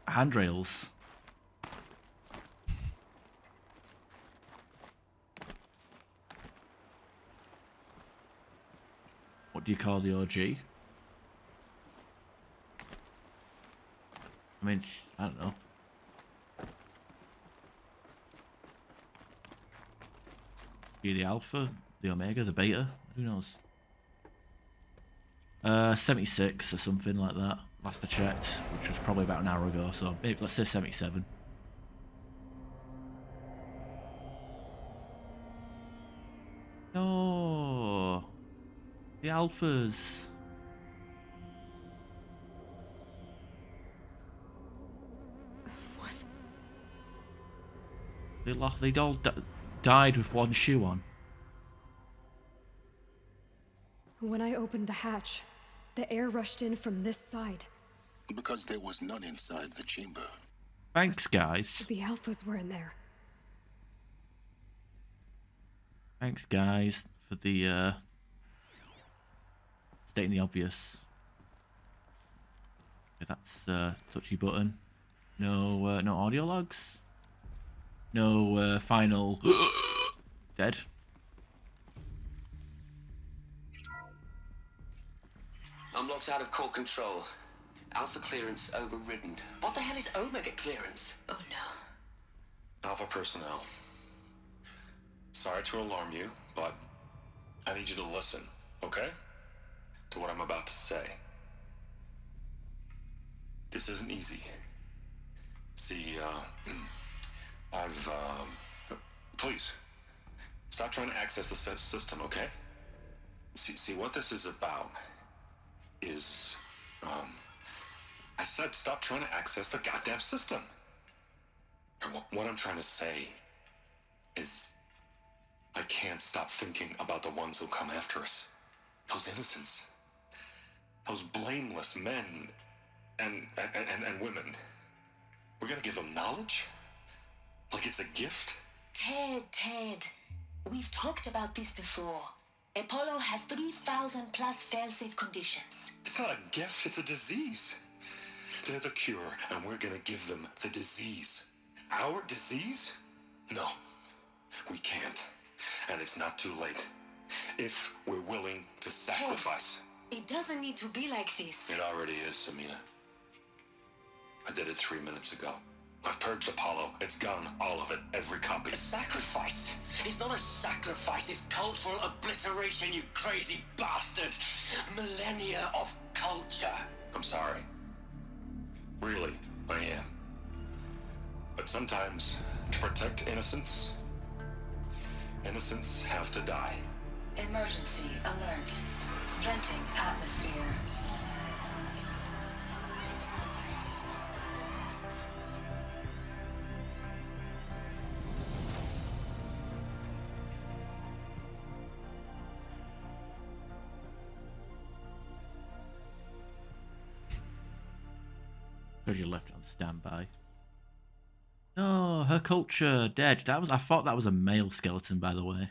Handrails. What do you call the OG? I mean, I don't know. Be the alpha, the omega, the beta, who knows? 76 or something like that. Last I checked, which was probably about an hour ago. So maybe let's say 77. No, the alphas. What? They all died with one shoe on. When I opened the hatch, the air rushed in from this side. Because there was none inside the chamber. Thanks, guys. The alphas were in there. Thanks, guys, for the stating the obvious. Okay, that's touchy button. No, no audio logs. No final. Dead. I'm locked out of core control. Alpha clearance overridden. What the hell is Omega clearance? Oh no. Alpha personnel. Sorry to alarm you, but I need you to listen, okay? To what I'm about to say. This isn't easy. See, please, stop trying to access the system, okay? See, what this is about is, I said stop trying to access the goddamn system. And what I'm trying to say is, I can't stop thinking about the ones who come after us. Those innocents. Those blameless men and women. We're gonna give them knowledge? Like it's a gift? Ted. We've talked about this before. Apollo has 3,000 plus fail-safe conditions. It's not a gift, it's a disease. They're the cure, and we're gonna give them the disease. Our disease? No, we can't. And it's not too late. If we're willing to sacrifice. It doesn't need to be like this. It already is, Samina. I did it 3 minutes ago. I've purged Apollo. It's gone. All of it. Every copy. A sacrifice? It's not a sacrifice. It's cultural obliteration, you crazy bastard. Millennia of culture. I'm sorry. Really, I am. But sometimes, to protect innocence, innocents have to die. Emergency alert. Venting atmosphere. Because you left it on standby. No, her culture dead. I thought that was a male skeleton, by the way.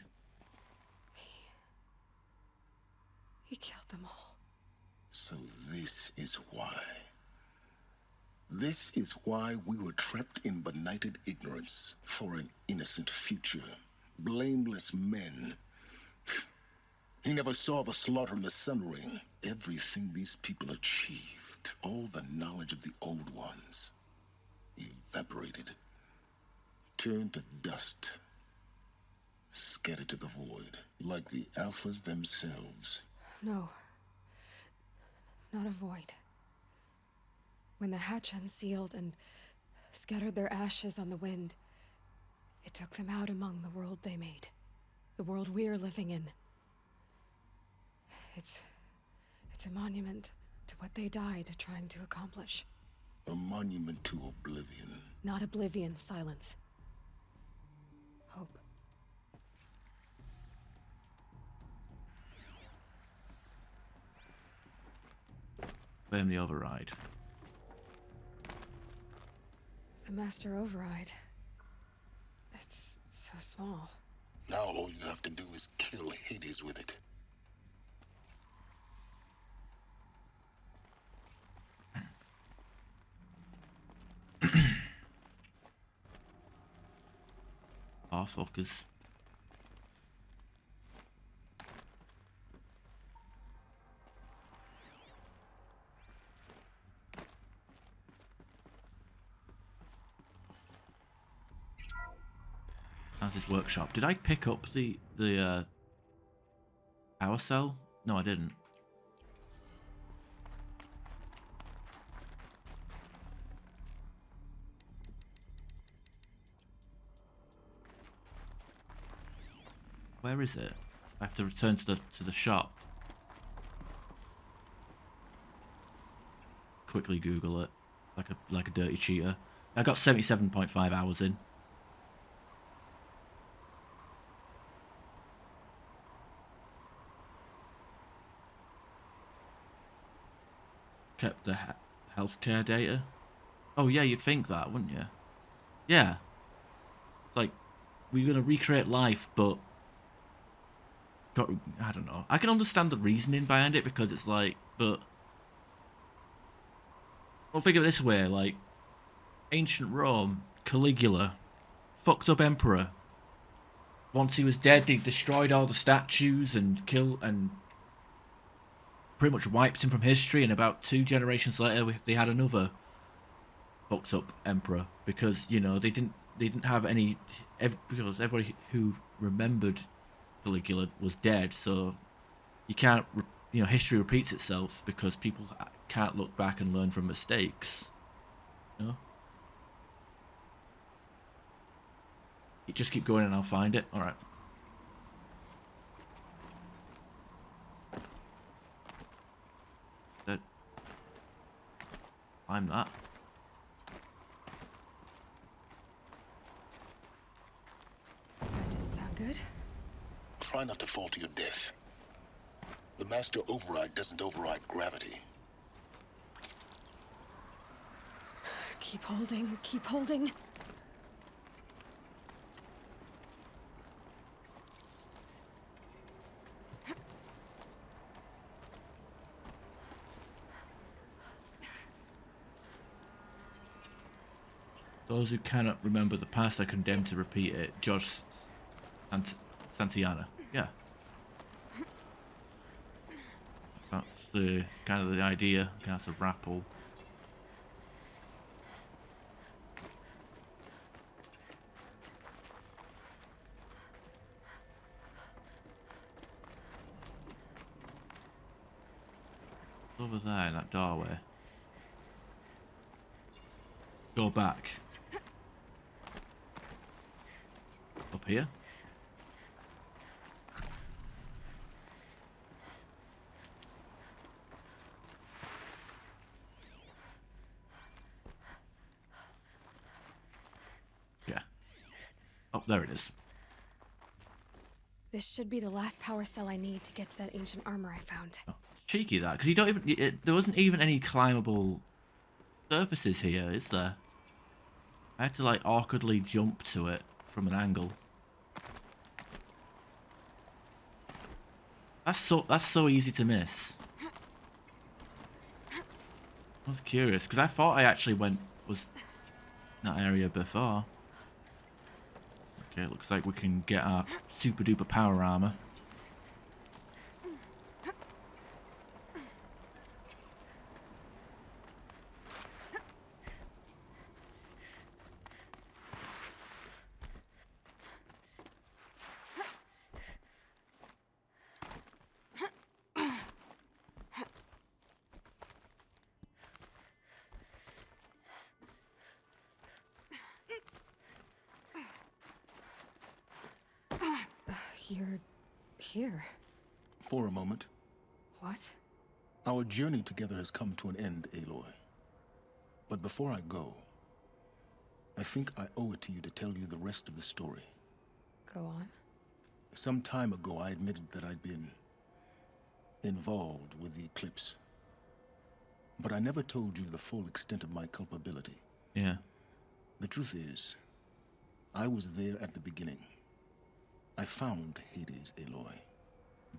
He killed them all. So this is why. This is why we were trapped in benighted ignorance for an innocent future. Blameless men. He never saw the slaughter in the Sun Ring. Everything these people achieved, all the knowledge of the old ones, evaporated, turned to dust, scattered to the void, like the Alphas themselves. No. Not a void. When the hatch unsealed and scattered their ashes on the wind, it took them out among the world they made. The world we're living in. It's a monument to what they died trying to accomplish. A monument to oblivion. Not oblivion, silence. Hope. Blame the override. The Master Override. It's so small. Now all you have to do is kill Hades with it. Oh, fuckers. How's his workshop? Did I pick up the power cell? No, I didn't. Where is it? I have to return to the shop. Quickly Google it, like a dirty cheater. I got 77.5 hours in. Kept the healthcare data. Oh yeah, you'd think that, wouldn't you? Yeah. It's like we're gonna recreate life, but I don't know. I can understand the reasoning behind it because it's like, but well, think of it this way: like ancient Rome, Caligula, fucked up emperor. Once he was dead, they destroyed all the statues and pretty much wiped him from history. And about 2 generations later, they had another fucked up emperor because they didn't have any because everybody who remembered Caligula was dead. So you can't history repeats itself because people can't look back and learn from mistakes. You just keep going and I'll find it. All right. I'm that. That didn't sound good. Try not to fall to your death. The Master Override doesn't override gravity. Keep holding, keep holding. Those who cannot remember the past are condemned to repeat it. George Santayana. Yeah. That's the kind of the idea. That's a rappel. Over there in that doorway. Go back. Up here. Yeah. Oh, there it is. This should be the last power cell I need to get to that ancient armor I found. Oh, cheeky that, because you don't even. There wasn't even any climbable surfaces here, is there? I had to like awkwardly jump to it from an angle. That's so easy to miss. I was curious because I thought I actually was in that area before. Okay, looks like we can get our super duper power armor. You're here. For a moment. What? Our journey together has come to an end, Aloy. But before I go, I think I owe it to you to tell you the rest of the story. Go on. Some time ago, I admitted that I'd been involved with the eclipse. But I never told you the full extent of my culpability. Yeah. The truth is, I was there at the beginning. I found Hades, Aloy,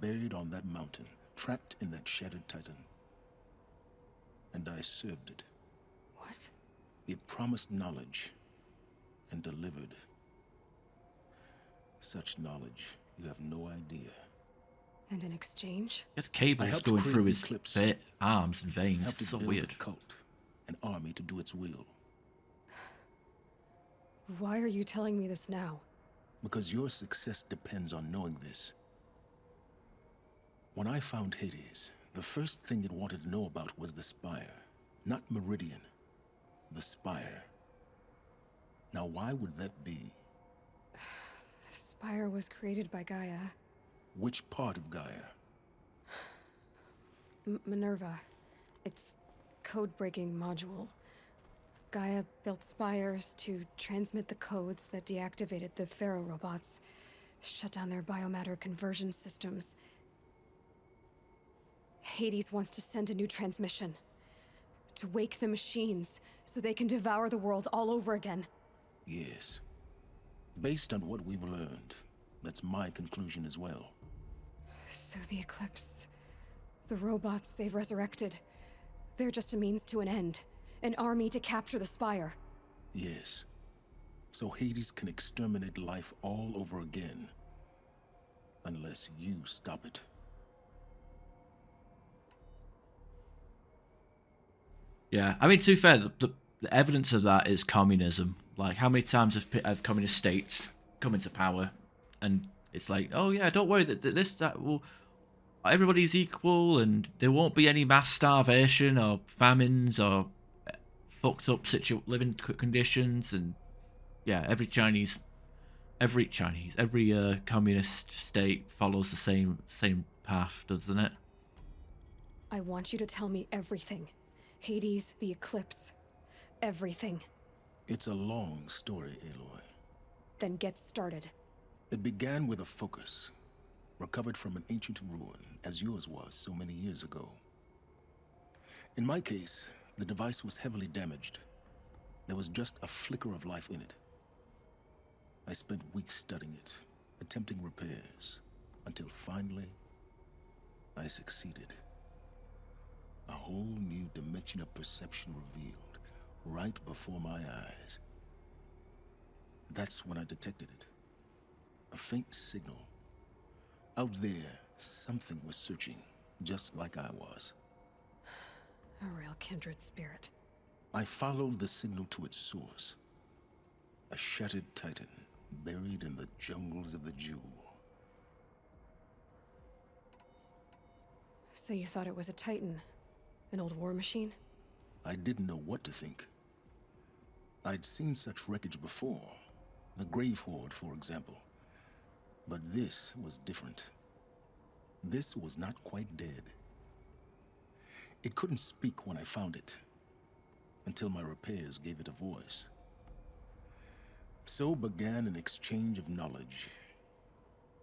buried on that mountain, trapped in that shattered titan. And I served it. What? It promised knowledge and delivered. Such knowledge, you have no idea. And in exchange? There's cables going through his arms and veins. It's so weird. A cult, an army to do its will. Why are you telling me this now? Because your success depends on knowing this. When I found Hades, the first thing it wanted to know about was the Spire. Not Meridian. The Spire. Now why would that be? The Spire was created by Gaia. Which part of Gaia? Minerva. Its code-breaking module. Gaia built spires to transmit the codes that deactivated the Pharaoh robots, shut down their biomatter conversion systems. Hades wants to send a new transmission. To wake the machines, so they can devour the world all over again. Yes. Based on what we've learned, that's my conclusion as well. So the Eclipse, the robots they've resurrected, they're just a means to an end. An army to capture the Spire. Yes. So Hades can exterminate life all over again. Unless you stop it. Yeah, I mean, to be fair, the evidence of that is communism. Like, how many times have communist states come into power, and it's like, oh yeah, don't worry, everybody's equal, and there won't be any mass starvation or famines or fucked up living conditions, and yeah, every communist state follows the same path, doesn't it? I want you to tell me everything. Hades, the Eclipse, everything. It's a long story, Aloy. Then get started. It began with a focus, recovered from an ancient ruin, as yours was so many years ago. In my case, the device was heavily damaged. There was just a flicker of life in it. I spent weeks studying it, attempting repairs, until finally, I succeeded. A whole new dimension of perception revealed, right before my eyes. That's when I detected it. A faint signal. Out there, something was searching, just like I was. A real kindred spirit. I followed the signal to its source. A shattered titan, buried in the jungles of the Jewel. So you thought it was a titan? An old war machine? I didn't know what to think. I'd seen such wreckage before. The Grave Horde, for example. But this was different. This was not quite dead. It couldn't speak when I found it, until my repairs gave it a voice. So began an exchange of knowledge.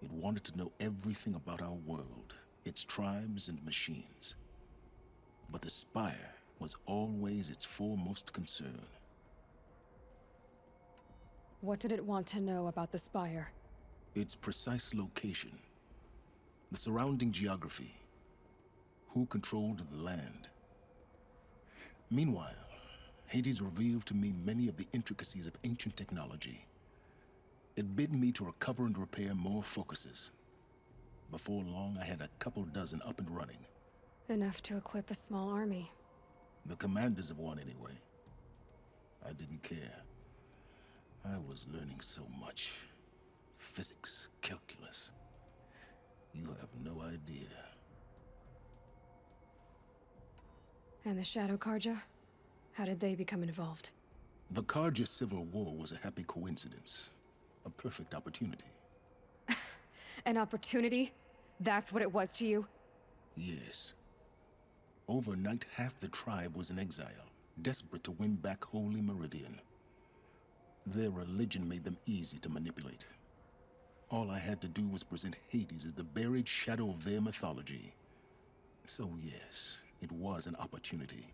It wanted to know everything about our world, its tribes and machines. But the Spire was always its foremost concern. What did it want to know about the Spire? Its precise location, the surrounding geography, who controlled the land. Meanwhile, Hades revealed to me many of the intricacies of ancient technology. It bid me to recover and repair more focuses. Before long, I had a couple dozen up and running. Enough to equip a small army. The commanders of one, anyway. I didn't care. I was learning so much. Physics, calculus. You have no idea. And the Shadow Karja? How did they become involved? The Karja Civil War was a happy coincidence. A perfect opportunity. An opportunity? That's what it was to you? Yes. Overnight, half the tribe was in exile, desperate to win back Holy Meridian. Their religion made them easy to manipulate. All I had to do was present Hades as the buried shadow of their mythology. So yes, it was an opportunity.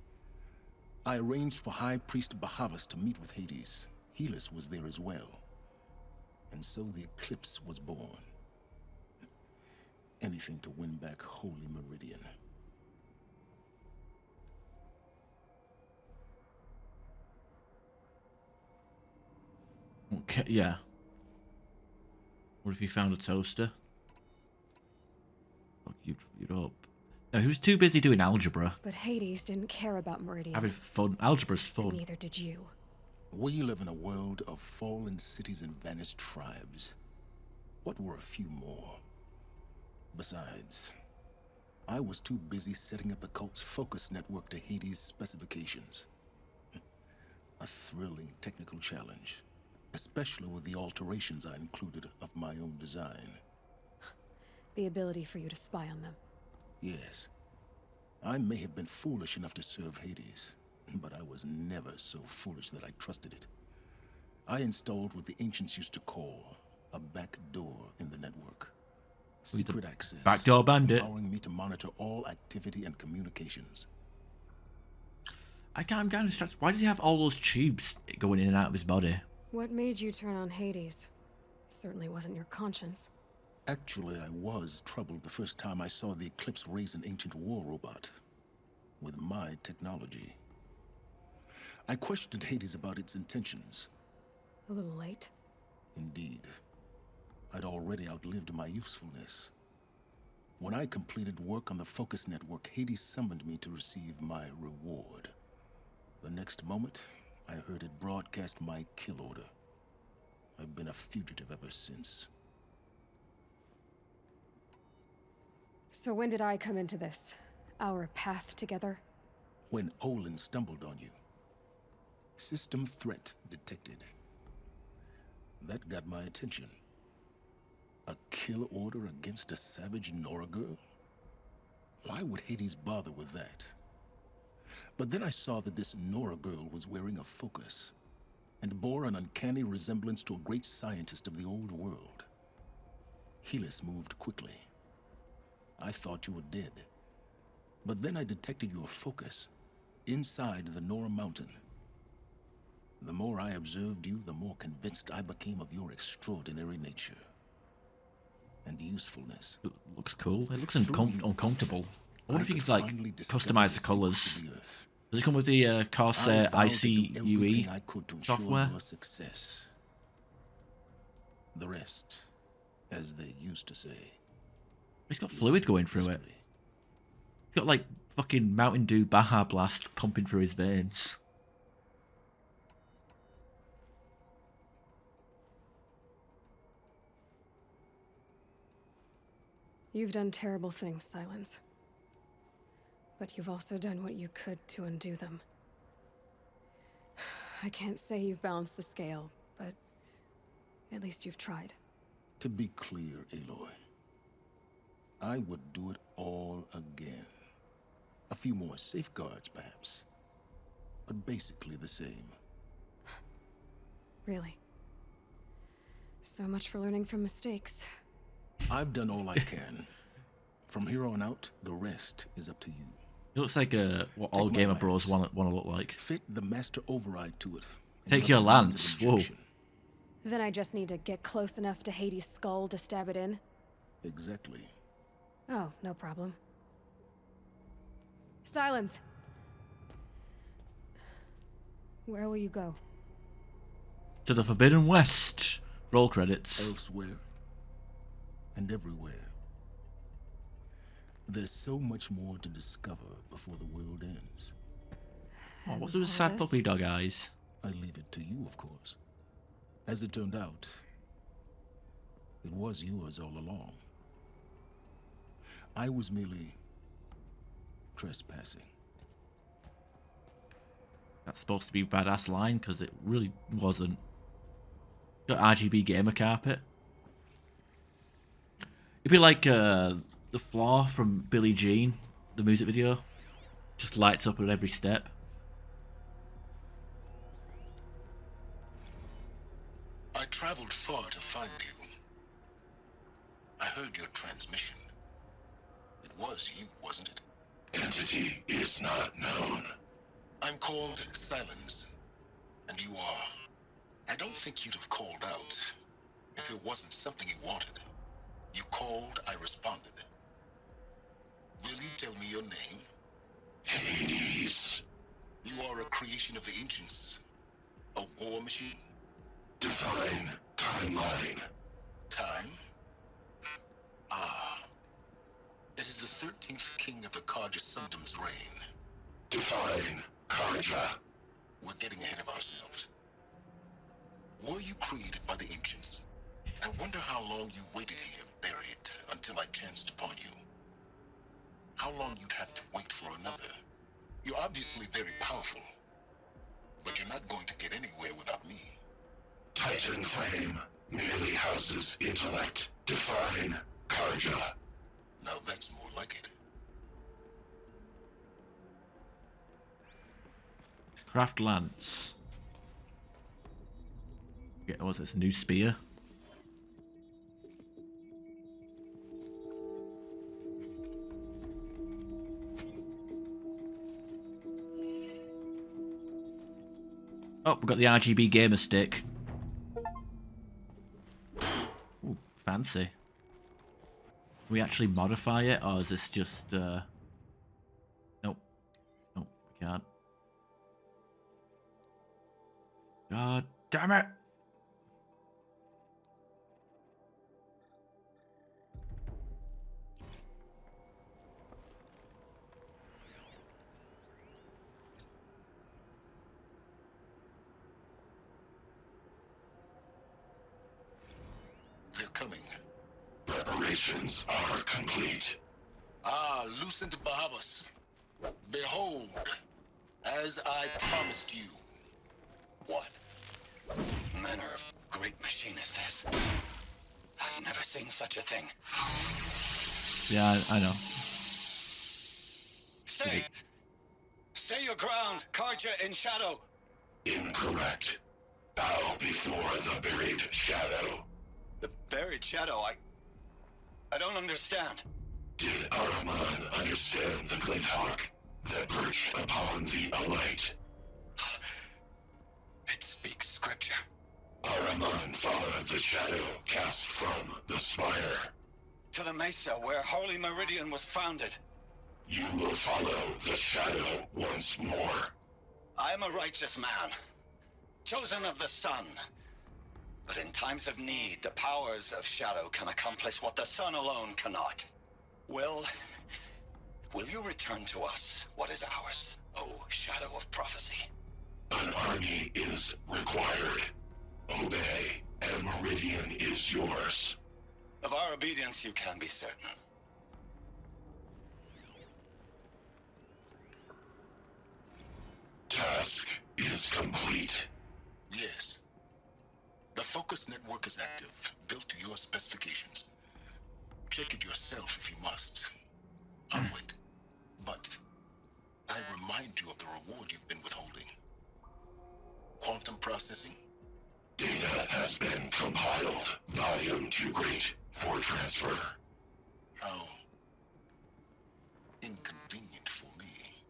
I arranged for High Priest Bahavas to meet with Hades. Helis was there as well. And so the eclipse was born. Anything to win back Holy Meridian. Okay, yeah. What if he found a toaster? Fuck, you'd up. No, he was too busy doing algebra. But Hades didn't care about Meridian. Having fun. Algebra's fun. And neither did you. We live in a world of fallen cities and vanished tribes. What were a few more? Besides, I was too busy setting up the cult's focus network to Hades' specifications. A thrilling technical challenge, especially with the alterations I included of my own design. The ability for you to spy on them. Yes. I may have been foolish enough to serve Hades, but I was never so foolish that I trusted it. I installed what the ancients used to call a back door in the network. Secret access. Backdoor bandit. Allowing me to monitor all activity and communications. I'm kind of distracted. Why does he have all those tubes going in and out of his body? What made you turn on Hades? It certainly wasn't your conscience. Actually, I was troubled the first time I saw the Eclipse raise an ancient war robot. With my technology. I questioned Hades about its intentions. A little late? Indeed. I'd already outlived my usefulness. When I completed work on the Focus Network, Hades summoned me to receive my reward. The next moment, I heard it broadcast my kill order. I've been a fugitive ever since. So when did I come into this? Our path together? When Olin stumbled on you. System threat detected. That got my attention. A kill order against a savage Nora girl? Why would Hades bother with that? But then I saw that this Nora girl was wearing a focus, and bore an uncanny resemblance to a great scientist of the old world. Helis moved quickly. I thought you were dead. But then I detected your focus, inside the Nora mountain. The more I observed you, the more convinced I became of your extraordinary nature. And usefulness. It looks cool. It looks uncomfortable. I wonder if you could, like, customize the colours. Does it come with the Corsair ICUE software? Your success. The rest, as they used to say. He's got fluid going through it. He's got like fucking Mountain Dew Baja Blast pumping through his veins. You've done terrible things, Silence. But you've also done what you could to undo them. I can't say you've balanced the scale, but at least you've tried. To be clear, Aloy, I would do it all again. A few more safeguards, perhaps, but basically the same. Really? So much for learning from mistakes. I've done all I can. From here on out, the rest is up to you. It looks like what all gamer bros want to look like. Fit the master override to it. Take your lance. Whoa. Then I just need to get close enough to Hades' skull to stab it in? Exactly. Oh, no problem. Silence! Where will you go? To the Forbidden West. Roll credits. Elsewhere. And everywhere. There's so much more to discover before the world ends. Oh, what's with the sad puppy dog eyes? I leave it to you, of course. As it turned out, it was yours all along. I was merely trespassing. That's supposed to be a badass line, because it really wasn't. Got RGB gamer carpet. It'd be like the floor from Billie Jean, the music video. Just lights up at every step. I traveled far to find you. I heard your transmission. It was you, wasn't it? Entity is not known. I'm called Silence, and you are. I don't think you'd have called out if it wasn't something you wanted. You called, I responded. Will you tell me your name? Hades. You are a creation of the ancients. A war machine? Divine timeline. Time? Ah. It is the 13th king of the Karja Sundom's reign. Divine Karja. We're getting ahead of ourselves. Were you created by the ancients? I wonder how long you waited here, buried, until I chanced upon you. How long you'd have to wait for another. You're obviously very powerful, but you're not going to get anywhere without me. Titan Flame merely houses intellect. Define Karja. Now that's more like it. Craft lance. Yeah, what's this? New spear? Oh, we've got the RGB gamer stick. Ooh, fancy. Can we actually modify it, or is this just, Nope. Nope, we can't. God damn it! They're coming. Preparations are complete. Ah, Lucent Bahavas. Behold, as I promised you. What manner of great machine is this? I've never seen such a thing. Yeah, I know. Stay! Stay your ground, Karja in shadow! Incorrect. Bow before the buried shadow. The buried shadow, I don't understand. Did Araman understand the glint hawk that perched upon the alight? It speaks scripture. Araman followed the shadow cast from the spire. To the mesa where Holy Meridian was founded. You will follow the shadow once more. I am a righteous man, chosen of the sun. But in times of need, the powers of Shadow can accomplish what the sun alone cannot. Will you return to us what is ours, O Shadow of Prophecy? An army is required. Obey, and Meridian is yours. Of our obedience you can be certain. Task is complete. Yes. The Focus network is active, built to your specifications. Check it yourself if you must. I'll wait. But I remind you of the reward you've been withholding. Quantum processing? Data has been compiled. Volume too great for transfer. How inconvenient for me.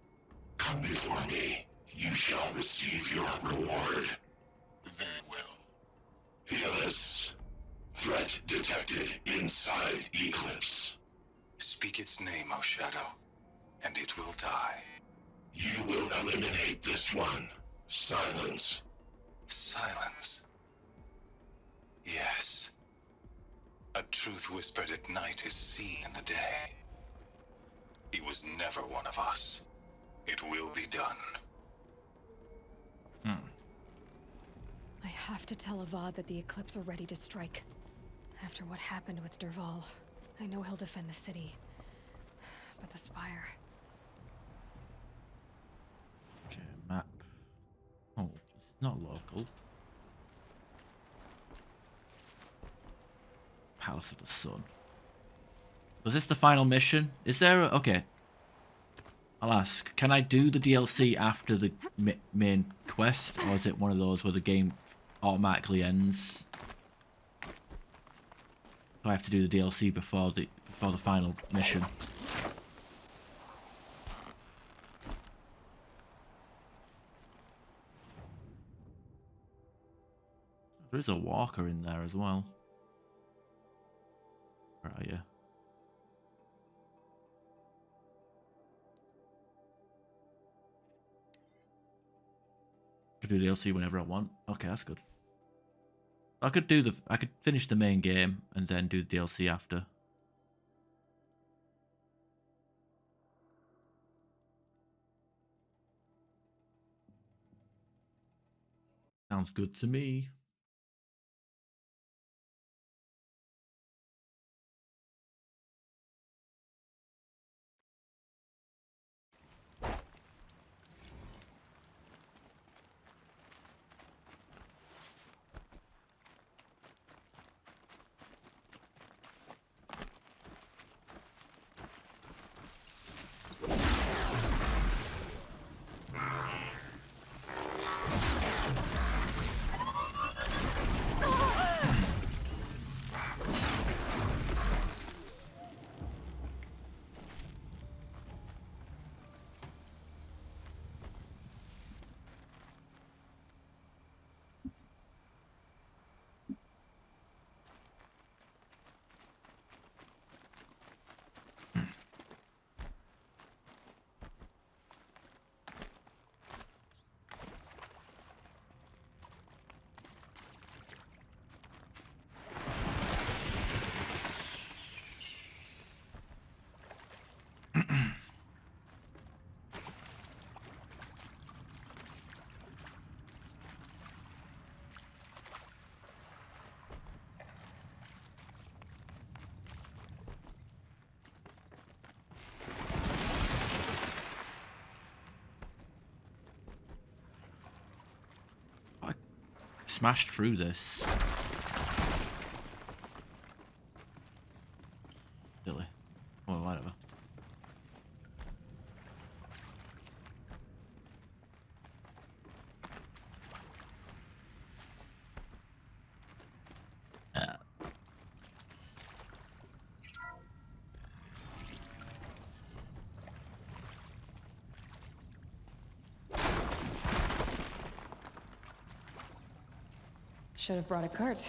Come before me. You shall receive your reward. Very well. Helis. Threat detected inside Eclipse. Speak its name, O Shadow, and it will die. You will eliminate this one. Silence. Silence. Yes. A truth whispered at night is seen in the day. He was never one of us. It will be done. I have to tell Avad that the Eclipse are ready to strike. After what happened with Derval, I know he'll defend the city. But the Spire... Okay, map. Oh, it's not local. Palace of the Sun. Was this the final mission? Is there a... Okay. I'll ask. Can I do the DLC after the main quest? Or is it one of those where the game automatically ends? Do I have to do the DLC before the final mission? There is a walker in there as well. Where are you? I could do DLC whenever I want. Okay, that's good. I could finish the main game and then do the DLC after. Sounds good to me. Smashed through this. Silly. Well, whatever. Should have brought a cart.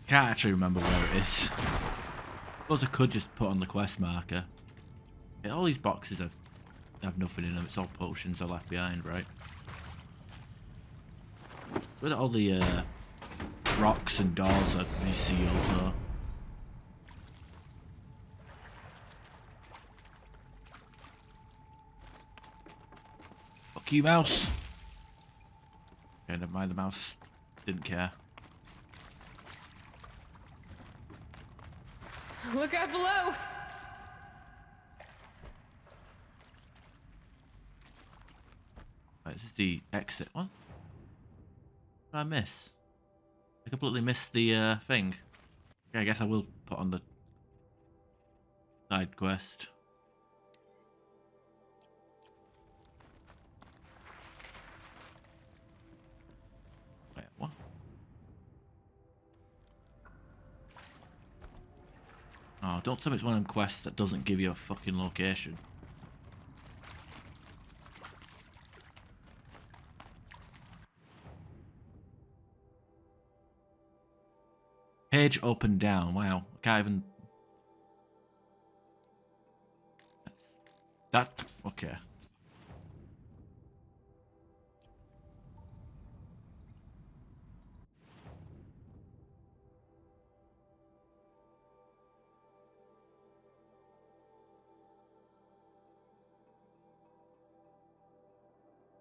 Can't actually remember where it is. Suppose I could just put on the quest marker. Yeah, all these boxes have nothing in them. It's all potions I left behind, right? Where all the rocks and doors are sealed though. Fuck you, mouse. Okay, never mind. The mouse didn't care. Look out below! Right, this is the exit one. What did I miss? I completely missed the thing. Yeah, I guess I will put on the side quest. Wait, what? Oh, don't tell me it's one of them quests that doesn't give you a fucking location. Page up and down. Wow. I can't even... That... Okay.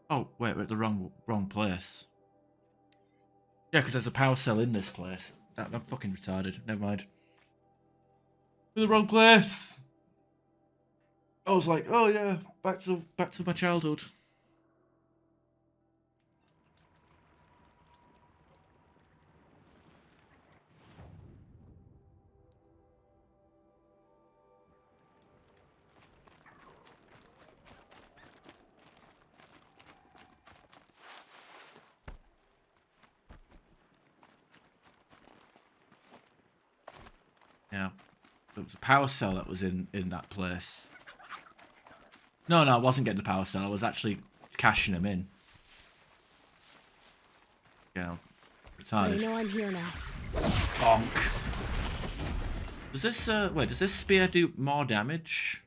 Oh, wait, we're at the wrong place. Yeah, because there's a power cell in this place. I'm fucking retarded. Never mind. In the wrong place. I was like, oh yeah, back to my childhood. Yeah. There was a power cell that was in that place. No, I wasn't getting the power cell. I was actually cashing them in. Yeah. Retarded. You know I'm here now. Bonk. Does this wait? Does this spear do more damage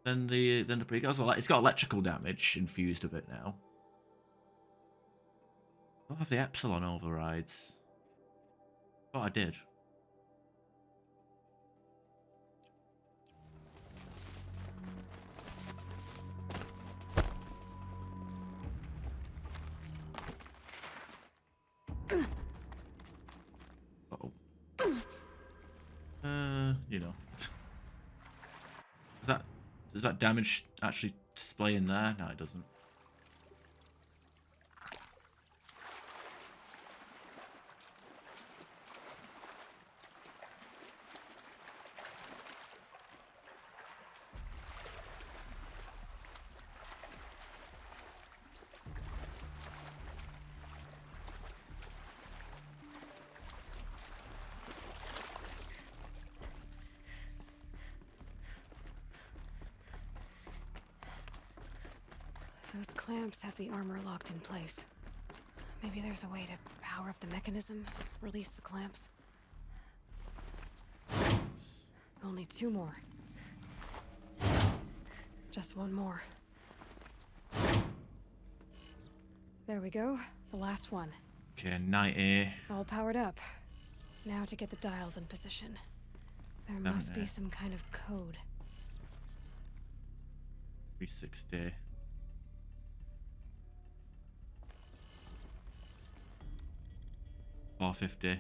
than the previous? It's got electrical damage infused with it now. I don't have the epsilon overrides. Thought I did. You know. Does that damage actually display in there? No, it doesn't. Those clamps have the armor locked in place. Maybe there's a way to power up the mechanism, release the clamps. Only 2 more. Just 1 more. There we go. The last one. Okay, 90. All powered up. Now to get the dials in position. There must be some kind of code. 360. $450.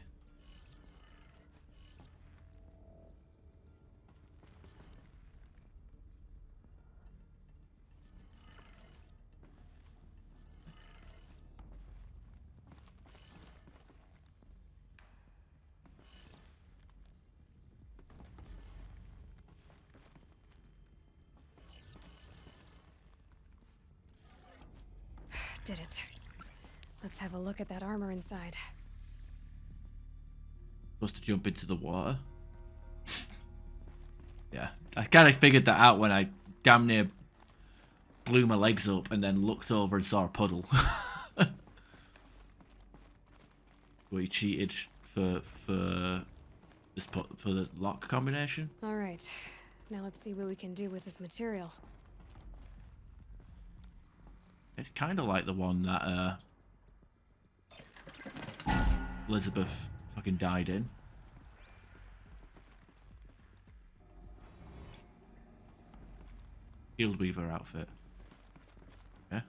Did it. Let's have a look at that armor inside. Supposed to jump into the water. Yeah, I kind of figured that out when I damn near blew my legs up and then looked over and saw a puddle. Where he cheated for this for the lock combination. All right. Now let's see what we can do with this material. It's kind of like the one that Elizabeth fucking died in. Shield Weaver outfit. Yeah.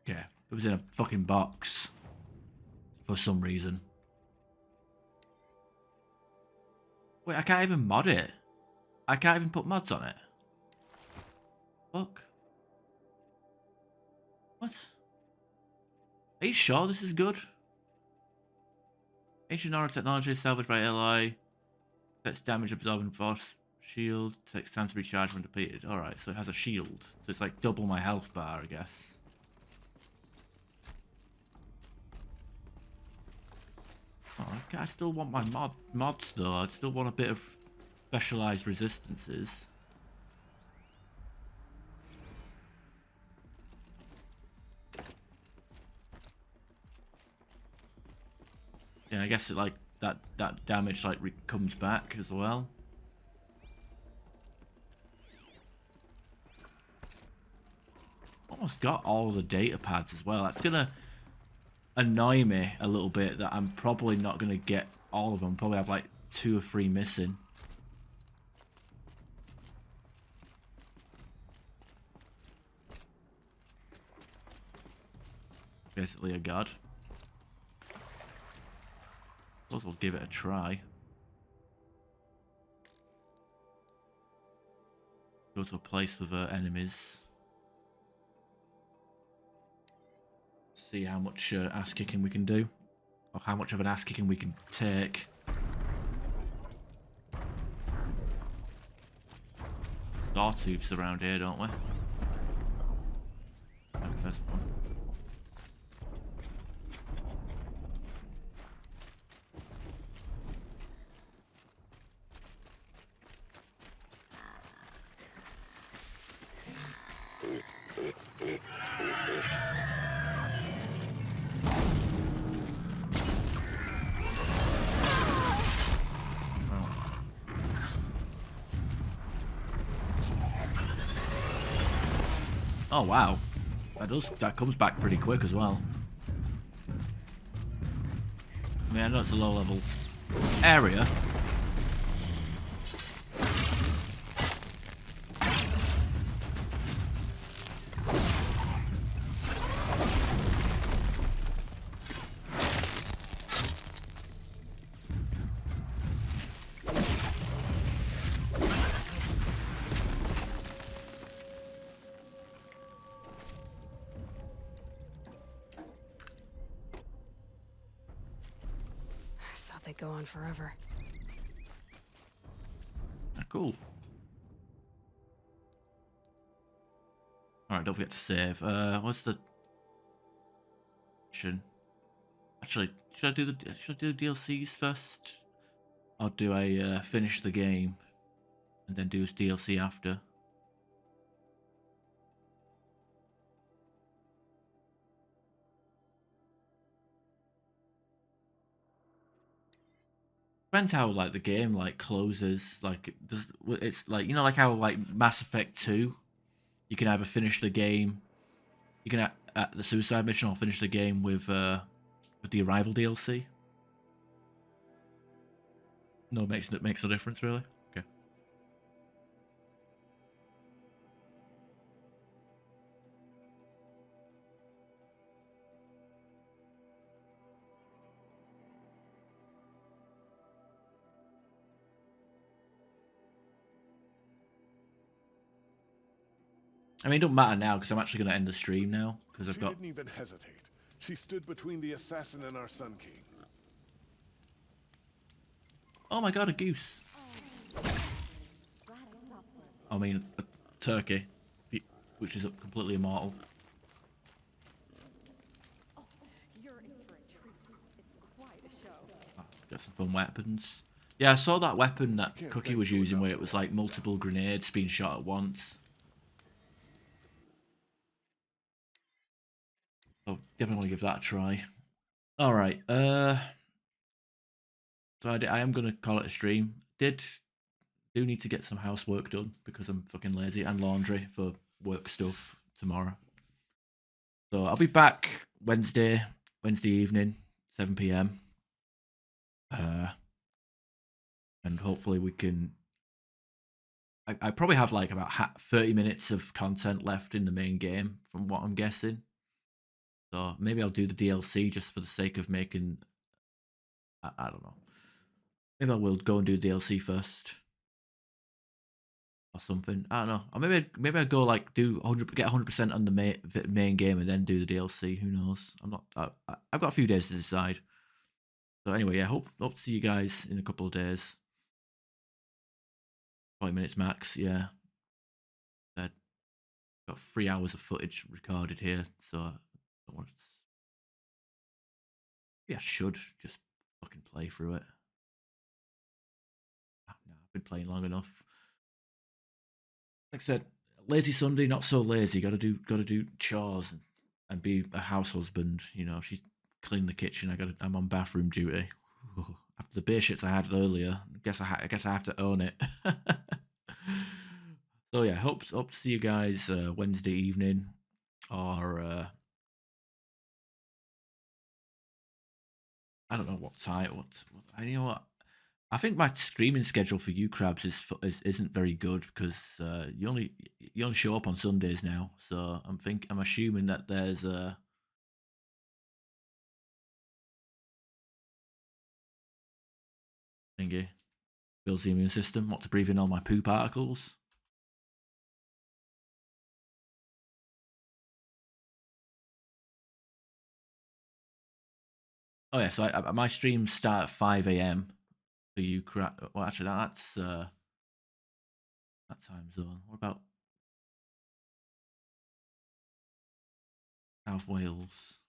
Okay, it was in a fucking box for some reason. Wait, I can't even mod it. I can't even put mods on it. Fuck. What? Are you sure this is good? Ancient aura technology salvaged by ally. That's damage absorbing force shield. Takes time to recharge when depleted. Alright, so it has a shield. So it's like double my health bar, I guess. Oh, I still want my mods though. I still want a bit of specialized resistances. Yeah, I guess it like that damage like comes back as well. Almost got all the data pads as well. That's gonna annoy me a little bit that I'm probably not gonna get all of them. Probably have like 2 or 3 missing. Basically a god. Suppose we'll give it a try. Go to a place with enemies. See how much ass kicking we can do, or how much of an ass kicking we can take. Sawtooths around here, don't we? There's one. Oh wow, that comes back pretty quick as well. I mean, I know it's a low level area. They go on forever. Cool. Alright, don't forget to save. What's the actually should I do the DLCs first? Or do I finish the game and then do DLC after? Depends how like the game like closes. Like it's like, you know, like how like Mass Effect 2, you can either finish the game, you can at the suicide mission, or finish the game with the Arrival DLC. No, it makes no difference really. Okay. I mean, it don't matter now because I'm actually going to end the stream now because I've She got. didn't even hesitate. She stood between the assassin and our Sun King. Oh my god, a goose. I mean, a turkey, which is completely immortal. Got some fun weapons. Yeah, I saw that weapon that Cookie was using where it was like multiple grenades being shot at once. Oh, definitely want to give that a try. Alright, so I am going to call it a stream. Do need to get some housework done because I'm fucking lazy, and laundry for work stuff tomorrow. So I'll be back Wednesday evening, 7 p.m. And hopefully we can. I probably have like about 30 minutes of content left in the main game, from what I'm guessing. So maybe I'll do the DLC just for the sake of making. I don't know. Maybe I will go and do DLC first, or something. I don't know. Or maybe I'd go like get 100% on the main game and then do the DLC. Who knows? I'm not. I've got a few days to decide. So anyway, yeah. Hope to see you guys in a couple of days. 20 minutes max. Yeah. Got 3 hours of footage recorded here, so yeah, I should just fucking play through it. No, I've been playing long enough. Like I said, lazy Sunday, not so lazy. Got to do chores and be a house husband. You know, she's cleaning the kitchen. I'm on bathroom duty. After the beer shits I had earlier, I guess I have to own it. So yeah, hope to see you guys Wednesday evening, or I don't know what time. You know what? I think my streaming schedule for you crabs isn't very good because you only show up on Sundays now. So I'm assuming that there's a thingy builds the immune system. What, to breathe in all my poo particles? Oh yeah, so my streams start at 5 a.m. for you crab. Well, actually, that's that time zone. What about South Wales?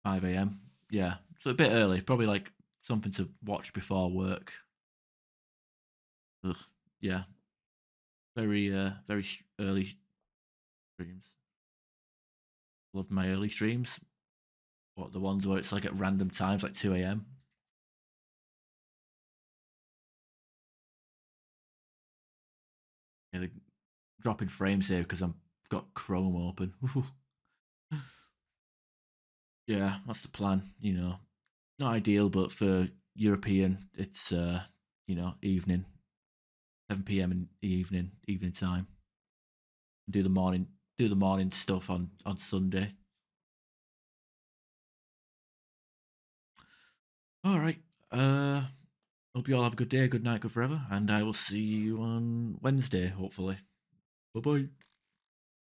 5 a.m. Yeah, so a bit early. Probably like something to watch before work. Ugh, yeah, very early streams. Love my early streams. What, the ones where it's like at random times, like 2 a.m. Yeah, dropping frames here because I've got Chrome open. Yeah, that's the plan. You know, not ideal, but for European, it's evening, 7 p.m. in the evening time. Do the morning stuff on Sunday. All right. Hope you all have a good day, good night, good forever, and I will see you on Wednesday, hopefully. Bye bye.